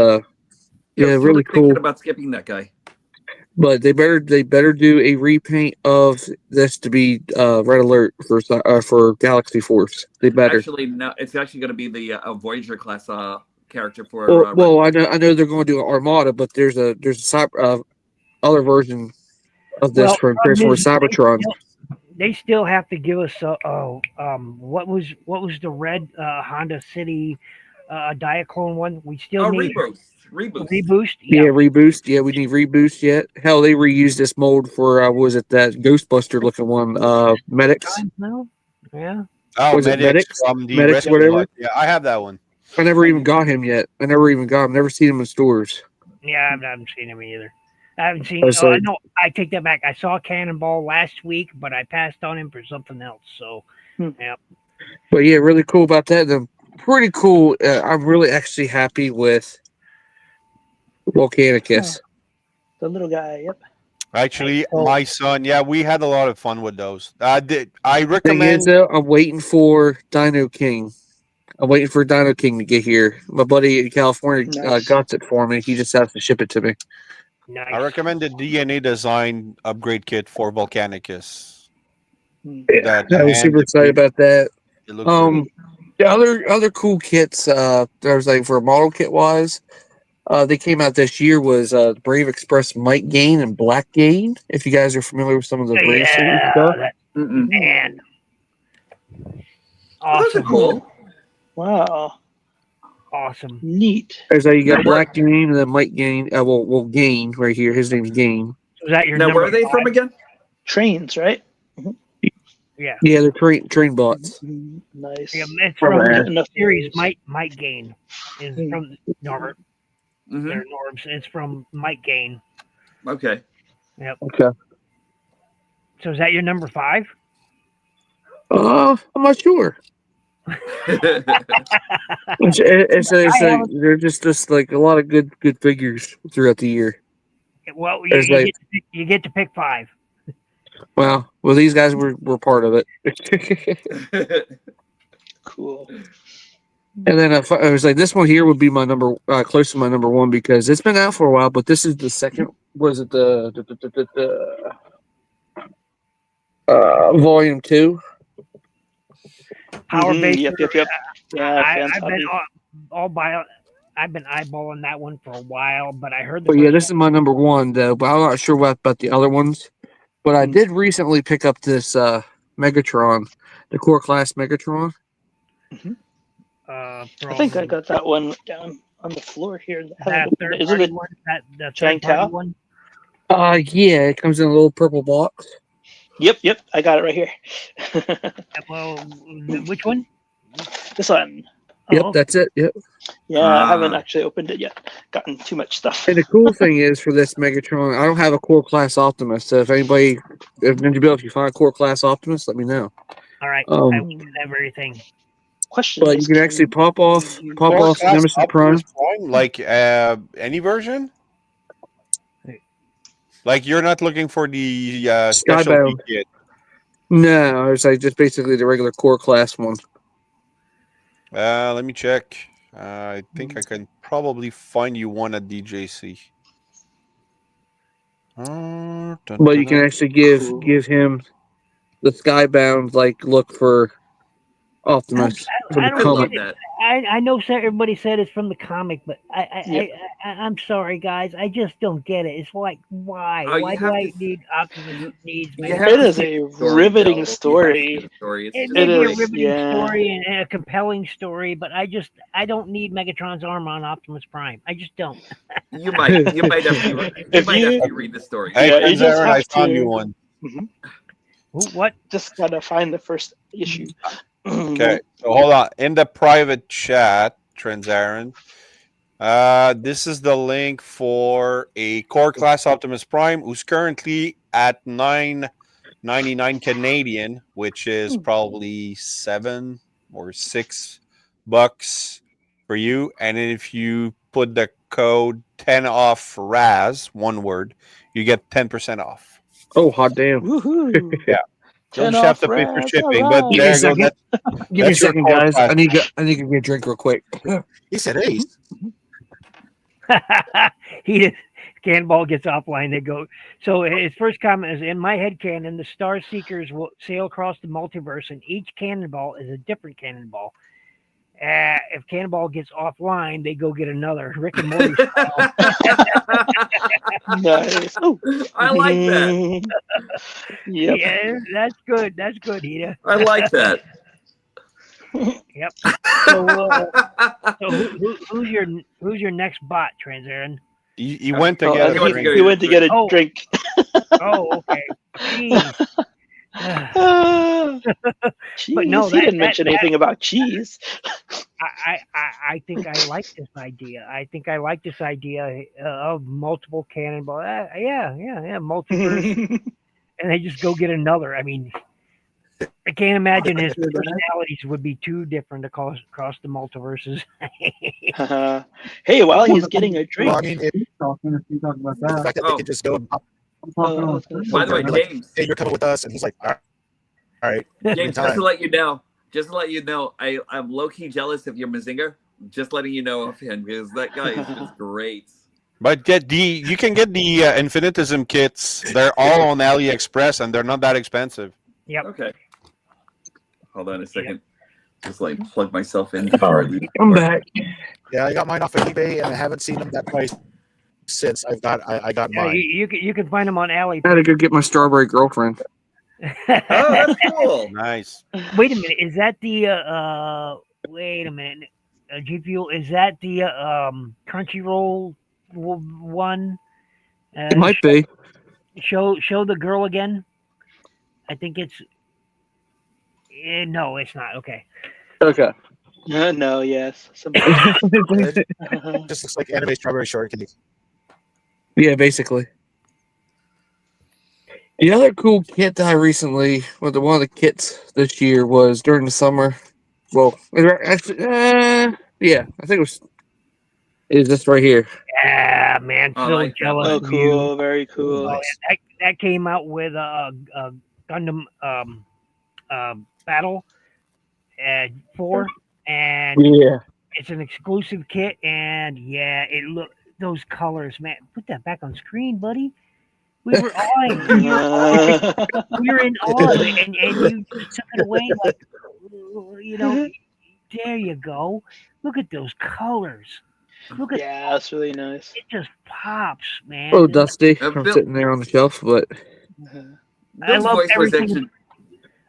[SPEAKER 7] yeah,
[SPEAKER 4] I was
[SPEAKER 7] really
[SPEAKER 4] thinking
[SPEAKER 7] cool.
[SPEAKER 4] about skipping that guy.
[SPEAKER 7] But they better do a repaint of this to be Red Alert for Galaxy Force. They better.
[SPEAKER 4] Actually, no, it's actually going to be the Voyager class character for.
[SPEAKER 7] Well, I know they're going to do an Armada, but there's a other version of this
[SPEAKER 1] Well,
[SPEAKER 7] from
[SPEAKER 1] problem
[SPEAKER 7] Transformers
[SPEAKER 1] is
[SPEAKER 7] Cybertron.
[SPEAKER 1] they still have to give us what was the red Honda City Diaclone one? We still need
[SPEAKER 4] Reboost.
[SPEAKER 7] Yeah, reboost. Yeah, we need reboost yet. Hell, they reused this mold for was it that Ghostbuster looking one? Medics.
[SPEAKER 1] No? Yeah.
[SPEAKER 2] Oh,
[SPEAKER 7] Was it
[SPEAKER 2] medics
[SPEAKER 7] Medics?
[SPEAKER 2] from the
[SPEAKER 7] Medics,
[SPEAKER 2] rescue
[SPEAKER 7] whatever.
[SPEAKER 2] bot. Yeah, I have that one.
[SPEAKER 7] I never even got him yet. I never even got him. Never seen him in stores.
[SPEAKER 1] Yeah, I haven't seen him either. I haven't seen.
[SPEAKER 7] That's like-
[SPEAKER 1] no, I take that back. I saw Cannonball last week, but I passed on him for something else. So, yeah.
[SPEAKER 7] But yeah, really cool about that. The pretty cool. I'm really actually happy with Volcanicus.
[SPEAKER 6] The little guy. Yep.
[SPEAKER 2] Actually,
[SPEAKER 1] Oh.
[SPEAKER 2] my son, yeah, we had a lot of fun with those. I
[SPEAKER 7] Thing
[SPEAKER 2] recommend.
[SPEAKER 7] is, though, I'm waiting for Dino King. I'm waiting for Dino King to get here. My buddy in California
[SPEAKER 6] Nice.
[SPEAKER 7] got it for me. He just has to ship it to me.
[SPEAKER 1] Nice.
[SPEAKER 2] I recommend the DNA design upgrade kit for Volcanicus.
[SPEAKER 7] Yeah, I was super excited about that.
[SPEAKER 2] It looks really
[SPEAKER 7] The other cool kits. There was like for model kit wise, they came out this year was Brave Express Might Gain and Black Gain. If you guys are familiar with some of the Brave series stuff.
[SPEAKER 1] Man.
[SPEAKER 4] Oh, those are
[SPEAKER 1] Awesome.
[SPEAKER 4] cool.
[SPEAKER 6] Wow.
[SPEAKER 1] Awesome.
[SPEAKER 6] Neat.
[SPEAKER 7] There's you got
[SPEAKER 4] Now,
[SPEAKER 7] Black Gain and then Might Gain. Well, Gain right here. His name's Gain.
[SPEAKER 1] So is that your
[SPEAKER 4] Now,
[SPEAKER 1] number
[SPEAKER 4] where are they
[SPEAKER 1] 5?
[SPEAKER 4] from again?
[SPEAKER 6] Trains, right?
[SPEAKER 1] Yeah.
[SPEAKER 7] Yeah, they're train bots.
[SPEAKER 6] Nice.
[SPEAKER 1] Yeah, it's from
[SPEAKER 7] there.
[SPEAKER 1] the series Might Gain is
[SPEAKER 6] Hmm.
[SPEAKER 1] from Norbert.
[SPEAKER 4] Mhm.
[SPEAKER 1] They're Norbs. It's from Might Gain.
[SPEAKER 4] Okay.
[SPEAKER 7] Okay.
[SPEAKER 1] So is that your number 5?
[SPEAKER 7] I'm not sure. They're just like a lot of good figures throughout the year.
[SPEAKER 1] Well,
[SPEAKER 7] There's like-
[SPEAKER 1] you get to pick 5.
[SPEAKER 7] Well, these guys were part of it.
[SPEAKER 6] Cool.
[SPEAKER 7] And then I was like, this one here would be my number, close to my number 1 because it's been out for a while. But this is the second. Was it the volume 2?
[SPEAKER 1] Power base.
[SPEAKER 6] Yep. Yeah, fans
[SPEAKER 1] I've been
[SPEAKER 6] happy.
[SPEAKER 1] I've been eyeballing that one for a while, but I heard the
[SPEAKER 7] But yeah,
[SPEAKER 1] first
[SPEAKER 7] this is my number 1 though. But I'm not sure about the other ones. But I did recently pick up this Megatron, the core class Megatron.
[SPEAKER 6] I think I got that one down on the floor here.
[SPEAKER 1] that third
[SPEAKER 6] Is it
[SPEAKER 1] party
[SPEAKER 6] a
[SPEAKER 1] one. That
[SPEAKER 6] Chang
[SPEAKER 1] third party
[SPEAKER 6] Tao?
[SPEAKER 1] one.
[SPEAKER 7] Yeah, it comes in a little purple box.
[SPEAKER 6] Yep. I got it right here.
[SPEAKER 1] Well, which one?
[SPEAKER 6] This one.
[SPEAKER 7] Yep,
[SPEAKER 1] Oh,
[SPEAKER 7] that's it. Yep.
[SPEAKER 6] Yeah, I haven't actually opened it yet. Gotten too much stuff.
[SPEAKER 7] And the cool thing is for this Megatron, I don't have a core class Optimus. So if NinjaBill, if you find a core class Optimus, let me know.
[SPEAKER 1] all right.
[SPEAKER 7] Um,
[SPEAKER 1] I will do everything.
[SPEAKER 6] Question
[SPEAKER 7] But
[SPEAKER 6] is,
[SPEAKER 7] you can actually pop off
[SPEAKER 2] Class
[SPEAKER 7] Nemesis Prime.
[SPEAKER 2] Optimus Prime, like any version. Like you're not looking for the specialty
[SPEAKER 7] Skybound.
[SPEAKER 2] kit.
[SPEAKER 7] No, it's like just basically the regular core class one.
[SPEAKER 2] Let me check. I think I can probably find you one at DJC.
[SPEAKER 7] But you can actually give him the Skybound like look for Optimus from
[SPEAKER 1] I
[SPEAKER 7] the
[SPEAKER 1] don't
[SPEAKER 4] I love
[SPEAKER 7] comic.
[SPEAKER 4] that.
[SPEAKER 1] I know everybody said it's from the comic, but
[SPEAKER 6] Yep.
[SPEAKER 1] I'm sorry, guys. I just don't get it. It's like, why?
[SPEAKER 4] Oh, you
[SPEAKER 1] Why do
[SPEAKER 4] have
[SPEAKER 1] I
[SPEAKER 4] to-
[SPEAKER 1] need Optimus
[SPEAKER 4] you-
[SPEAKER 1] needs
[SPEAKER 4] You
[SPEAKER 1] Megatron?
[SPEAKER 4] have
[SPEAKER 6] It
[SPEAKER 4] to
[SPEAKER 6] is
[SPEAKER 4] see
[SPEAKER 6] a
[SPEAKER 4] the story,
[SPEAKER 6] riveting
[SPEAKER 4] though. You have to
[SPEAKER 6] story.
[SPEAKER 4] see the story.
[SPEAKER 1] It
[SPEAKER 4] It's
[SPEAKER 1] may be a
[SPEAKER 6] is,
[SPEAKER 1] riveting
[SPEAKER 6] yeah.
[SPEAKER 1] story and a compelling story, but I don't need Megatron's armor on Optimus Prime. I just don't.
[SPEAKER 4] you might have to read the story.
[SPEAKER 2] Hey,
[SPEAKER 6] Yeah, you just
[SPEAKER 2] Aaron, I
[SPEAKER 6] have
[SPEAKER 2] found you
[SPEAKER 6] to-
[SPEAKER 2] one.
[SPEAKER 1] What?
[SPEAKER 6] Just gotta find the first issue.
[SPEAKER 2] Okay, so hold on. In the private chat, Aaron, this is the link for a core class Optimus Prime who's currently at $9.99 Canadian, which is probably $7 or $6 for you. And if you put the code 10 off Raz, one word, you get 10% off.
[SPEAKER 7] Oh, hot damn.
[SPEAKER 6] Woohoo!
[SPEAKER 2] Yeah. You'll just have to pay for shipping, but
[SPEAKER 7] Give me a
[SPEAKER 2] there you go.
[SPEAKER 7] second. Give me a
[SPEAKER 2] that's your
[SPEAKER 7] second,
[SPEAKER 2] core
[SPEAKER 7] guys.
[SPEAKER 2] class.
[SPEAKER 7] I need to get a drink real quick.
[SPEAKER 5] He said Ace.
[SPEAKER 1] He did. Cannonball gets offline. They go. So his first comment is, in my head canon, the Star Seekers will sail across the multiverse, and each cannonball is a different cannonball. If Cannonball gets offline, they go get another. Rick and Morty style.
[SPEAKER 6] Nice. Oh.
[SPEAKER 4] I like that.
[SPEAKER 6] Yep.
[SPEAKER 1] Yeah, that's good. That's good, Hita.
[SPEAKER 4] I like that.
[SPEAKER 1] Yep. So who's your next bot, Aaron?
[SPEAKER 2] He went to
[SPEAKER 6] Oh,
[SPEAKER 2] get
[SPEAKER 6] he
[SPEAKER 2] a
[SPEAKER 6] went
[SPEAKER 2] drink.
[SPEAKER 6] he went to get a
[SPEAKER 1] Oh.
[SPEAKER 6] drink.
[SPEAKER 1] Oh, okay. Jeez.
[SPEAKER 6] Cheese.
[SPEAKER 1] But no,
[SPEAKER 6] he didn't
[SPEAKER 1] that-
[SPEAKER 6] mention anything about cheese.
[SPEAKER 1] I think I like this idea. I think I like this idea of multiple cannonball. Yeah, multiverse, and they just go get another. I mean, I can't imagine his personalities would be too different across the multiverses.
[SPEAKER 6] Hey, while he's getting a drink.
[SPEAKER 5] Well, I mean, if, the fact that they could just go and pop,
[SPEAKER 4] By the way,
[SPEAKER 5] like,
[SPEAKER 4] James,
[SPEAKER 5] hey, you're coming with us, and he's like, all right.
[SPEAKER 4] James, just to let you know, I'm low key jealous of your Mazinger. Just letting you know offhand, because that guy is just great.
[SPEAKER 2] But you can get the Infinitism kits. They're all on AliExpress, and they're not that expensive.
[SPEAKER 1] Yep.
[SPEAKER 4] Okay. Hold on a second. Just like plug myself in before I leave.
[SPEAKER 7] I'm back.
[SPEAKER 5] Yeah, I got mine off of eBay, and I haven't seen them that price since I got
[SPEAKER 1] Yeah,
[SPEAKER 5] mine.
[SPEAKER 1] you can find them on Alley.
[SPEAKER 7] I had to go get my strawberry girlfriend.
[SPEAKER 4] Oh, that's cool.
[SPEAKER 2] Nice.
[SPEAKER 1] Wait a minute, is that the wait a minute, G Fuel? Is that the Crunchyroll one?
[SPEAKER 7] It might be.
[SPEAKER 1] Show the girl again. I think it's. No, it's not. Okay.
[SPEAKER 7] Okay.
[SPEAKER 6] No, yes.
[SPEAKER 5] It just looks like anime strawberry shortcake.
[SPEAKER 7] Yeah, basically. The other cool kit that I recently, one of the kits this year was during the summer. Well, actually, yeah, I think is this right here.
[SPEAKER 1] Yeah, man,
[SPEAKER 4] I
[SPEAKER 1] so
[SPEAKER 4] like that
[SPEAKER 1] jealous
[SPEAKER 6] Oh,
[SPEAKER 1] of you.
[SPEAKER 6] cool. Very cool.
[SPEAKER 1] Oh, that came out with Gundam Battle 4, and
[SPEAKER 7] Yeah.
[SPEAKER 1] it's an exclusive kit, and yeah, it look those colors, man. Put that back on screen, buddy. We were awing. We were in awe, and you just took it away. Like, there you go. Look at those colors. Look at
[SPEAKER 6] Yeah, that's really nice.
[SPEAKER 1] it. Just pops, man.
[SPEAKER 7] Oh, Dusty.
[SPEAKER 4] Uh,
[SPEAKER 7] I'm
[SPEAKER 4] Bill-
[SPEAKER 7] sitting there on the shelf, but
[SPEAKER 1] I
[SPEAKER 4] Bill's
[SPEAKER 1] love
[SPEAKER 4] voice was
[SPEAKER 1] everything.
[SPEAKER 4] actually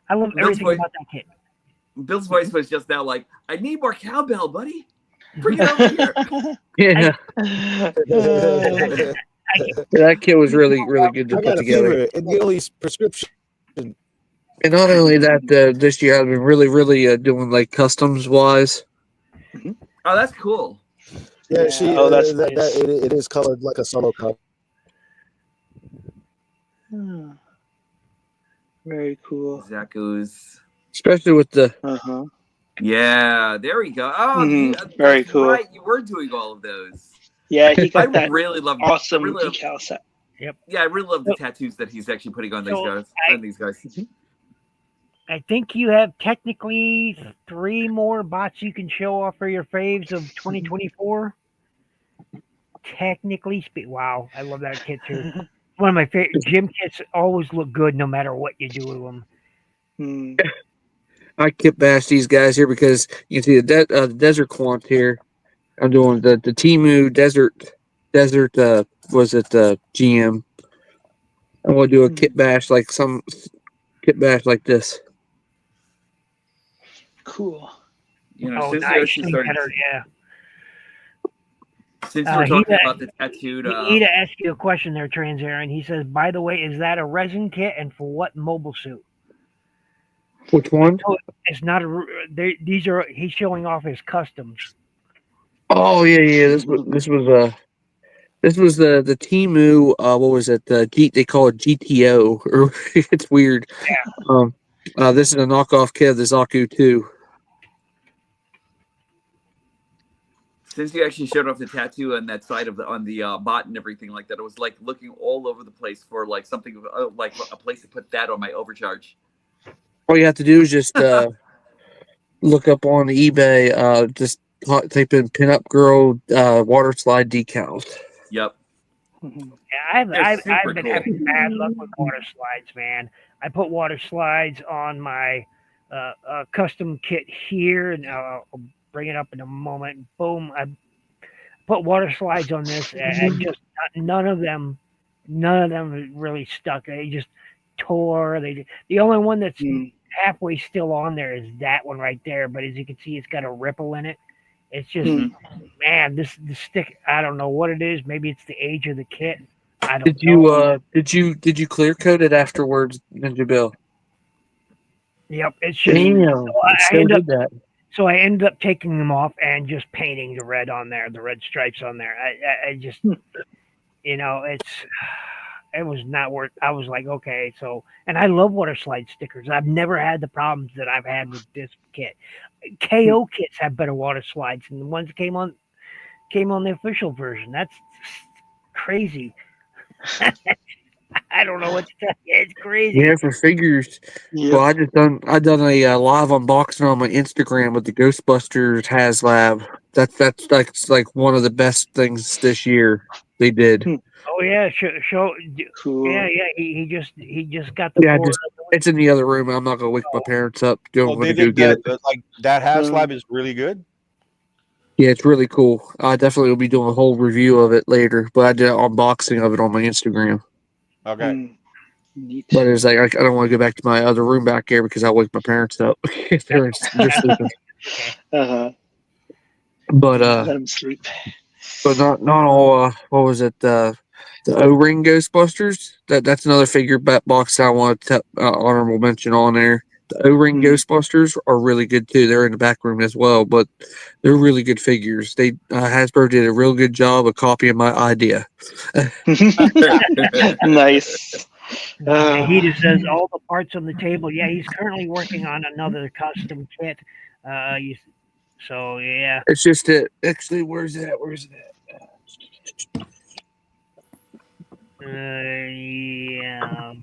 [SPEAKER 1] I love
[SPEAKER 4] Bill's
[SPEAKER 1] everything
[SPEAKER 4] voice-
[SPEAKER 1] about that kit.
[SPEAKER 4] Bill's voice was just now like, I need more cowbell, buddy. Bring it over here.
[SPEAKER 7] yeah, that kit was really good to
[SPEAKER 5] I
[SPEAKER 7] put
[SPEAKER 5] got a
[SPEAKER 7] together.
[SPEAKER 5] fever in Gilly's prescription.
[SPEAKER 7] And not only that, this year I've been really doing like customs wise.
[SPEAKER 4] Oh, that's cool.
[SPEAKER 5] Yeah, she.
[SPEAKER 6] Oh, that's
[SPEAKER 5] that,
[SPEAKER 6] nice.
[SPEAKER 5] it is colored like a solo cup.
[SPEAKER 6] Very cool.
[SPEAKER 4] Zaku's.
[SPEAKER 7] Especially with the
[SPEAKER 6] Uh-huh.
[SPEAKER 4] Yeah, there we go. Oh,
[SPEAKER 6] Mhm,
[SPEAKER 4] that's
[SPEAKER 6] very cool.
[SPEAKER 4] Right, you were doing all of those.
[SPEAKER 6] Yeah, he
[SPEAKER 4] I
[SPEAKER 6] got that
[SPEAKER 4] really love
[SPEAKER 6] awesome
[SPEAKER 4] really love-
[SPEAKER 6] decal set.
[SPEAKER 4] Yeah, I really love the tattoos that he's actually putting on these guys.
[SPEAKER 1] I think you have technically 3 more bots you can show off for your faves of 2024. Technically wow, I love that kit too. One of my favorite gym kits. Always look good no matter what you do with them.
[SPEAKER 7] I kit bash these guys here because you can see the desert quant here. I'm doing the Temu desert was it GM. I'm gonna do a kit bash like this.
[SPEAKER 6] Cool.
[SPEAKER 1] Oh,
[SPEAKER 4] since
[SPEAKER 1] nice.
[SPEAKER 4] you started,
[SPEAKER 1] Yeah.
[SPEAKER 4] since we're talking about the tattooed,
[SPEAKER 1] He ask you a question there, Trans Aaron. He says, by the way, is that a resin kit and for what mobile suit?
[SPEAKER 7] Which one?
[SPEAKER 1] No, it's not these are he's showing off his customs.
[SPEAKER 7] Oh yeah. This was the Temu. What was it? They call it GTO, or it's weird.
[SPEAKER 1] Yeah.
[SPEAKER 7] This is a knockoff kit of the Zaku 2.
[SPEAKER 4] since you actually showed off the tattoo on that side on the bot and everything like that, I was like looking all over the place for like something like a place to put that on my overcharge.
[SPEAKER 7] All you have to do is just look up on eBay. Just type in "pinup girl water slide decals."
[SPEAKER 4] Yep.
[SPEAKER 1] Yeah, I've been
[SPEAKER 4] cool.
[SPEAKER 1] having bad luck with water slides, man. I put water slides on my custom kit here, and I'll bring it up in a moment. Boom! I put water slides on this, and just none of them really stuck. They just tore. The only one that's halfway still on there is that one right there. But as you can see, it's got a ripple in it. It's just, man, the stick. I don't know what it is. Maybe it's the age of the kit. I don't know.
[SPEAKER 7] Did you clear coat it afterwards, NinjaBill?
[SPEAKER 1] Yep, it's just. So I ended up taking them off and just painting the red on there, the red stripes on there. I just, it was not worth. I was like, okay, so, and I love water slide stickers. I've never had the problems that I've had with this kit. KO kits have better water slides than the ones that came on the official version. That's crazy. I don't know what to tell you. It's crazy.
[SPEAKER 7] Yeah, for figures.
[SPEAKER 6] Yep.
[SPEAKER 7] Well, I done a live unboxing on my Instagram with the Ghostbusters HasLab. That's like one of the best things this year they did.
[SPEAKER 1] Oh yeah, show.
[SPEAKER 6] Cool.
[SPEAKER 1] Yeah. He just got the.
[SPEAKER 7] Yeah, it's in the other room. I'm not gonna wake my parents up.
[SPEAKER 2] They did
[SPEAKER 7] get
[SPEAKER 2] that. Like that HasLab is really good.
[SPEAKER 7] Yeah, it's really cool. I definitely will be doing a whole review of it later. But I did an unboxing of it on my Instagram.
[SPEAKER 2] Okay.
[SPEAKER 6] Neat.
[SPEAKER 7] But it's like I don't want to go back to my other room back here because I'll wake my parents up. they're sleeping. But
[SPEAKER 6] Let them sleep.
[SPEAKER 7] But not all. What was it? The O-ring Ghostbusters. That's another figure box I want to honorable mention on there. The O-ring Ghostbusters are really good too. They're in the back room as well, but they're really good figures. They Hasbro did a real good job of copying my idea.
[SPEAKER 6] Nice.
[SPEAKER 1] He just says all the parts on the table. Yeah, he's currently working on another custom kit. So yeah,
[SPEAKER 7] it's just that. Actually, where's it at?
[SPEAKER 1] Yeah.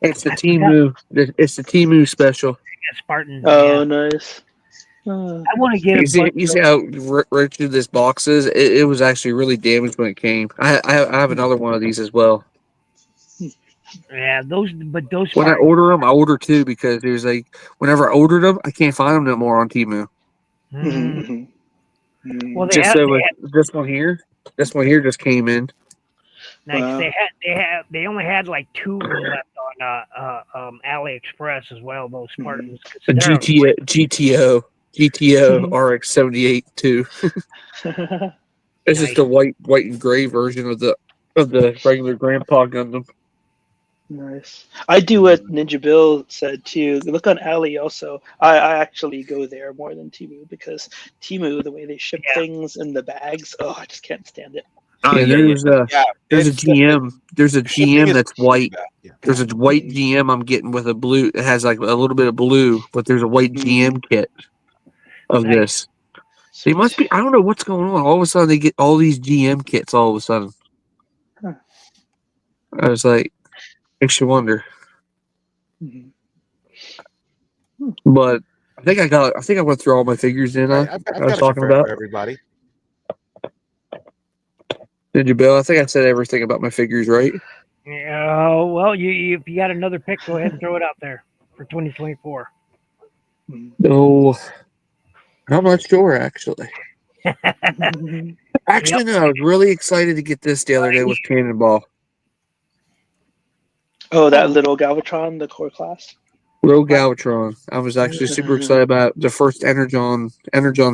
[SPEAKER 7] It's the Temu. It's the Temu special.
[SPEAKER 1] Spartan.
[SPEAKER 6] Oh, nice.
[SPEAKER 1] I want to get
[SPEAKER 7] You see how right through this box is? It was actually really damaged when it came. I have another one of these as well.
[SPEAKER 1] Yeah, those.
[SPEAKER 7] When I order them, I order two because there's like whenever I ordered them, I can't find them no more on Temu.
[SPEAKER 1] Well,
[SPEAKER 7] this one here just came in.
[SPEAKER 1] Nice. Wow. They only had like 2 of them left on AliExpress as well. Those Spartans.
[SPEAKER 7] GTO RX-78 too. It's just a white and gray version of the regular Grandpa Gundam.
[SPEAKER 6] Nice. I do what NinjaBill said too. Look on Ali also. I actually go there more than Temu because Temu, the way they ship things in the bags, I just can't stand it.
[SPEAKER 7] There's a GM. There's a GM that's white. There's a white GM I'm getting with a blue. It has like a little bit of blue, but there's a white GM kit of this. They must be. I don't know what's going on. All of a sudden, they get all these GM kits. All of a sudden,
[SPEAKER 6] Huh.
[SPEAKER 7] I was like, makes you wonder.
[SPEAKER 6] Mhm.
[SPEAKER 7] But I think I went through all my figures in.
[SPEAKER 5] Right, I've
[SPEAKER 7] I was
[SPEAKER 5] got a
[SPEAKER 7] talking
[SPEAKER 5] for
[SPEAKER 7] about.
[SPEAKER 5] everybody.
[SPEAKER 7] NinjaBill. I think I said everything about my figures, right?
[SPEAKER 1] Yeah, well, if you got another pick, go ahead and throw it out there for 2024.
[SPEAKER 7] No, I'm not sure actually.
[SPEAKER 6] Mhm.
[SPEAKER 7] Actually, no. I was really excited to get this the other day with Cannonball.
[SPEAKER 6] Oh, that little Galvatron, the core class.
[SPEAKER 7] Little Galvatron. I was actually super excited about the first Energon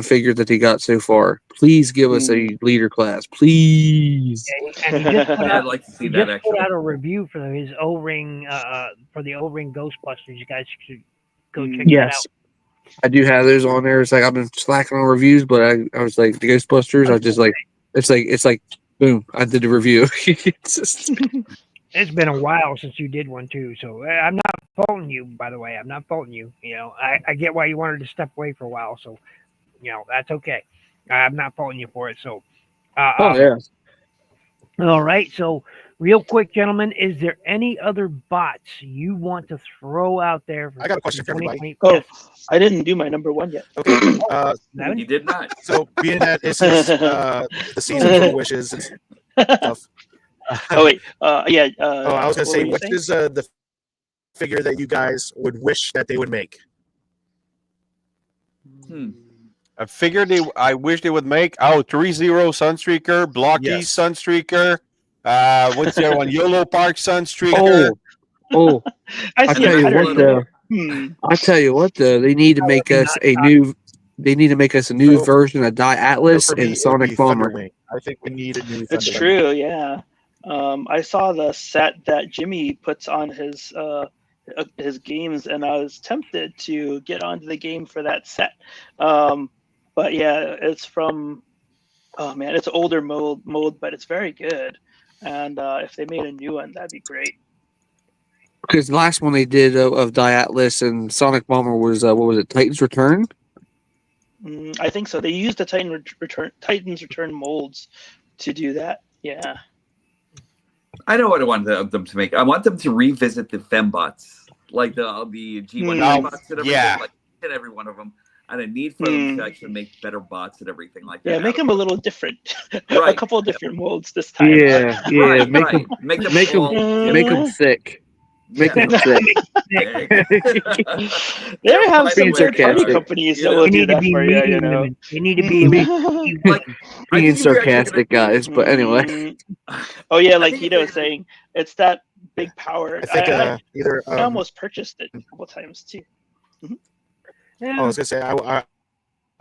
[SPEAKER 7] figure that he got so far. Please give us a leader class, please.
[SPEAKER 1] And he just put
[SPEAKER 4] I'd
[SPEAKER 1] out,
[SPEAKER 4] like to see
[SPEAKER 1] he
[SPEAKER 4] that
[SPEAKER 1] just put
[SPEAKER 4] actually.
[SPEAKER 1] out a review for his O-ring, for the O-ring Ghostbusters. You guys should go check that out.
[SPEAKER 7] Yes, I do have those on there. It's like I've been slacking on reviews, but I was like the Ghostbusters. I just like it's like boom. I did the review. It's just,
[SPEAKER 1] It's been a while since you did one too, so I'm not faulting you. By the way, I'm not faulting you. You know, I get why you wanted to step away for a while, so you know that's okay. I'm not faulting you for it. So,
[SPEAKER 7] oh yeah.
[SPEAKER 1] all right. So, real quick, gentlemen, is there any other bots you want to throw out there? For
[SPEAKER 5] I got a question for everybody.
[SPEAKER 1] 2020?
[SPEAKER 6] Oh,
[SPEAKER 1] Yes.
[SPEAKER 6] I didn't do my number one yet.
[SPEAKER 5] Okay.
[SPEAKER 1] Seven?
[SPEAKER 4] You did not.
[SPEAKER 5] So being that it's the season for wishes and stuff.
[SPEAKER 6] Oh wait, yeah.
[SPEAKER 5] I was gonna
[SPEAKER 6] what
[SPEAKER 5] say,
[SPEAKER 6] were you
[SPEAKER 5] what
[SPEAKER 6] saying?
[SPEAKER 5] is the figure that you guys would wish that they would make?
[SPEAKER 2] A figure I wish they would make. 3-0 Sunstreaker, Blocky
[SPEAKER 5] Yes.
[SPEAKER 2] Sunstreaker. What's the other one? YOLO Park Sunstreaker.
[SPEAKER 7] Oh,
[SPEAKER 6] I
[SPEAKER 7] I
[SPEAKER 6] see
[SPEAKER 7] tell
[SPEAKER 6] a
[SPEAKER 7] you
[SPEAKER 6] pattern
[SPEAKER 7] what
[SPEAKER 6] there.
[SPEAKER 7] though. I tell you what though. They need to make us a new. They need to make us a new
[SPEAKER 5] So-
[SPEAKER 7] version of Die Atlas
[SPEAKER 5] For me,
[SPEAKER 7] and
[SPEAKER 5] it would
[SPEAKER 7] Sonic
[SPEAKER 5] be
[SPEAKER 7] Bomber.
[SPEAKER 5] Thunderwing. I think we need a new
[SPEAKER 6] It's
[SPEAKER 5] Thunderwing.
[SPEAKER 6] true, yeah. I saw the set that Jimmy puts on his games, and I was tempted to get onto the game for that set. But yeah, it's from it's older mode, but it's very good. And if they made a new one, that'd be great.
[SPEAKER 7] Because the last one they did of Die Atlas and Sonic Bomber was what was it? Titan's Return.
[SPEAKER 6] I think so. They used the Titan's Return molds to do that. Yeah.
[SPEAKER 4] I know what I want them to make. I want them to revisit the fembots, like the G1 fembots and everything,
[SPEAKER 2] yeah.
[SPEAKER 4] like hit every one of them. And I need for them to actually make better bots and everything like that.
[SPEAKER 6] Yeah, make them a little different. A
[SPEAKER 4] Right.
[SPEAKER 6] couple of different molds this time.
[SPEAKER 7] Yeah, yeah.
[SPEAKER 4] Right,
[SPEAKER 7] Make
[SPEAKER 4] right.
[SPEAKER 7] them
[SPEAKER 4] Make them
[SPEAKER 7] make 'em-
[SPEAKER 4] all-
[SPEAKER 7] make them thick. Make them thick.
[SPEAKER 6] They have some
[SPEAKER 7] Being
[SPEAKER 6] good party
[SPEAKER 7] sarcastic.
[SPEAKER 6] companies
[SPEAKER 4] You
[SPEAKER 6] that
[SPEAKER 4] know,
[SPEAKER 6] will
[SPEAKER 1] You
[SPEAKER 6] do
[SPEAKER 1] need to
[SPEAKER 6] that
[SPEAKER 1] be
[SPEAKER 6] for you, you
[SPEAKER 1] meeting
[SPEAKER 6] know.
[SPEAKER 1] them. You need to be
[SPEAKER 4] Like, I
[SPEAKER 7] Being
[SPEAKER 4] think if you're actually
[SPEAKER 7] sarcastic, guys. But anyway,
[SPEAKER 6] Oh yeah, like
[SPEAKER 4] think
[SPEAKER 6] Hito was
[SPEAKER 4] if they're-
[SPEAKER 6] saying, it's that big power.
[SPEAKER 5] I think either.
[SPEAKER 6] I almost purchased it a couple times too.
[SPEAKER 5] I was gonna say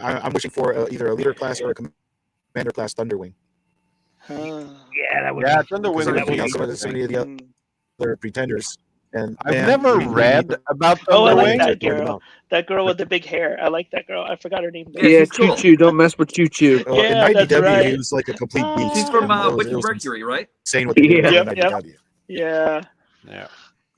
[SPEAKER 5] I'm wishing for either a leader class or a commander class Thunderwing.
[SPEAKER 1] Yeah, that would
[SPEAKER 2] Yeah,
[SPEAKER 1] be
[SPEAKER 2] Thunderwing
[SPEAKER 1] that
[SPEAKER 2] would
[SPEAKER 1] would
[SPEAKER 2] be
[SPEAKER 1] be
[SPEAKER 5] so many of the other pretenders. And
[SPEAKER 2] I've
[SPEAKER 5] man,
[SPEAKER 2] never
[SPEAKER 5] we
[SPEAKER 2] read
[SPEAKER 5] need-
[SPEAKER 2] about
[SPEAKER 6] Oh, I like
[SPEAKER 2] Thunderwing.
[SPEAKER 6] that
[SPEAKER 5] to bring them
[SPEAKER 6] girl.
[SPEAKER 5] out.
[SPEAKER 6] That girl with the big hair. I like that girl. I forgot her name. though.
[SPEAKER 4] Yeah,
[SPEAKER 7] yeah,
[SPEAKER 4] she's
[SPEAKER 7] Choo
[SPEAKER 4] cool.
[SPEAKER 7] Choo. Don't mess with Choo Choo.
[SPEAKER 5] Well,
[SPEAKER 6] Yeah,
[SPEAKER 5] in
[SPEAKER 6] that's
[SPEAKER 5] 90W,
[SPEAKER 6] right.
[SPEAKER 5] he was like a complete beast.
[SPEAKER 4] She's from
[SPEAKER 5] It
[SPEAKER 4] Witch
[SPEAKER 5] was
[SPEAKER 4] Mercury, right?
[SPEAKER 5] insane what they did
[SPEAKER 7] Yeah.
[SPEAKER 5] in
[SPEAKER 6] Yep, yep.
[SPEAKER 5] 90W.
[SPEAKER 6] Yeah.
[SPEAKER 2] Yeah.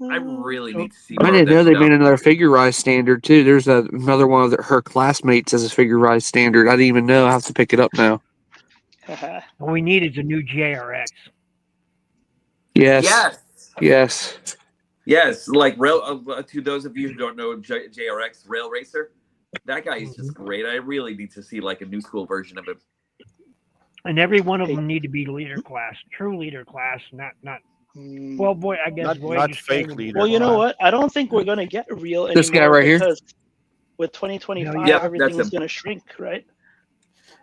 [SPEAKER 4] I really need to see
[SPEAKER 7] I
[SPEAKER 4] more
[SPEAKER 7] didn't
[SPEAKER 4] of
[SPEAKER 7] know
[SPEAKER 4] that
[SPEAKER 7] they made
[SPEAKER 4] stuff.
[SPEAKER 7] another figure rise standard too. There's another one of her classmates as a figure rise standard. I didn't even know. I have to pick it up now.
[SPEAKER 1] What we need is a new JRX.
[SPEAKER 7] Yes.
[SPEAKER 4] Yes.
[SPEAKER 7] Yes.
[SPEAKER 4] Yes, like to those of you who don't know JRX Rail Racer, that guy is just great. I really need to see like a new school version of him.
[SPEAKER 1] And every one of them need to be leader class, true leader class, not. Well, boy, I guess
[SPEAKER 2] Not
[SPEAKER 1] just
[SPEAKER 2] fake
[SPEAKER 1] saying-
[SPEAKER 2] leader.
[SPEAKER 6] Well, you know what? I don't think we're gonna get real anymore.
[SPEAKER 7] This guy right here?
[SPEAKER 6] Because with 2025,
[SPEAKER 4] Yep,
[SPEAKER 6] everything
[SPEAKER 4] that's
[SPEAKER 6] is
[SPEAKER 4] him.
[SPEAKER 6] gonna shrink, right?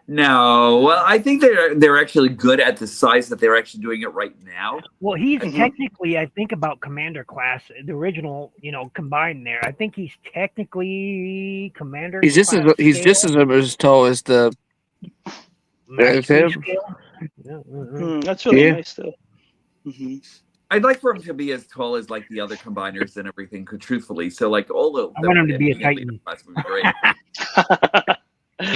[SPEAKER 4] No, well, I think they're actually good at the size that they're actually doing it right now.
[SPEAKER 1] Well, he's
[SPEAKER 6] Mhm.
[SPEAKER 1] technically, I think, about Commander class, the original, combined there. I think he's technically Commander.
[SPEAKER 7] He's just
[SPEAKER 1] class
[SPEAKER 7] as
[SPEAKER 1] scale,
[SPEAKER 7] as tall as the.
[SPEAKER 1] mastery
[SPEAKER 7] him.
[SPEAKER 1] scale. Yeah.
[SPEAKER 6] That's really
[SPEAKER 7] Yeah.
[SPEAKER 6] nice, though. hmm
[SPEAKER 4] I'd like for him to be as tall as like the other combiners and everything. Truthfully, so like all of
[SPEAKER 1] I want him to be a
[SPEAKER 4] Titan.
[SPEAKER 1] Titan.
[SPEAKER 4] Would be great.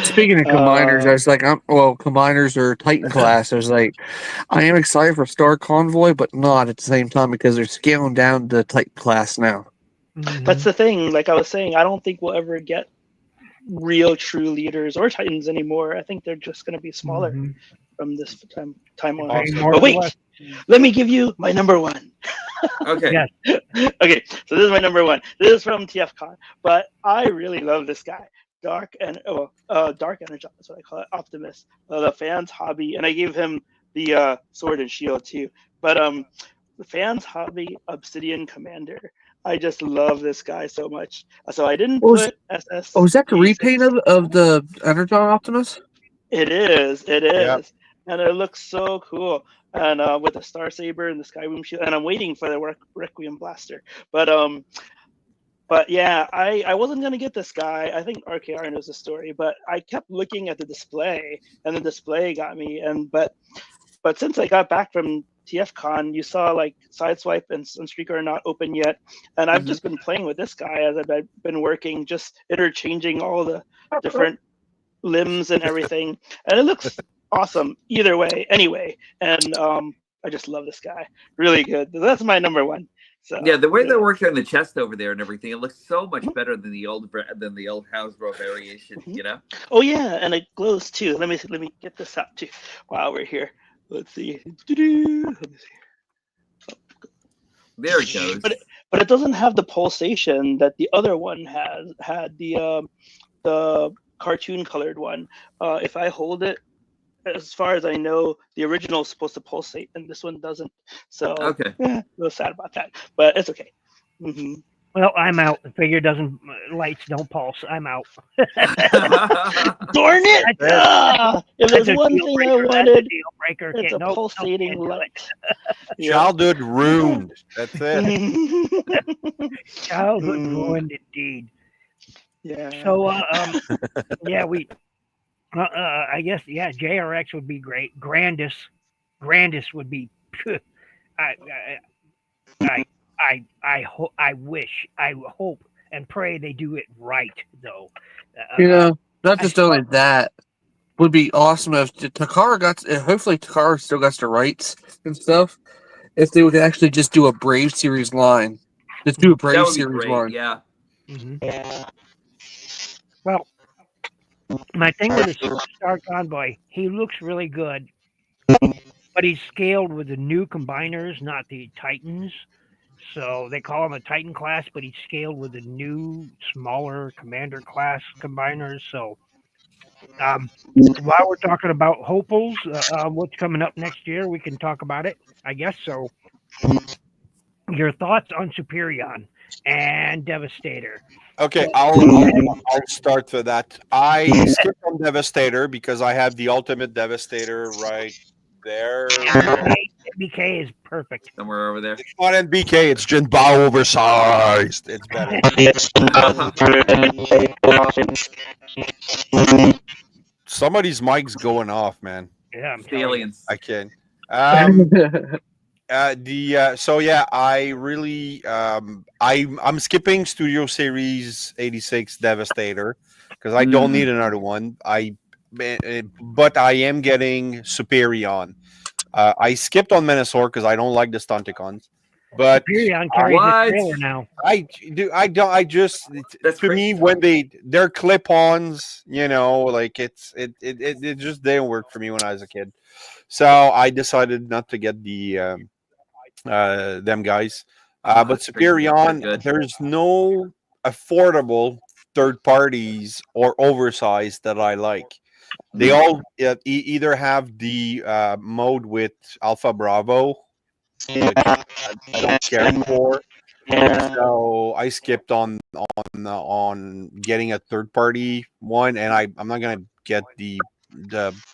[SPEAKER 7] Speaking of combiners, I was like, combiners or Titan class. I was like, I am excited for Star Convoy, but not at the same time because they're scaling down the Titan class now.
[SPEAKER 1] Mhm.
[SPEAKER 6] That's the thing. Like I was saying, I don't think we'll ever get real true leaders or Titans anymore. I think they're just going to be smaller
[SPEAKER 1] Mhm.
[SPEAKER 6] from this time on.
[SPEAKER 1] Pay
[SPEAKER 2] Awesome.
[SPEAKER 1] more
[SPEAKER 6] But
[SPEAKER 1] or
[SPEAKER 6] wait,
[SPEAKER 1] less.
[SPEAKER 6] let me give you my number one.
[SPEAKER 4] Okay.
[SPEAKER 1] Yes.
[SPEAKER 6] Okay, so this is my number one. This is from TFCon, but I really love this guy. Dark Energon, that's what I call it. Optimus, the fans' hobby, and I gave him the sword and shield too. But the fans' hobby Obsidian Commander. I just love this guy so much. So I didn't
[SPEAKER 7] Oh, is,
[SPEAKER 6] put SS.
[SPEAKER 7] oh, is that the repaint of the Energon Optimus?
[SPEAKER 6] It is. It
[SPEAKER 2] Yeah.
[SPEAKER 6] is. And it looks so cool. And with the Star Saber and the Skyboom shield, and I'm waiting for the Requiem Blaster. But yeah, I wasn't gonna get this guy. I think RKR knows the story, but I kept looking at the display, and the display got me. But since I got back from TFCon, you saw like Sideswipe and Sunstreaker are not open yet, and I've just been playing with this guy as I've been working, just interchanging all the different limbs and everything, and it looks awesome either way. Anyway, and I just love this guy. Really good. That's my number one. So
[SPEAKER 4] Yeah, the way they worked on the chest over there and everything, it looks so much better than the old Hasbro variation. You know?
[SPEAKER 6] Oh yeah, and it glows too. Let me get this out too while we're here. Let's see. Let me see.
[SPEAKER 4] There it goes.
[SPEAKER 6] But it doesn't have the pulsation that the other one had the cartoon colored one. If I hold it, as far as I know, the original is supposed to pulsate, and this one doesn't. So
[SPEAKER 4] Okay.
[SPEAKER 6] a little sad about that, but it's okay. Mm-hmm.
[SPEAKER 1] Well, I'm out. The figure doesn't lights don't pulse. I'm out.
[SPEAKER 6] Darn it! If
[SPEAKER 1] That's
[SPEAKER 6] there's
[SPEAKER 1] a
[SPEAKER 6] one
[SPEAKER 1] deal
[SPEAKER 6] thing
[SPEAKER 1] breaker.
[SPEAKER 6] I
[SPEAKER 1] That's a
[SPEAKER 6] wanted,
[SPEAKER 1] deal breaker.
[SPEAKER 6] it's a
[SPEAKER 1] Nope,
[SPEAKER 6] pulsating
[SPEAKER 1] can't do it.
[SPEAKER 6] light. Yeah.
[SPEAKER 2] Childhood ruined. That's it.
[SPEAKER 1] Childhood ruined indeed.
[SPEAKER 6] Yeah.
[SPEAKER 1] So, yeah, I guess, yeah, JRX would be great. Grandis would be. I wish, I hope, and pray they do it right, though.
[SPEAKER 7] Not just only that. Would be awesome if Takara hopefully Takara still got the rights and stuff. If they would actually just do a Brave series line, just do a
[SPEAKER 4] That
[SPEAKER 7] Brave
[SPEAKER 4] would be
[SPEAKER 7] series
[SPEAKER 4] great.
[SPEAKER 7] line.
[SPEAKER 4] Yeah.
[SPEAKER 1] Well, my thing with the Superstar Convoy, he looks really good, but he's scaled with the new combiners, not the Titans. So they call him a Titan class, but he's scaled with the new, smaller Commander class combiners. So while we're talking about hopefuls, what's coming up next year, we can talk about it, I guess. So your thoughts on Superion and Devastator?
[SPEAKER 2] Okay, I'll start with that. I skipped on Devastator because I have the Ultimate Devastator right there.
[SPEAKER 1] BK is perfect.
[SPEAKER 4] Somewhere over there.
[SPEAKER 2] It's not NBK, it's Jinbao oversized. It's better. Somebody's mic's going off, man.
[SPEAKER 1] Yeah, I'm
[SPEAKER 4] The
[SPEAKER 1] telling you.
[SPEAKER 4] aliens.
[SPEAKER 2] I can. So yeah, I really I'm skipping Studio Series 86 Devastator because I don't need another one. But I am getting Superion. I skipped on Menasor because I don't like the Stunticons. But
[SPEAKER 1] Superion carries the trailer now.
[SPEAKER 2] I just
[SPEAKER 4] That's
[SPEAKER 2] to me when they're clip-ons, like it just didn't work for me when I was a kid. So I decided not to get the them guys. But Superion, there's no affordable third parties or oversized that I like. They all either have the mode with Alpha Bravo, which I don't care for. So I skipped on getting a third party one, and I'm not gonna get the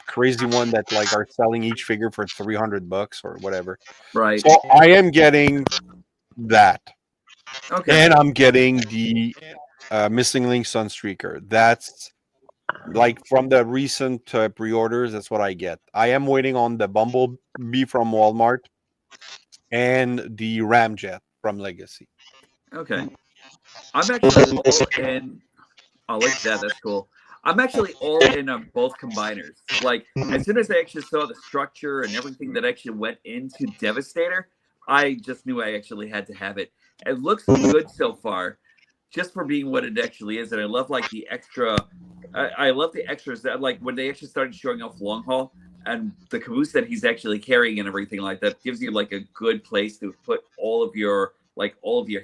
[SPEAKER 2] crazy one that like are selling each figure for $300 or whatever.
[SPEAKER 4] Right.
[SPEAKER 2] So I am getting that,
[SPEAKER 4] Okay.
[SPEAKER 2] and I'm getting the Missing Link Sunstreaker. That's like from the recent pre-orders. That's what I get. I am waiting on the Bumblebee from Walmart and the Ramjet from Legacy.
[SPEAKER 4] Okay. I'm actually all in. Oh, look at that. That's cool. I'm actually all in on both combiners. Like, as soon as I actually saw the structure and everything that actually went into Devastator, I just knew I actually had to have it. It looks good so far. just for being what it actually is. And I love like the extra. I love the extras that like when they actually started showing off long haul and the caboose that he's actually carrying and everything like that gives you like a good place to put all of your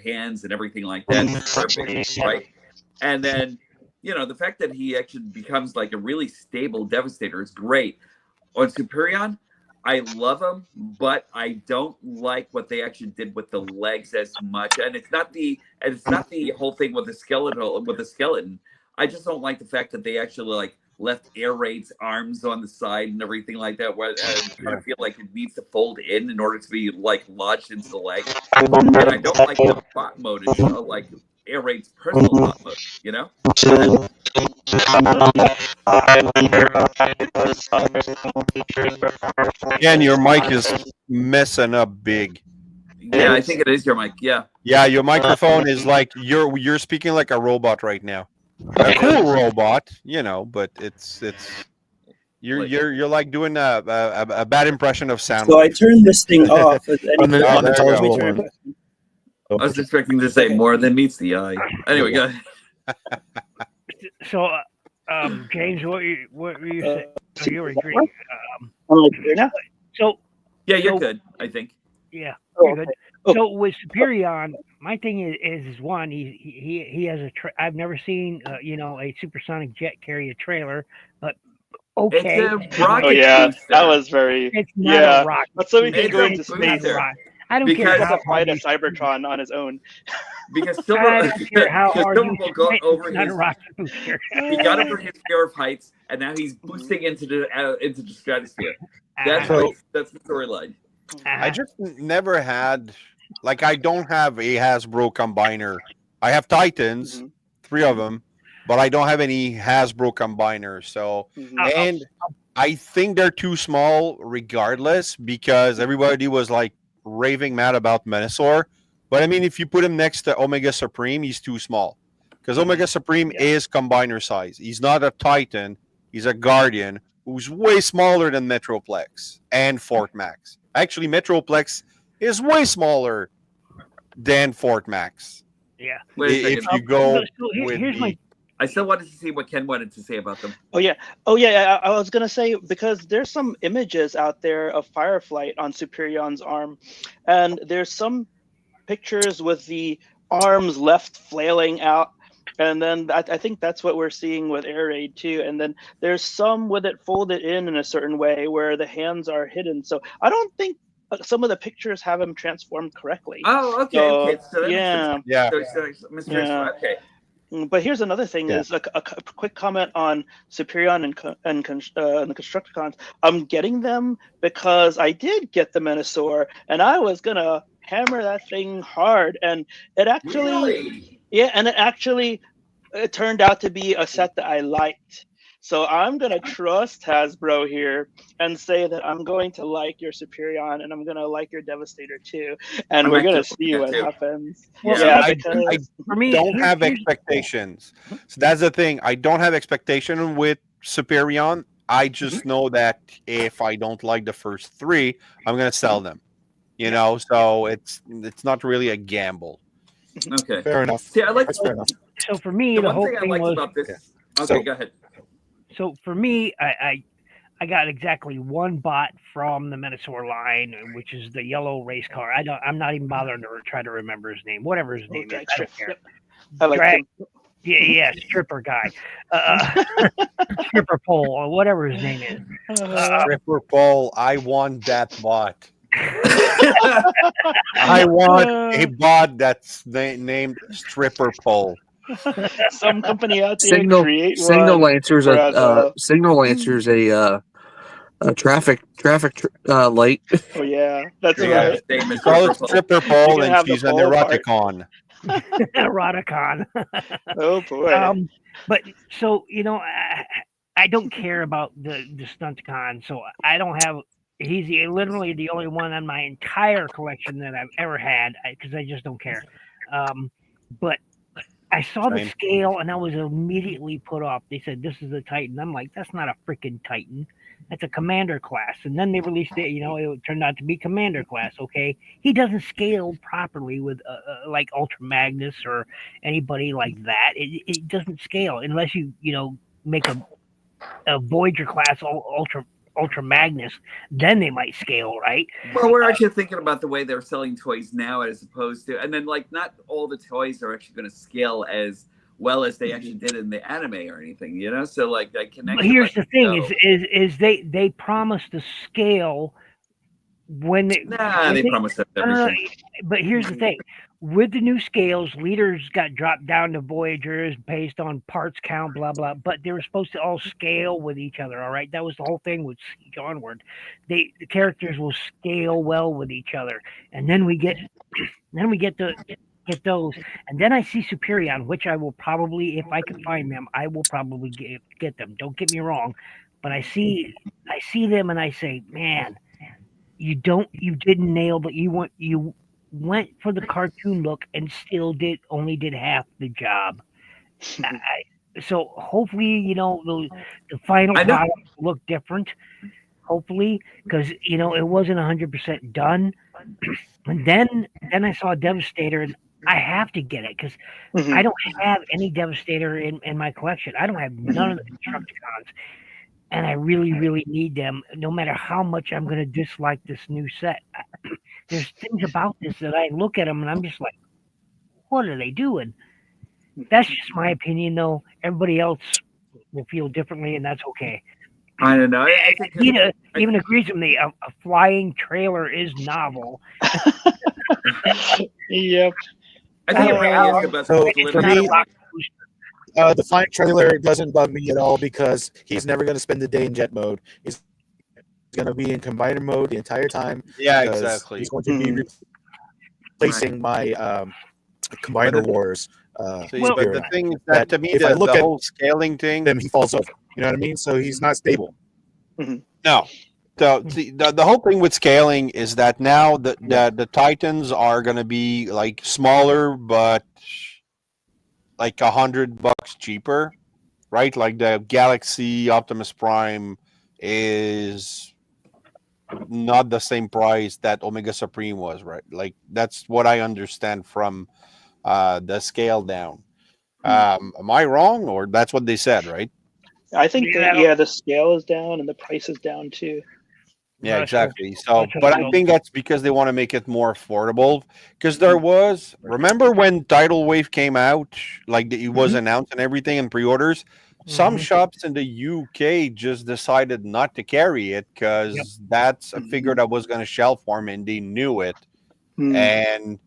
[SPEAKER 4] hands and everything like that. Perfect, right? And then, you know, the fact that he actually becomes like a really stable Devastator is great. On Superion, I love him, but I don't like what they actually did with the legs as much. And it's not the whole thing with the skeleton. I just don't like the fact that they actually like left air raid's arms on the side and everything like that. Where I feel like it needs to fold in order to be like lodged into the leg. And I don't like the bot mode. It's like air raid's personal bot mode. You know.
[SPEAKER 2] Again, your mic is messing up big.
[SPEAKER 4] Yeah, I think it is your mic. Yeah.
[SPEAKER 2] Yeah, your microphone is like you're speaking like a robot right now. A cool robot, you know, but it's you're like doing a bad impression of sound.
[SPEAKER 8] So I turned this thing off.
[SPEAKER 5] On the
[SPEAKER 2] there you
[SPEAKER 5] intelligible
[SPEAKER 2] go.
[SPEAKER 5] one.
[SPEAKER 4] I was expecting to say more than meets the eye. Anyway, go ahead.
[SPEAKER 1] So, James, what were you saying? Oh, you were agreeing.
[SPEAKER 8] now?
[SPEAKER 1] So,
[SPEAKER 4] Yeah, you're
[SPEAKER 1] So-
[SPEAKER 4] good, I think.
[SPEAKER 1] yeah,
[SPEAKER 8] Oh,
[SPEAKER 1] you're good.
[SPEAKER 8] Oh.
[SPEAKER 1] So with Superion, my thing is one, he has a. I've never seen a supersonic jet carry a trailer, but okay,
[SPEAKER 4] It's a rocket
[SPEAKER 6] Oh yeah,
[SPEAKER 4] booster.
[SPEAKER 6] that was very.
[SPEAKER 1] it's not
[SPEAKER 6] Yeah,
[SPEAKER 1] a rocket.
[SPEAKER 6] but so we can
[SPEAKER 4] It's
[SPEAKER 6] go
[SPEAKER 4] a
[SPEAKER 6] into
[SPEAKER 1] It's not
[SPEAKER 6] space.
[SPEAKER 1] a
[SPEAKER 4] booster.
[SPEAKER 1] rocket. I don't
[SPEAKER 4] Because-
[SPEAKER 1] care
[SPEAKER 6] He
[SPEAKER 1] how
[SPEAKER 6] doesn't fight a
[SPEAKER 1] hard you-
[SPEAKER 6] Cybertron on his own.
[SPEAKER 4] Because
[SPEAKER 1] I
[SPEAKER 4] Silver,
[SPEAKER 1] don't care how
[SPEAKER 4] because
[SPEAKER 1] hard
[SPEAKER 4] Silver
[SPEAKER 1] you
[SPEAKER 4] will go
[SPEAKER 1] spit,
[SPEAKER 4] over
[SPEAKER 1] it's not a
[SPEAKER 4] his.
[SPEAKER 1] rocket booster.
[SPEAKER 4] He got over his fear of heights, and now he's boosting into the stratosphere. That's
[SPEAKER 1] Uh-huh.
[SPEAKER 4] like, that's the storyline.
[SPEAKER 2] I just never had like I don't have a Hasbro combiner. I have Titans,
[SPEAKER 6] Mhm.
[SPEAKER 2] 3 of them, but I don't have any Hasbro combiners. So
[SPEAKER 6] Mhm.
[SPEAKER 2] and I think they're too small regardless because everybody was like raving mad about Menasor. But I mean, if you put him next to Omega Supreme, he's too small because Omega Supreme
[SPEAKER 1] Yeah.
[SPEAKER 2] is combiner size. He's not a Titan. He's a Guardian who's way smaller than Metroplex and Fort Max. Actually, Metroplex is way smaller than Fort Max.
[SPEAKER 1] Yeah.
[SPEAKER 4] Wait a
[SPEAKER 2] If
[SPEAKER 4] second.
[SPEAKER 2] you go
[SPEAKER 1] So
[SPEAKER 2] with
[SPEAKER 1] here's my
[SPEAKER 4] I still wanted to see what Ken wanted to say about them.
[SPEAKER 6] Oh yeah. I was gonna say because there's some images out there of Fireflight on Superion's arm, and there's some pictures with the arms left flailing out, and then I think that's what we're seeing with Air Raid too. And then there's some with it folded in a certain way where the hands are hidden. So I don't think some of the pictures have him transformed correctly.
[SPEAKER 4] Oh, okay.
[SPEAKER 6] So,
[SPEAKER 4] Okay. So that
[SPEAKER 6] yeah.
[SPEAKER 4] makes
[SPEAKER 2] yeah,
[SPEAKER 4] sense. So, Mr.
[SPEAKER 6] Yeah.
[SPEAKER 4] Okay.
[SPEAKER 6] But here's another thing:
[SPEAKER 5] Yeah.
[SPEAKER 6] is a quick comment on Superion and the Constructicons. I'm getting them because I did get the Menasor, and I was gonna hammer that thing hard, and it actually,
[SPEAKER 4] Really?
[SPEAKER 6] yeah, and it turned out to be a set that I liked. So I'm gonna trust Hasbro here and say that I'm going to like your Superion and I'm gonna like your Devastator too, and
[SPEAKER 4] I'm
[SPEAKER 6] we're gonna
[SPEAKER 4] actually
[SPEAKER 6] see
[SPEAKER 4] looking
[SPEAKER 6] what
[SPEAKER 4] at too.
[SPEAKER 6] happens.
[SPEAKER 1] Well,
[SPEAKER 6] Yeah,
[SPEAKER 2] I
[SPEAKER 6] because
[SPEAKER 1] for me.
[SPEAKER 2] don't have
[SPEAKER 1] here's-
[SPEAKER 2] expectations. So that's the thing. I don't have expectation with Superion. I just know that if I don't like the first 3, I'm gonna sell them. You know, so it's not really a gamble.
[SPEAKER 4] Okay.
[SPEAKER 5] Fair enough.
[SPEAKER 4] See, I like
[SPEAKER 5] That's fair enough.
[SPEAKER 1] So for me,
[SPEAKER 4] the
[SPEAKER 1] the
[SPEAKER 4] one
[SPEAKER 1] whole
[SPEAKER 4] thing I
[SPEAKER 1] thing
[SPEAKER 4] liked
[SPEAKER 1] was.
[SPEAKER 4] about this.
[SPEAKER 5] Yeah.
[SPEAKER 4] Okay,
[SPEAKER 5] So-
[SPEAKER 4] go ahead.
[SPEAKER 1] So for me, I got exactly one bot from the Menasor line, which is the yellow race car. I'm not even bothering to try to remember his name, whatever his name is. I don't care.
[SPEAKER 6] I like
[SPEAKER 1] Drag-
[SPEAKER 6] him.
[SPEAKER 1] Yeah, stripper guy, stripper pole or whatever his name is.
[SPEAKER 2] Stripper Paul, I want that bot. I want a bot that's named Stripper Pole.
[SPEAKER 6] Some company out there
[SPEAKER 7] Signal
[SPEAKER 6] create
[SPEAKER 7] Signal
[SPEAKER 6] one.
[SPEAKER 7] Lancer's
[SPEAKER 6] whereas,
[SPEAKER 7] Signal Lancer's a traffic light.
[SPEAKER 6] Oh yeah, that's
[SPEAKER 2] Yeah.
[SPEAKER 6] right.
[SPEAKER 4] Statement.
[SPEAKER 2] Call it Stripper Pole,
[SPEAKER 6] can
[SPEAKER 2] and
[SPEAKER 6] have the
[SPEAKER 2] she's an
[SPEAKER 6] pole part.
[SPEAKER 2] eroticon.
[SPEAKER 1] Eroticon.
[SPEAKER 6] Oh boy.
[SPEAKER 1] But so I don't care about the Stunticon, so I don't have. He's literally the only one on my entire collection that I've ever had because I just don't care. But I saw the
[SPEAKER 2] Same.
[SPEAKER 1] scale and I was immediately put off. They said this is a Titan. I'm like, that's not a freaking Titan. That's a Commander class. And then they released it. It turned out to be Commander class. Okay, he doesn't scale properly with like Ultra Magnus or anybody like that. It doesn't scale unless you make a Voyager class Ultra Magnus. Then they might scale, right?
[SPEAKER 4] Well, we're actually thinking about the way they're selling toys now, as opposed to, and then like not all the toys are actually going to scale as well as they actually did in the anime or anything, So like that connection.
[SPEAKER 1] But here's the thing: is they promise to scale when they
[SPEAKER 4] promise that everything.
[SPEAKER 1] But here's the thing: with the new scales, leaders got dropped down to Voyagers based on parts count, blah blah. But they were supposed to all scale with each other. All right, that was the whole thing with Siege Onward. The characters will scale well with each other, and then we get get those, and then I see Superion, which I will probably, if I can find them, I will probably get them. Don't get me wrong, but I see them and I say, man, you didn't nail, but you went for the cartoon look and still only did half the job. So hopefully, the final product will look different. Hopefully, because it wasn't 100% done. And then I saw Devastator, and I have to get it because I don't have any Devastator in my collection. I don't have none of the Constructicons, and I really, really need them. No matter how much I'm going to dislike this new set, there's things about this that I look at them and I'm just like, what are they doing? That's just my opinion, though. Everybody else will feel differently, and that's okay.
[SPEAKER 4] I don't know. I think
[SPEAKER 1] even agrees with me. A flying trailer is novel.
[SPEAKER 6] Yep.
[SPEAKER 4] I think it really is about
[SPEAKER 5] So
[SPEAKER 4] the
[SPEAKER 5] for
[SPEAKER 4] limit.
[SPEAKER 5] me, the flying trailer doesn't bug me at all because he's never going to spend the day in jet mode. He's going to be in combiner mode the entire time.
[SPEAKER 2] Yeah,
[SPEAKER 5] because
[SPEAKER 2] exactly.
[SPEAKER 5] He's going to be replacing my combiner wars.
[SPEAKER 2] See, but the thing is that to me,
[SPEAKER 5] if I look
[SPEAKER 2] the
[SPEAKER 5] at
[SPEAKER 2] whole scaling thing,
[SPEAKER 5] him, he falls over. You know what I mean? So he's not stable.
[SPEAKER 2] no. So the whole thing with scaling is that now the Titans are going to be like smaller, but like $100 cheaper, right? Like the Galaxy Optimus Prime is not the same price that Omega Supreme was, right? Like that's what I understand from the scale down. Am I wrong, or that's what they said, right?
[SPEAKER 6] I think that the scale is down and the price is down too.
[SPEAKER 2] Yeah, exactly. So, but I think that's because they want to make it more affordable. Because remember when Tidal Wave came out, like it was announced and everything in pre-orders, some shops in the UK just decided not to carry it because that's a figure that was going to shelf farm, and they knew it. And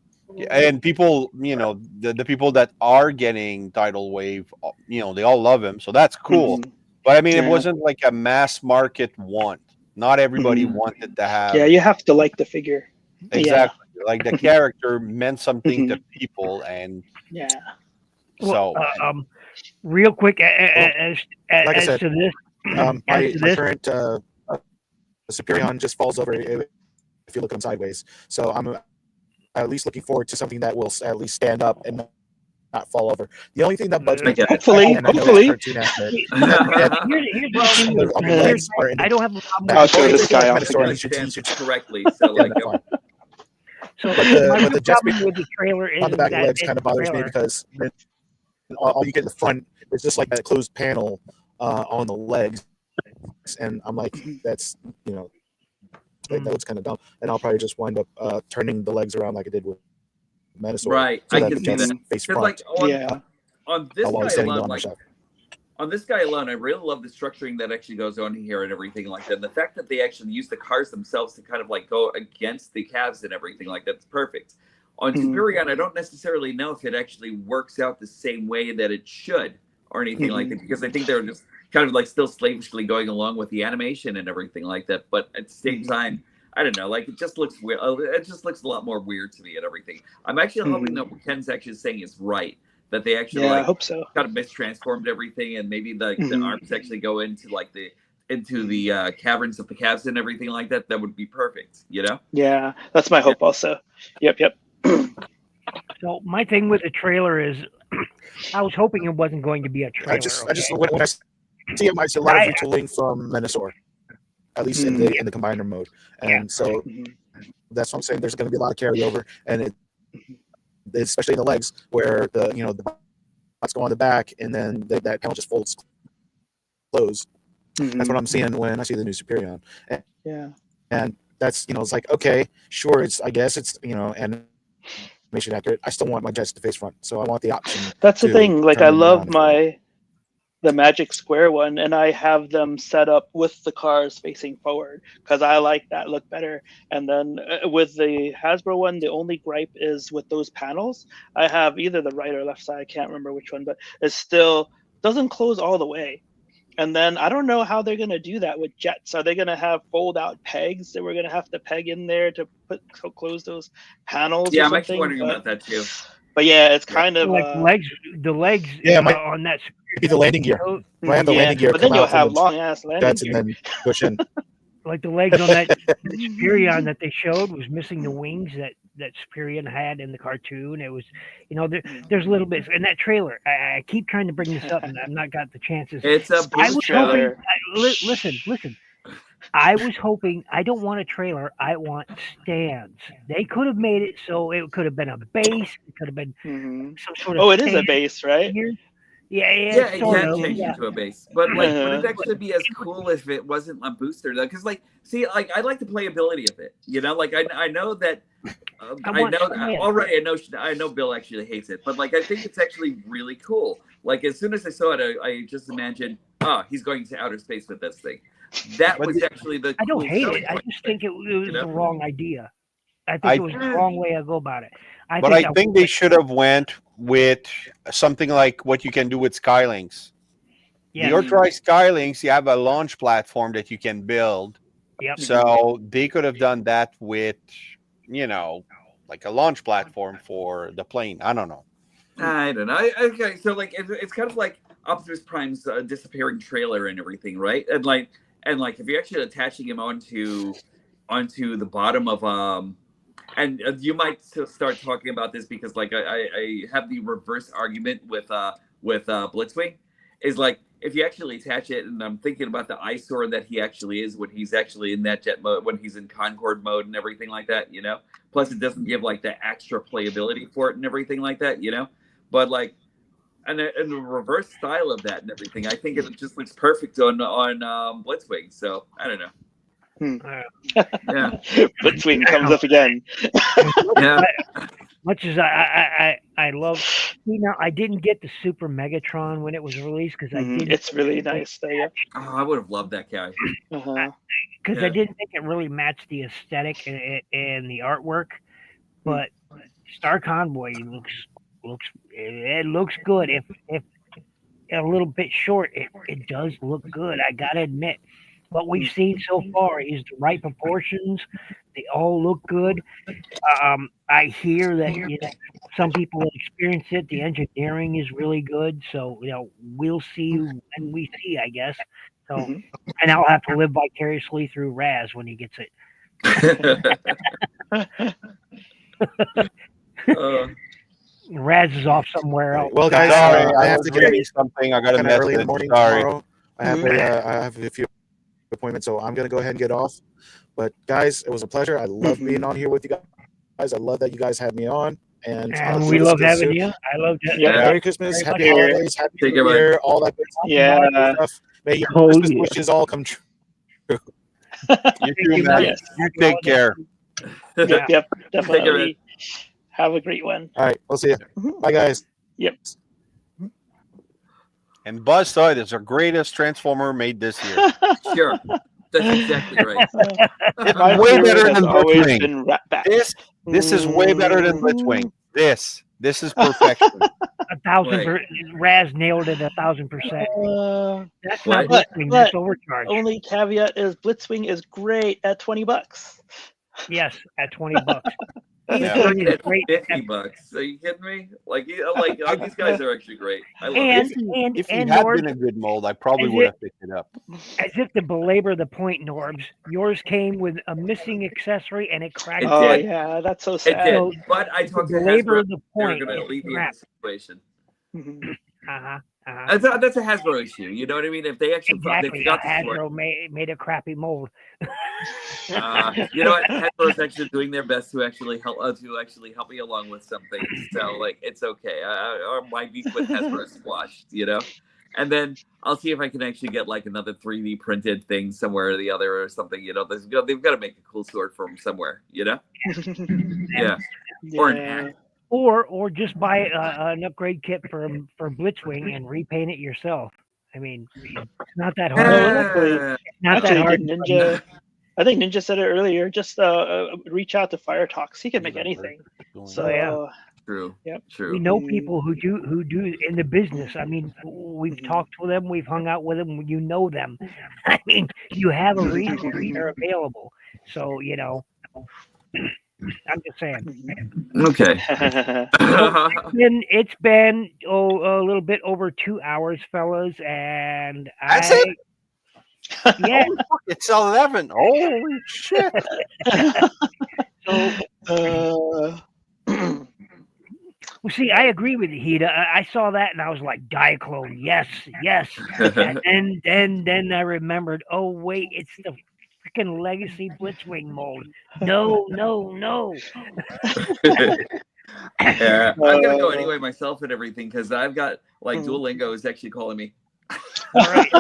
[SPEAKER 2] people, the people that are getting Tidal Wave, they all love him, so that's cool. But I mean, it wasn't like a mass market want. Not everybody wanted to have.
[SPEAKER 6] Yeah, you have to like the figure.
[SPEAKER 2] Exactly. Yeah. Like the character meant something to people, and
[SPEAKER 1] so real quick, as
[SPEAKER 5] like I said,
[SPEAKER 1] to this,
[SPEAKER 5] my current Superion just falls over if you look at him sideways. So I'm at least looking forward to something that will at least stand up and not fall over. The only thing that bugs me,
[SPEAKER 6] hopefully,
[SPEAKER 1] I don't have a problem.
[SPEAKER 6] I'll show this guy off
[SPEAKER 4] correctly. So like,
[SPEAKER 1] so
[SPEAKER 5] the jet
[SPEAKER 1] with the trailer is
[SPEAKER 5] on the back
[SPEAKER 1] that
[SPEAKER 5] of the legs kind of bothers me because all you get in the front is just like that closed panel on the legs, and I'm like, that's that was kind of dumb, and I'll probably just wind up turning the legs around like I did with Metasaur.
[SPEAKER 4] Right,
[SPEAKER 5] so
[SPEAKER 4] I can see that.
[SPEAKER 5] Face front.
[SPEAKER 4] Like on this guy alone, on this guy alone, I really love the structuring that actually goes on here and everything like that. And the fact that they actually use the cars themselves to kind of like go against the calves and everything like that's perfect. On Superion, I don't necessarily know if it actually works out the same way that it should or anything like that, because I think they're just kind of like still slavishly going along with the animation and everything like that. But at the same time, I don't know, like it just looks weird. It just looks a lot more weird to me and everything. I'm actually hoping that what Ken's actually saying is right, that they actually
[SPEAKER 6] I hope so.
[SPEAKER 4] Kind of mistransformed everything, and maybe the arms actually go into like the caverns of the calves and everything like that. That would be perfect,
[SPEAKER 6] Yeah, that's my hope also. Yep.
[SPEAKER 1] So my thing with the trailer is I was hoping it wasn't going to be a trailer.
[SPEAKER 5] I just
[SPEAKER 1] okay?
[SPEAKER 5] when I see it, I see a lot of
[SPEAKER 1] I-
[SPEAKER 5] retooling from Menasor, at least in the combiner mode, and so that's what I'm saying. There's going to be a lot of carryover, and especially in the legs where the bots go on the back, and then that panel just folds closed. That's what I'm seeing when I see the new Superion. And that's it's like, okay, sure, I guess it's animation accurate. I still want my jets to face front, so I want the option.
[SPEAKER 6] That's the thing. Like,
[SPEAKER 5] turn
[SPEAKER 6] I
[SPEAKER 5] them
[SPEAKER 6] love
[SPEAKER 5] around
[SPEAKER 6] the Magic Square one, and I have them set up with the cars facing forward because I like that look better. And then with the Hasbro one, the only gripe is with those panels. I have either the right or left side, I can't remember which one, but it still doesn't close all the way. And then I don't know how they're going to do that with jets. Are they going to have fold out pegs that we're going to have to peg in there to close those panels?
[SPEAKER 4] Yeah,
[SPEAKER 6] or
[SPEAKER 4] I'm actually
[SPEAKER 6] something?
[SPEAKER 4] wondering about that too.
[SPEAKER 6] But yeah, it's kind of
[SPEAKER 1] like the legs on that.
[SPEAKER 5] Be the landing gear. Might have the landing gear
[SPEAKER 6] but then
[SPEAKER 5] come
[SPEAKER 6] you'll
[SPEAKER 5] out from
[SPEAKER 6] have
[SPEAKER 5] the
[SPEAKER 6] long ass landing
[SPEAKER 5] jets
[SPEAKER 6] gear.
[SPEAKER 5] and then push in.
[SPEAKER 1] Like the legs on that Superion that they showed was missing the wings that Superion had in the cartoon. It was, there's little bits in that trailer. I keep trying to bring this up, and I've not got the chances.
[SPEAKER 4] It's a
[SPEAKER 1] I was
[SPEAKER 6] trailer.
[SPEAKER 1] hoping. Listen. I was hoping. I don't want a trailer. I want stands. They could have made it so it could have been a base. It could have been some sort of.
[SPEAKER 6] Oh, it is a base, right?
[SPEAKER 1] Yeah,
[SPEAKER 4] it
[SPEAKER 1] sort
[SPEAKER 4] can
[SPEAKER 1] of,
[SPEAKER 4] change
[SPEAKER 1] yeah.
[SPEAKER 4] into a base, but like, would it actually be as cool if it wasn't a booster though? Because I like the playability of it. Like I know that I know Bill actually hates it, but like I think it's actually really cool. Like as soon as I saw it, I just imagined, he's going to outer space with this thing. That was actually the.
[SPEAKER 1] I don't
[SPEAKER 4] cool
[SPEAKER 1] hate
[SPEAKER 4] selling
[SPEAKER 1] it. I
[SPEAKER 4] point
[SPEAKER 1] just think it was the wrong idea. I think
[SPEAKER 2] I-
[SPEAKER 1] it was the wrong way to go about it. I
[SPEAKER 2] think they should have went with something like what you can do with Skylinks.
[SPEAKER 1] Yeah.
[SPEAKER 2] The Ultra Skylinks, you have a launch platform that you can build.
[SPEAKER 1] Yep.
[SPEAKER 2] So they could have done that with, like a launch platform for the plane. I don't know.
[SPEAKER 4] I don't know. Okay, so like it's kind of like Optimus Prime's disappearing trailer and everything, right? And like if you're actually attaching him onto the bottom of and you might start talking about this because like I have the reverse argument with Blitzwing, is like if you actually attach it, and I'm thinking about the eyesore that he actually is when he's actually in that jet mode, when he's in Concorde mode and everything like that, Plus it doesn't give like the extra playability for it and everything like that, But like, and the reverse style of that and everything, I think it just looks perfect on Blitzwing. So I don't know. Yeah,
[SPEAKER 6] Blitzwing comes up again.
[SPEAKER 4] yeah.
[SPEAKER 1] Much as I love, now I didn't get the Super Megatron when it was released because I didn't.
[SPEAKER 6] It's really nice, though. Yeah.
[SPEAKER 4] Oh, I would have loved that guy.
[SPEAKER 1] Because I didn't think it really matched the aesthetic and the artwork, but Star Convoy looks good. If a little bit short, it does look good. I gotta admit. What we've seen so far is the right proportions. They all look good. I hear that some people have experienced it. The engineering is really good. So we'll see when we see, I guess. So and I'll have to live vicariously through Raz when he gets it. Raz is off somewhere else.
[SPEAKER 5] Well, guys, I have to get
[SPEAKER 2] something. I got a
[SPEAKER 5] kind of early in the
[SPEAKER 2] message.
[SPEAKER 5] morning
[SPEAKER 2] Sorry.
[SPEAKER 5] tomorrow. I have a few appointment, so I'm gonna go ahead and get off. But guys, it was a pleasure. I love being on here with you guys. I love that you guys had me on, and
[SPEAKER 1] we love having you. I love that.
[SPEAKER 5] Yeah. Merry Christmas, Happy Holidays, Happy New Year, all that good stuff.
[SPEAKER 6] Yeah.
[SPEAKER 5] Stuff. May your Christmas wishes all come true.
[SPEAKER 2] You too, man. You take care.
[SPEAKER 6] Yep, definitely. Have a great one.
[SPEAKER 5] All right, we'll see you. Bye, guys.
[SPEAKER 6] Yep.
[SPEAKER 2] And Buzz Toy is the greatest Transformer made this year.
[SPEAKER 4] Sure. That's exactly right.
[SPEAKER 2] It's way better than Blitzwing. This is way better than Blitzwing. This is perfection.
[SPEAKER 1] 1,000%. Raz nailed it 1,000%. That's not Blitzwing. That's overcharged.
[SPEAKER 6] Only caveat is Blitzwing is great at $20.
[SPEAKER 1] Yes, at $20.
[SPEAKER 4] Blitzwing at $50. Are you kidding me? Like these guys are actually great. I love it.
[SPEAKER 2] If he had been a good mold, I probably would have picked it up.
[SPEAKER 1] As if to belabor the point, Norbs, yours came with a missing accessory and it cracked.
[SPEAKER 6] Oh yeah, that's so sad.
[SPEAKER 4] It did. But I talked to
[SPEAKER 1] belabor
[SPEAKER 4] Hasbro.
[SPEAKER 1] the point.
[SPEAKER 4] They're going to alleviate the situation.
[SPEAKER 1] Uh-huh.
[SPEAKER 4] That's a Hasbro issue. You know what I mean? If they actually they
[SPEAKER 1] Exactly.
[SPEAKER 4] forgot to sort.
[SPEAKER 1] Hasbro made a crappy mold.
[SPEAKER 4] You know what? Hasbro's actually doing their best to actually help me along with some things. So like, it's okay. My beef with Hasbro is squashed. You know, and then I'll see if I can actually get like another 3D printed thing somewhere or the other or something. You know, they've got to make a cool sword from somewhere. You know, yeah, or an axe.
[SPEAKER 1] Or just buy an upgrade kit for Blitzwing and repaint it yourself. I mean, it's not that hard.
[SPEAKER 6] Well, actually,
[SPEAKER 1] Not that hard.
[SPEAKER 6] did Ninja? I think Ninja said it earlier. Just reach out to Fire Talks. He can make anything. So
[SPEAKER 1] yeah.
[SPEAKER 4] True.
[SPEAKER 6] Yep.
[SPEAKER 4] True.
[SPEAKER 1] We know people who do in the business. I mean, we've talked to them, we've hung out with them. You know them. I mean, you have a resource; they're available. So you know, I'm just saying.
[SPEAKER 4] Okay.
[SPEAKER 1] It's been a little bit over 2 hours, fellas, and
[SPEAKER 2] That's it?
[SPEAKER 1] Yeah.
[SPEAKER 2] It's 11. Holy shit.
[SPEAKER 1] So, well, see, I agree with you, Hida. I saw that and I was like, Diaclone, yes. And then I remembered, oh wait, it's the freaking Legacy Blitzwing mold. No.
[SPEAKER 4] Yeah, I'm gonna go anyway myself and everything because I've got like Duolingo is actually calling me.
[SPEAKER 1] All right,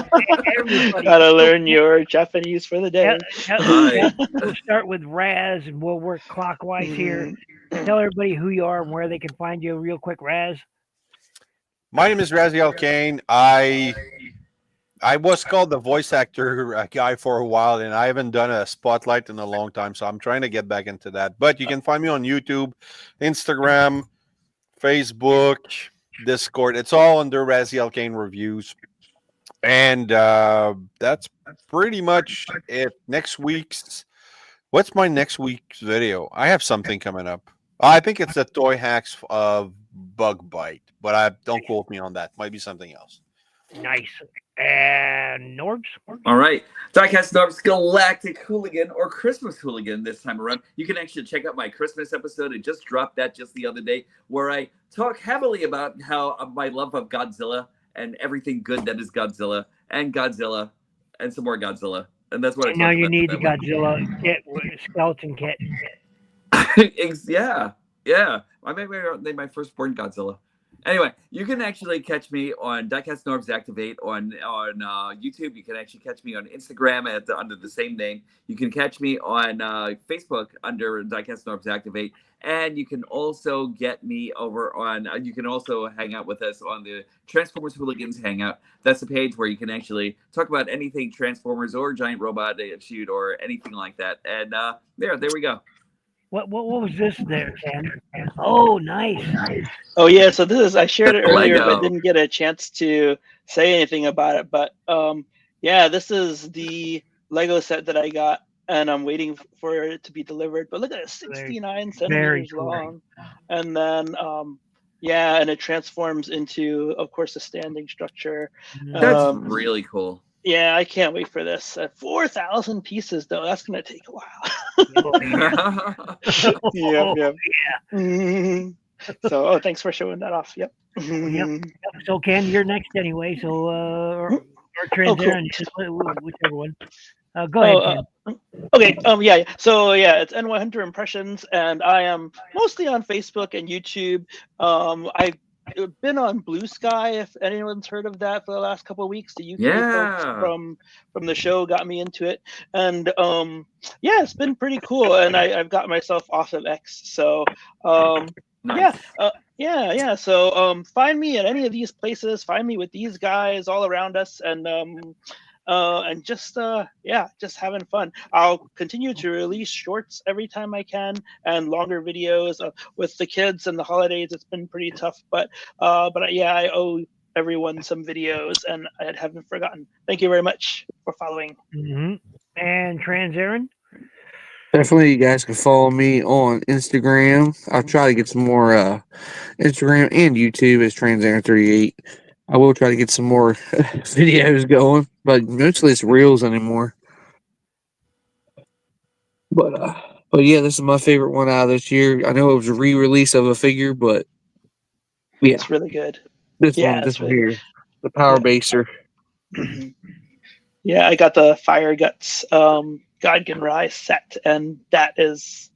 [SPEAKER 1] everybody.
[SPEAKER 6] Gotta learn your Japanese for the day.
[SPEAKER 1] We'll start with Raz and we'll work clockwise here. Tell everybody who you are and where they can find you real quick, Raz.
[SPEAKER 2] My name is Raziel Kane. I was called the voice actor guy for a while, and I haven't done a spotlight in a long time, so I'm trying to get back into that. But you can find me on YouTube, Instagram, Facebook, Discord. It's all under Raziel Kane Reviews. And that's pretty much it. What's my next week's video? I have something coming up. I think it's the toy hacks of Bug Bite, but don't quote me on that. Might be something else.
[SPEAKER 1] Nice. And Norbs?
[SPEAKER 4] All right. Diecast Norbs Galactic Hooligan or Christmas Hooligan this time around. You can actually check out my Christmas episode. It just dropped that just the other day where I talk heavily about how my love of Godzilla and everything good that is Godzilla and some more Godzilla. And that's what I
[SPEAKER 1] now you
[SPEAKER 4] about
[SPEAKER 1] need the Godzilla kit, skeleton kit.
[SPEAKER 4] Yeah. I made my firstborn Godzilla. Anyway, you can actually catch me on Diecast Norbs Activate on YouTube. You can actually catch me on Instagram under the same name. You can catch me on Facebook under Diecast Norbs Activate. And you can also get me over on, you can also hang out with us on the Transformers Hooligans Hangout. That's the page where you can actually talk about anything Transformers or Giant Robot Shoot or anything like that. And there we go.
[SPEAKER 1] What was this there, Ken? Oh, nice.
[SPEAKER 6] Oh yeah, so I shared it earlier,
[SPEAKER 4] Lego.
[SPEAKER 6] but didn't get a chance to say anything about it. But yeah, this is the Lego set that I got, and I'm waiting for it to be delivered. But look at it, 69 centimeters long, and then yeah, and it transforms into, of course, a standing structure.
[SPEAKER 4] That's really cool.
[SPEAKER 6] Yeah, I can't wait for this. 4,000 pieces, though. That's going to take a while. Yep. So, thanks for showing that off. Yep.
[SPEAKER 1] So, Ken, you're next anyway. So, or Transaren, whichever one. Go ahead, Ken.
[SPEAKER 6] Okay. Yeah. So, yeah, it's NY Hunter Impressions, and I am mostly on Facebook and YouTube. I've been on Blue Sky, if anyone's heard of that, for the last couple of weeks. The UK folks from the show got me into it, and yeah, it's been pretty cool. And I've got myself off of X, so nice. Yeah. So find me at any of these places. Find me with these guys all around us, and just having fun. I'll continue to release shorts every time I can and longer videos. With the kids and the holidays, it's been pretty tough, but yeah, I owe everyone some videos, and I haven't forgotten. Thank you very much for following.
[SPEAKER 1] And Transaren?
[SPEAKER 7] Definitely, you guys can follow me on Instagram. I'll try to get some more Instagram and YouTube as Transaren38. I will try to get some more videos going, but mostly it's reels anymore. But yeah, this is my favorite one out of this year. I know it was a re-release of a figure, but yeah,
[SPEAKER 6] it's really good.
[SPEAKER 7] This
[SPEAKER 6] Yeah,
[SPEAKER 7] one,
[SPEAKER 6] that's
[SPEAKER 7] this one
[SPEAKER 6] right.
[SPEAKER 7] here, the Power Baser.
[SPEAKER 6] Mhm. Yeah, I got the Fire Guts Godkin Rye set, and that is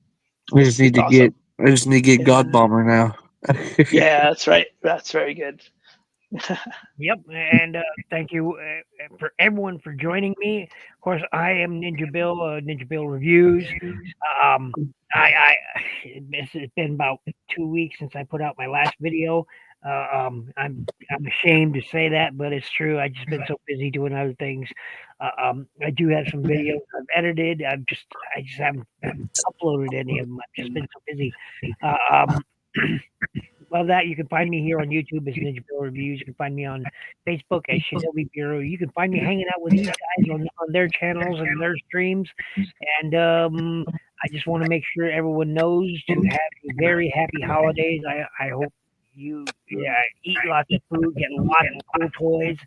[SPEAKER 7] I just need to
[SPEAKER 6] awesome.
[SPEAKER 7] get
[SPEAKER 6] Yeah.
[SPEAKER 7] God Bomber now.
[SPEAKER 6] Yeah, that's right. That's very good.
[SPEAKER 1] Yep, and thank you for everyone for joining me. Of course, I am NinjaBill, NinjaBill Reviews. Um, it's been about 2 weeks since I put out my last video. I'm ashamed to say that, but it's true. I've just been so busy doing other things. I do have some videos I've edited. I just haven't uploaded any of them. I've just been so busy. Uh, um, Love that. You can find me here on YouTube as NinjaBill Reviews. You can find me on Facebook as Shinobi Birru. You can find me hanging out with these guys on their channels and their streams. And I just want to make sure everyone knows to have a very happy holidays. I hope you eat lots of food, get lots of cool toys.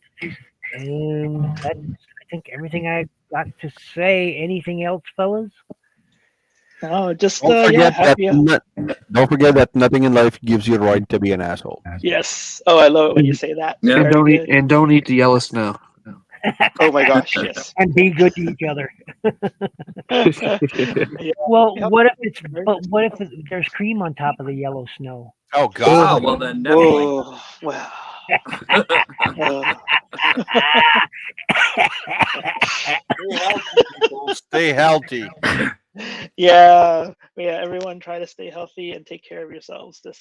[SPEAKER 1] And that's, I think, everything I got to say. Anything else, fellas?
[SPEAKER 6] Oh, just
[SPEAKER 2] Don't
[SPEAKER 6] yeah,
[SPEAKER 2] forget that.
[SPEAKER 6] happy.
[SPEAKER 2] Don't forget that nothing in life gives you the right to be an asshole.
[SPEAKER 6] Yes. Oh, I love it when you say that.
[SPEAKER 4] Yeah.
[SPEAKER 7] And
[SPEAKER 6] Very good.
[SPEAKER 7] don't eat the yellow snow.
[SPEAKER 6] Oh my gosh, yes.
[SPEAKER 1] And be good to each other.
[SPEAKER 6] Yeah.
[SPEAKER 1] Well,
[SPEAKER 6] Yep.
[SPEAKER 1] what if there's cream on top of the yellow snow?
[SPEAKER 2] Oh
[SPEAKER 4] Oh,
[SPEAKER 2] God!
[SPEAKER 4] well then definitely.
[SPEAKER 6] Oh, well.
[SPEAKER 2] Stay healthy.
[SPEAKER 6] Yeah. Everyone try to stay healthy and take care of yourselves this